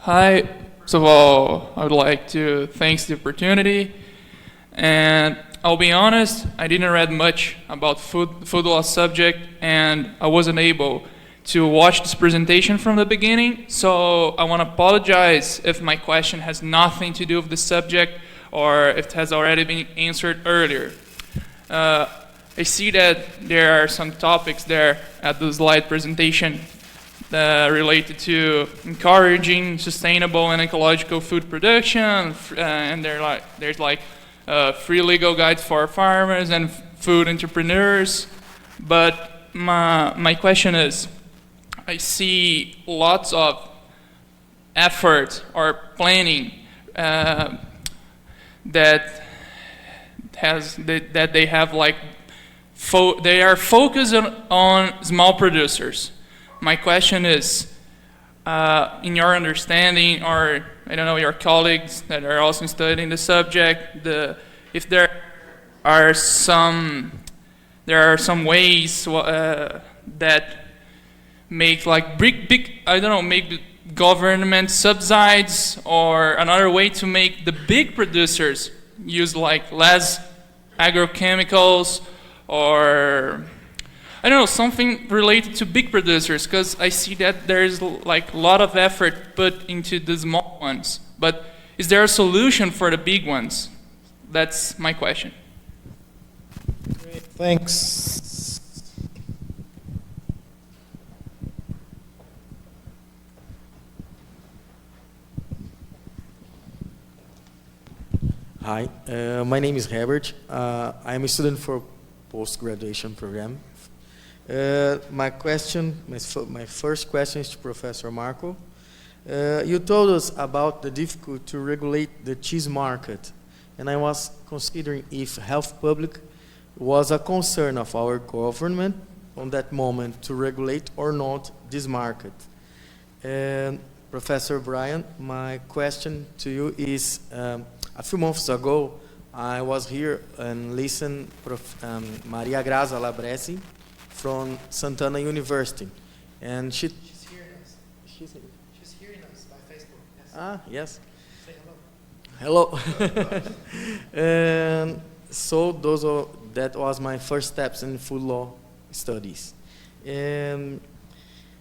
Hi, first of all, I would like to thank the opportunity, and I'll be honest, I didn't read much about food law subject, and I wasn't able to watch this presentation from the beginning, so I want to apologize if my question has nothing to do with the subject or if it has already been answered earlier. I see that there are some topics there at the slide presentation related to encouraging sustainable and ecological food production, and there's like free legal guides for farmers and food entrepreneurs. But my question is, I see lots of effort or planning that they have like they are focused on small producers. My question is, in your understanding, or I don't know, your colleagues that are also studying the subject, if there are some ways that make like big I don't know, make government subsidies or another way to make the big producers use like less agrochemicals, or I don't know, something related to big producers, because I see that there's like a lot of effort put into the small ones. But is there a solution for the big ones? That's my question. Great, thanks. Hi, my name is Herbert. I'm a student for post-graduation program. My first question is to Professor Marco. You told us about the difficulty to regulate the cheese market, and I was considering if health public was a concern of our government on that moment to regulate or not this market. Professor Brian, my question to you is, a few months ago, I was here and listened to Maria Graza Labresi from Santana University, and she's hearing us. She's hearing us by Facebook. Yes. Ah, yes. Say hello. Hello. And so that was my first steps in food law studies. And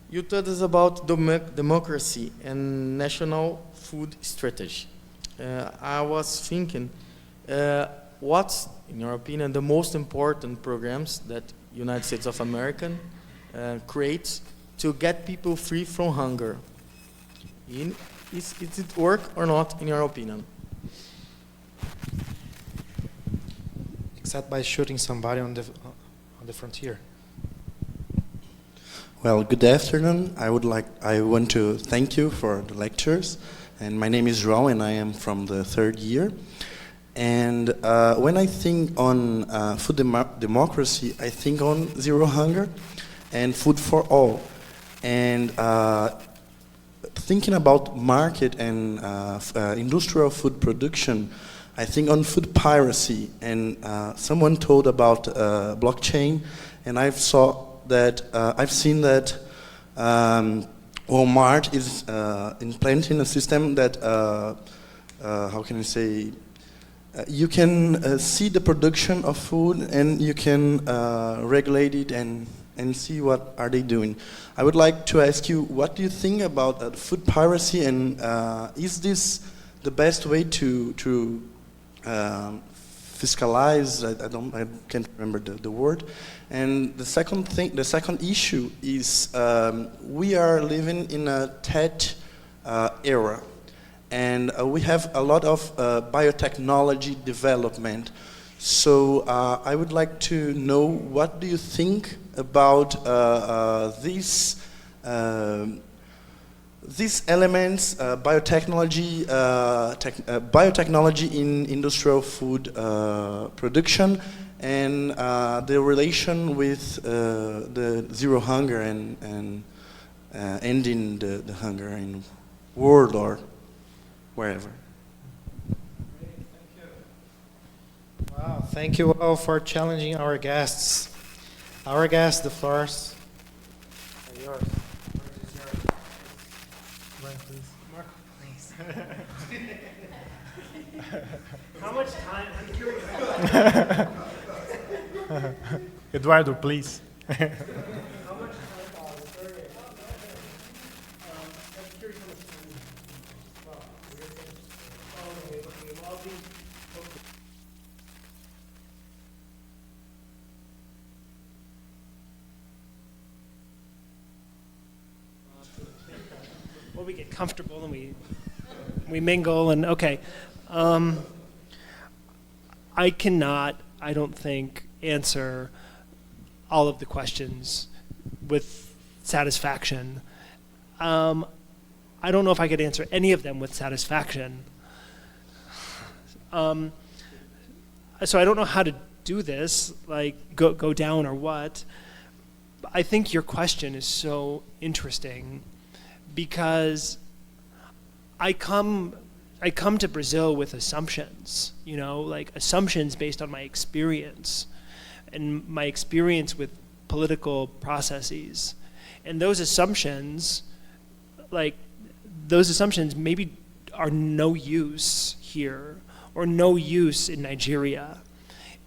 you told us about democracy and national food strategy. I was thinking, what's, in your opinion, the most important programs that United States of America creates to get people free from hunger? Is it work or not, in your opinion? Except by shooting somebody on the frontier. Well, good afternoon. I want to thank you for the lectures. And my name is João, and I am from the third year. And when I think on food democracy, I think on zero hunger and food for all. And thinking about market and industrial food production, I think on food piracy. And someone told about blockchain, and I've seen that Walmart is implementing a system that, how can I say, you can see the production of food and you can regulate it and see what are they doing. I would like to ask you, what do you think about food piracy, and is this the best way to fiscalize? I can't remember the word. And the second issue is we are living in a tech era, and we have a lot of biotechnology development. So I would like to know, what do you think about these elements, biotechnology in industrial food production, and the relation with the zero hunger and ending the hunger in world or wherever. Wow, thank you all for challenging our guests. Our guests, the floors are yours. Marco, please. How much time? I'm curious. Eduardo, please. How much time? Well, we get comfortable and we mingle and okay. I cannot, I don't think, answer all of the questions with satisfaction. I don't know if I could answer any of them with satisfaction. So I don't know how to do this, like go down or what. I think your question is so interesting because I come to Brazil with assumptions, like assumptions based on my experience and my experience with political processes. And those assumptions, like, those assumptions maybe are no use here or no use in Nigeria.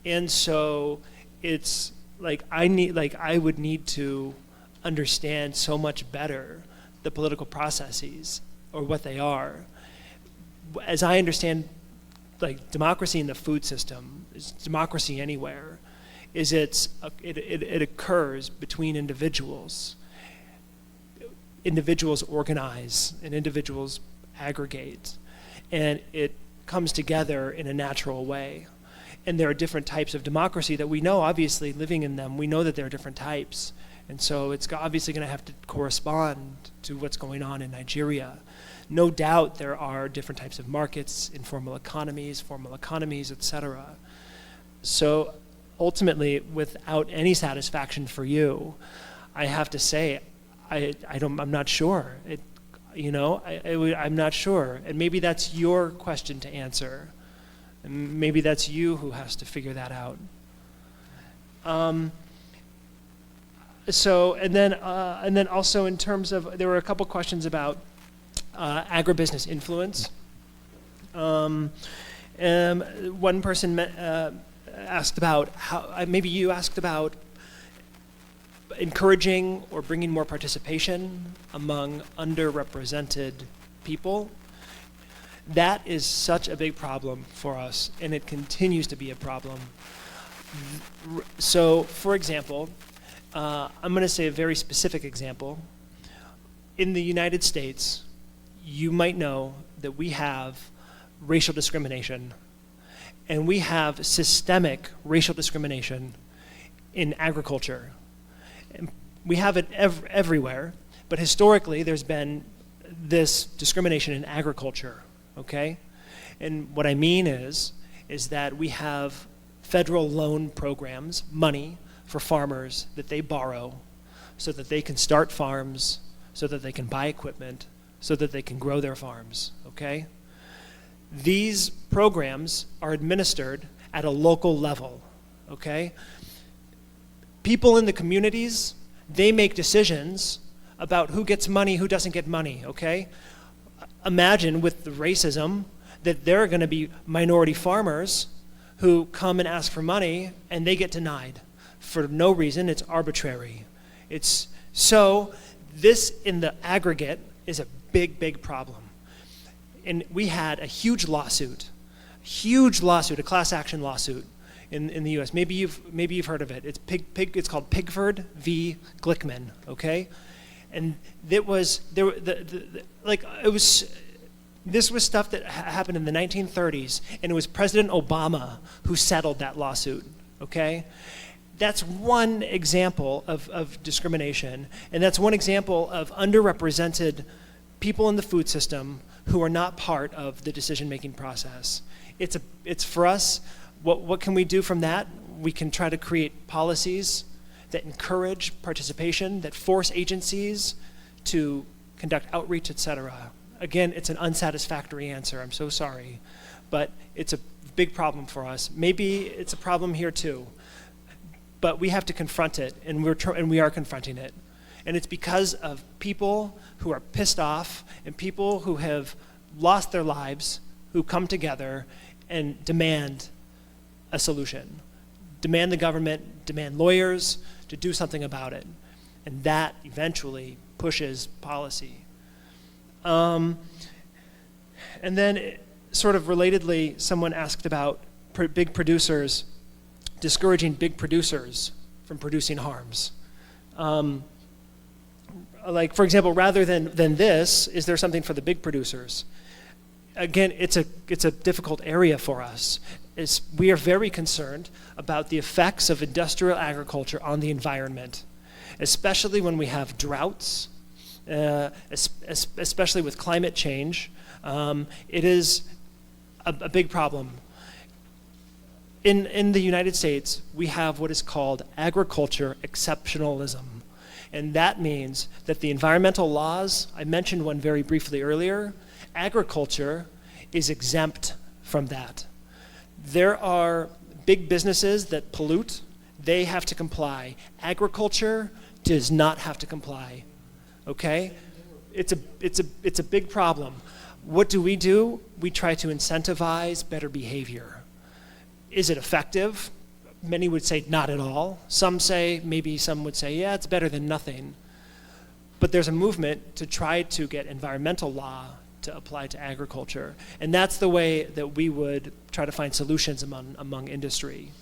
And so it's like I would need to understand so much better the political processes or what they are. As I understand, like democracy in the food system, is democracy anywhere, is it occurs between individuals. Individuals organize and individuals aggregate, and it comes together in a natural way. And there are different types of democracy that we know, obviously, living in them, we know that there are different types. And so it's obviously going to have to correspond to what's going on in Nigeria. No doubt there are different types of markets, informal economies, formal economies, etc. So ultimately, without any satisfaction for you, I have to say, I'm not sure. I'm not sure. And maybe that's your question to answer. And maybe that's you who has to figure that out. And then also in terms of, there were a couple questions about agribusiness influence. One person asked about how, maybe you asked about encouraging or bringing more participation among underrepresented people. That is such a big problem for us, and it continues to be a problem. So, for example, I'm going to say a very specific example. In the United States, you might know that we have racial discrimination, and we have systemic racial discrimination in agriculture. We have it everywhere, but historically there's been this discrimination in agriculture, okay? And what I mean is that we have federal loan programs, money for farmers that they borrow so that they can start farms, so that they can buy equipment, so that they can grow their farms, okay? These programs are administered at a local level, okay? People in the communities, they make decisions about who gets money, who doesn't get money, okay? Imagine with the racism that there are going to be minority farmers who come and ask for money and they get denied for no reason. It's arbitrary. So this in the aggregate is a big, big problem. And we had a huge lawsuit, a class action lawsuit in the U.S. Maybe you've heard of it. It's called Pigford v. Glickman. Okay, and this was stuff that happened in the 1930s, and it was President Obama who settled that lawsuit. Okay, that's one example of discrimination, and that's one example of underrepresented people in the food system who are not part of the decision-making process. It's for us. What can we do from that? We can try to create policies that encourage participation, that force agencies to conduct outreach, etc. Again, it's an unsatisfactory answer. I'm so sorry. But it's a big problem for us. Maybe it's a problem here too. But we have to confront it, and we are confronting it. And it's because of people who are pissed off and people who have lost their lives who come together and demand a solution. Demand the government, demand lawyers to do something about it. And that eventually pushes policy. And then sort of relatedly, someone asked about big producers, discouraging big producers from producing harms. Like, for example, rather than this, is there something for the big producers? Again, it's a difficult area for us. We are very concerned about the effects of industrial agriculture on the environment, especially when we have droughts, especially with climate change. It is a big problem. In the United States, we have what is called agriculture exceptionalism. And that means that the environmental laws, I mentioned one very briefly earlier, agriculture is exempt from that. There are big businesses that pollute, they have to comply. Agriculture does not have to comply, okay? it's a big problem. What do? We try to incentivize better behavior. Is it effective? Many would say not at all. Some would say, yeah, it's better than nothing. But there's a movement to try to get environmental law to apply to agriculture. And that's the way that we would try to find solutions among industry.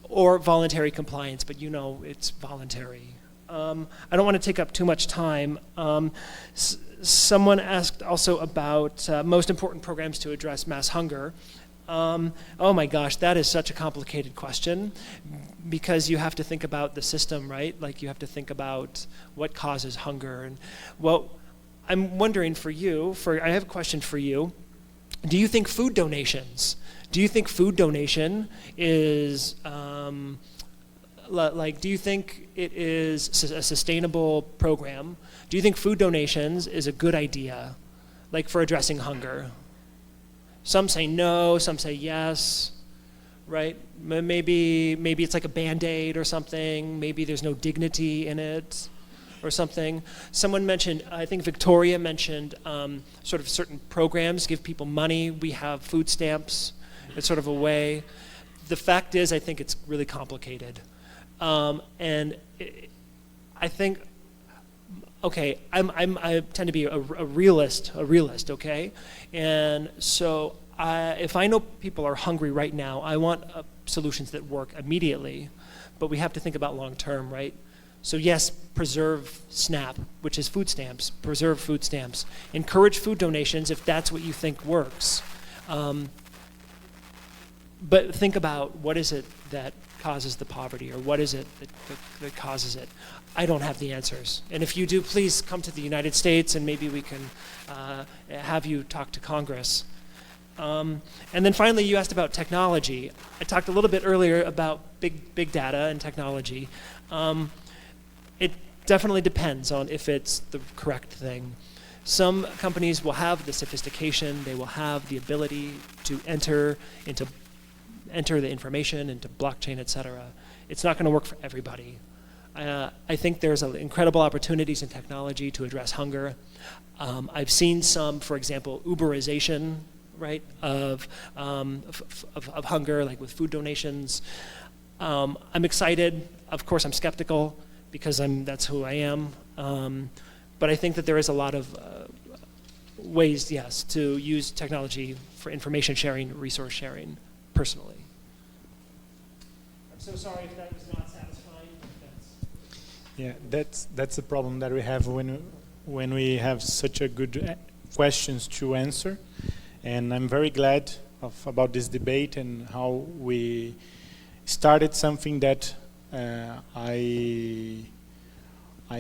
Or voluntary compliance, but you know it's voluntary. I don't want to take up too much time. Someone asked also about most important programs to address mass hunger. Oh my gosh, that is such a complicated question because you have to think about the system, right? Like you have to think about what causes hunger. And well, I'm wondering for you, I have a question for you. Do you think food donations is, do you think it is a sustainable program? Do you think food donations is a good idea, like for addressing hunger? Some say no, some say yes, right? Maybe it's like a Band-Aid or something. Maybe there's no dignity in it or something. Someone mentioned, I think Victoria mentioned sort of certain programs give people money. We have food stamps. It's sort of a way. The fact is, I think it's really complicated. I think, okay, I tend to be a realist, okay? And so if I know people are hungry right now, I want solutions that work immediately, but we have to think about long term, right? So yes, preserve SNAP, which is food stamps, preserve food stamps. Encourage food donations if that's what you think works. But think about what is it that causes the poverty, or what is it that causes it? I don't have the answers. And if you do, please come to the United States and maybe we can have you talk to Congress. And then finally, you asked about technology. I talked a little bit earlier about big data and technology. It definitely depends on if it's the correct thing. Some companies will have the sophistication, they will have the ability to enter the information into blockchain, etc. It's not going to work for everybody. I think there's incredible opportunities in technology to address hunger. I've seen some, for example, Uberization, right, of hunger, like with food donations. I'm excited. Of course, I'm skeptical because that's who I am. But I think that there is a lot of ways, yes, to use technology for information sharing, resource sharing, personally. I'm so sorry if that was not satisfying. Yeah, that's the problem that we have when we have such a good questions to answer. And I'm very glad about this debate and how we started something that I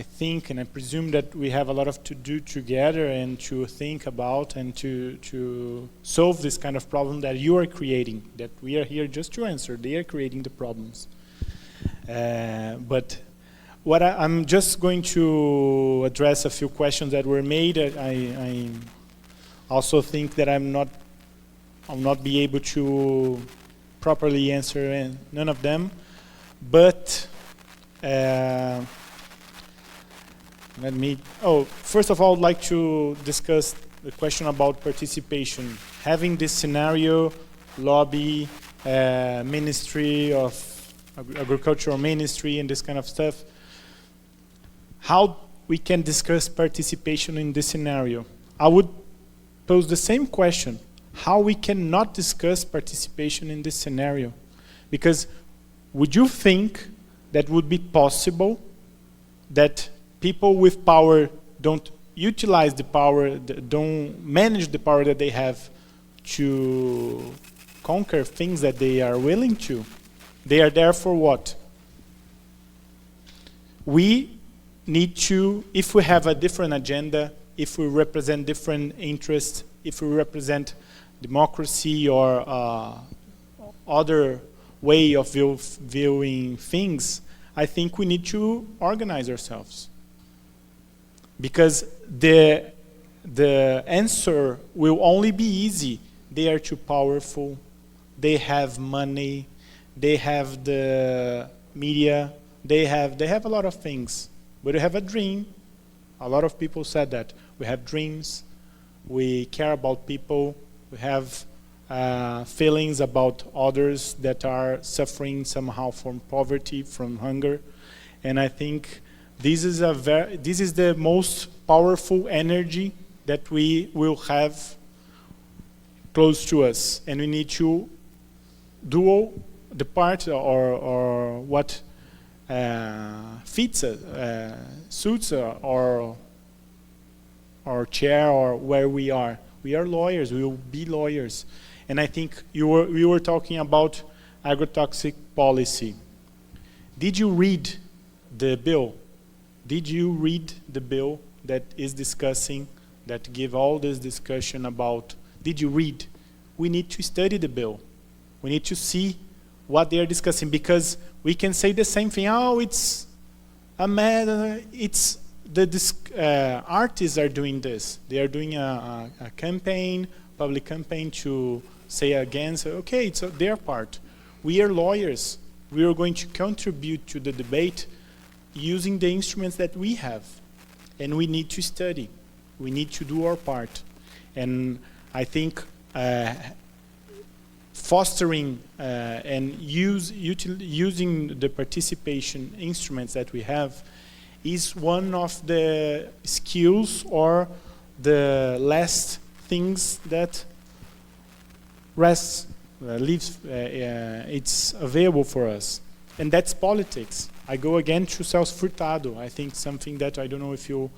think and I presume that we have a lot to do together and to think about and to solve this kind of problem that you are creating, that we are here just to answer. They are creating the problems. But what I'm just going to address a few questions that were made. I also think that I'll not be able to properly answer none of them, but first of all, I'd like to discuss the question about participation. Having this scenario, lobby, Ministry of Agricultural Ministry and this kind of stuff, how we can discuss participation in this scenario? I would pose the same question. How we cannot discuss participation in this scenario? Because would you think that would be possible that people with power don't utilize the power, don't manage the power that they have to conquer things that they are willing to? They are there for what? We need to, if we have a different agenda, if we represent different interests, if we represent democracy or other way of viewing things, I think we need to organize ourselves. Because the answer will only be easy. They are too powerful, they have money, they have the media, they have a lot of things. But you have a dream, A lot of people said that. We have dreams, we care about people, we have feelings about others that are suffering somehow from poverty, from hunger. And I think this is the most powerful energy that we will have close to us, and we need to do the part or what fits us, suits our chair or where we are. We are lawyers. We will be lawyers, and I think we were talking about agrotoxic policy. Did you read the bill? Did you read the bill that is discussing, that give all this discussion about? Did you read? We need to study the bill. We need to see what they are discussing, because we can say the same thing. Oh, it's a mad. It's the artists are doing this. They are doing a campaign, public campaign to say against. Okay, it's their part. We are lawyers. We are going to contribute to the debate using the instruments that we have, and we need to study. We need to do our part, and I think fostering and using the participation instruments that we have is one of the skills or the last things that it's available for us, and that's politics. I go again to Celso Furtado. I think something that I don't know if you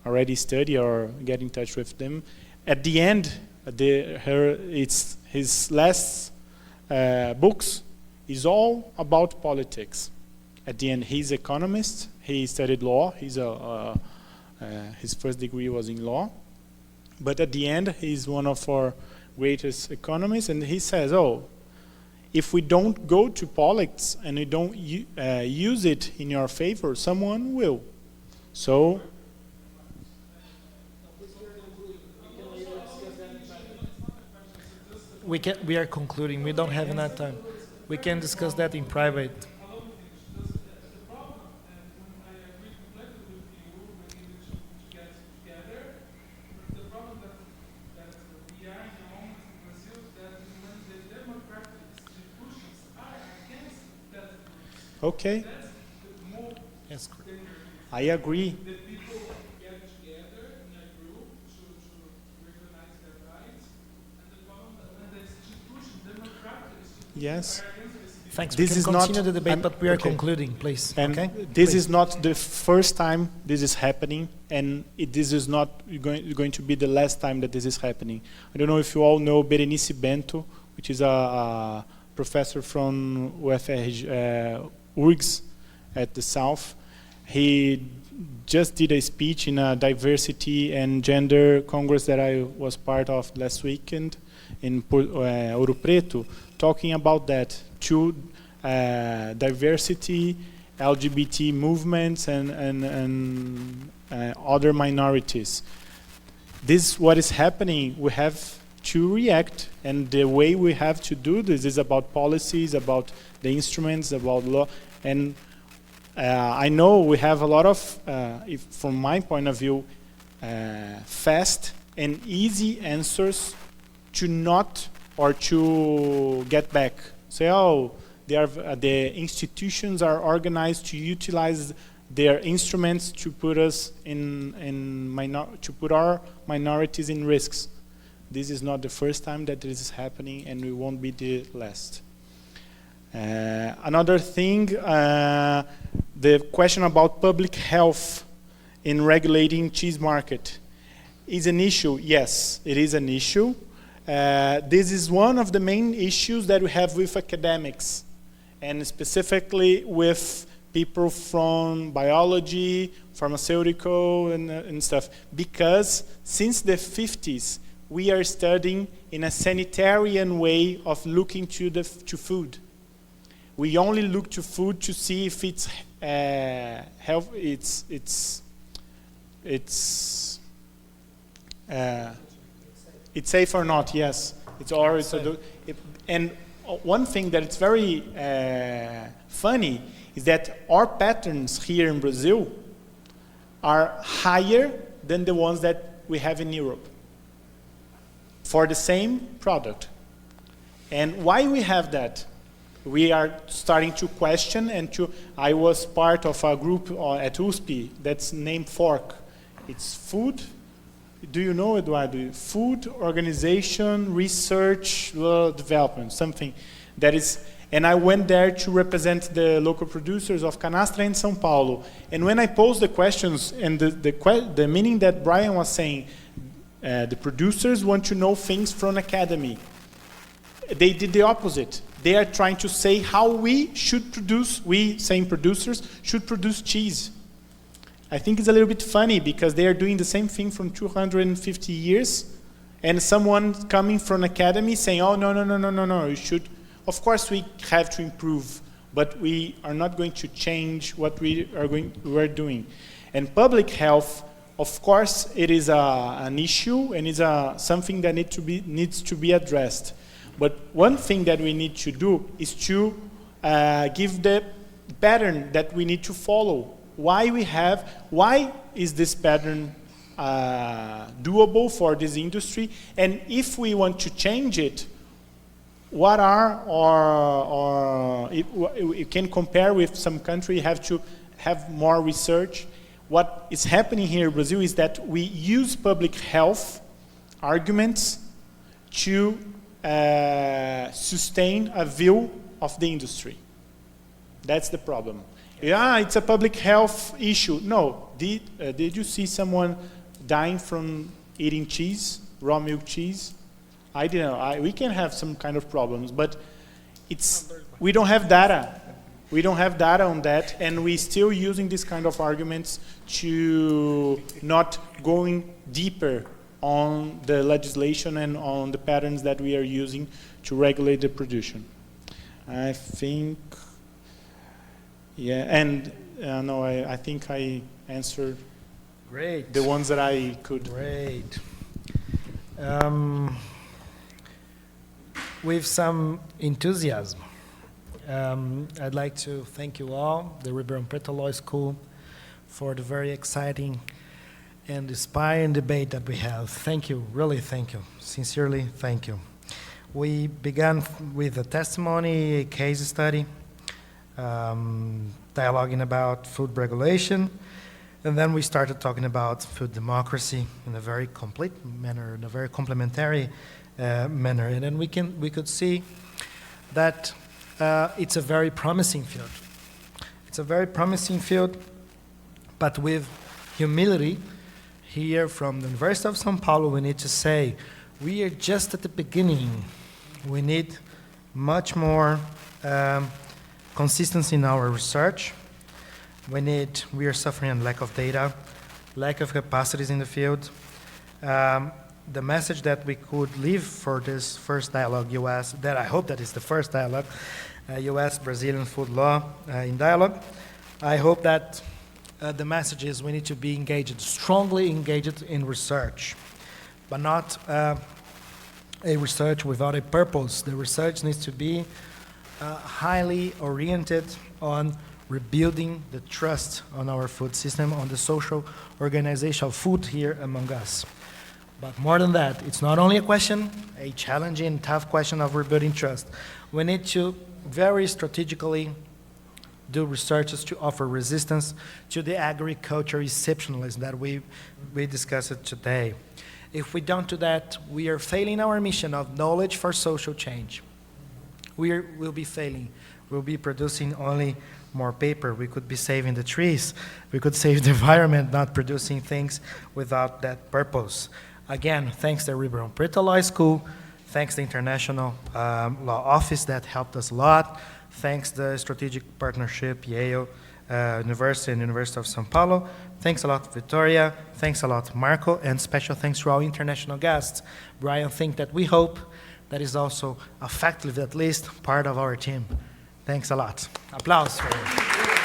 already study or get in touch with them. At the end, it's his last books is all about politics. At the end, he's an economist. He studied law. His first degree was in law. But at the end, he's one of our greatest economists, and he says, "Oh, if we don't go to politics and we don't use it in your favor, someone will." So. We are concluding. We don't have enough time. We can discuss that in private. Okay. Yes. I agree. Yes. Thanks. This we can is continue not the debate, but we are okay. concluding, please. And okay? This Please. is not the first time this is happening, and this is not going to be the last time that this is happening. I don't know if you all know Berenice Bento, which is a professor from URGS at the South. He just did a speech in a diversity and gender congress that I was part of last weekend in Ouro Preto, talking about that, to diversity, LGBT movements, and other minorities. This is what is happening. We have to react, and the way we have to do this is about policies, about the instruments, about law. And I know we have a lot of, from my point of view, fast and easy answers to not or to get back. Say, oh, the institutions are organized to utilize their instruments to put us to put our minorities in risks. This is not the first time that this is happening, and we won't be the last. Another thing, the question about public health in regulating cheese market is an issue. Yes, it is an issue. This is one of the main issues that we have with academics, and specifically with people from biology, pharmaceutical, and stuff. Because since the 50s, we are studying in a sanitarian way of looking to food. We only look to food to see if it's health. It's safe or not. Yes, and one thing that it's very funny is that our patterns here in Brazil are higher than the ones that we have in Europe for the same product. And why we have that? We are starting to question I was part of a group at USP that's named FORK. It's food, do you know, Eduardo? Food, organization, research, development, something that is, and I went there to represent the local producers of canastra in São Paulo. And when I posed the questions, and the meaning that Brian was saying, the producers want to know things from academy. They did the opposite. They are trying to say how we should produce, we saying producers, should produce cheese. I think it's a little bit funny because they are doing the same thing from 250 years, and someone coming from academy saying, oh, no, you should. Of course we have to improve, but we are not going to change what we are doing. And public health, of course, it is an issue and is something that needs to be addressed. But one thing that we need to do is to give the pattern that we need to follow. Why is this pattern doable for this industry? And if we want to change it, what are, or you can compare with some country, you have to have more research. What is happening here in Brazil is that we use public health arguments to sustain a view of the industry. That's the problem. Yeah, it's a public health issue. No, did you see someone dying from eating cheese, raw milk cheese? I didn't know. We can have some kind of problems, but we don't have data. We don't have data on that, and we're still using this kind of arguments to not going deeper on the legislation and on the patterns that we are using to regulate the production. I think, yeah, and no, I think I answered Great. The ones that I could. Great. With some enthusiasm, I'd like to thank you all, the Ribeirão Preto Law School, for the very exciting and inspiring debate that we have. Thank you, really thank you, sincerely thank you. We began with a testimony, a case study, dialoguing about food regulation, and then we started talking about food democracy in a very complete manner, in a very complementary manner, and then we could see that it's a very promising field. It's a very promising field, but with humility, here from the University of São Paulo, we need to say, we are just at the beginning. We need much more consistency in our research. We are suffering a lack of data, lack of capacities in the field. The message that we could leave for this first dialogue, US, that I hope that is the first dialogue, US-Brazilian food law in dialogue. I hope that the message is we need to be engaged, strongly engaged in research, but not a research without a purpose. The research needs to be highly oriented on rebuilding the trust on our food system, on the social organization of food here among us. But more than that, it's not only a challenging, tough question of rebuilding trust. We need to very strategically do researches to offer resistance to the agriculture exceptionalism that we discussed today. If we don't do that, we are failing our mission of knowledge for social change. We'll be failing. We'll be producing only more paper. We could be saving the trees. We could save the environment, not producing things without that purpose. Again, thanks to Ribeirão Preto Law School, thanks to the International Law Office that helped us a lot, thanks to the strategic partnership, Yale University and University of São Paulo. Thanks a lot, Victoria. Thanks a lot, Marco, and special thanks to our international guests. Brian, Fink, that we hope that is also effectively at least part of our team. Thanks a lot. Applause for you.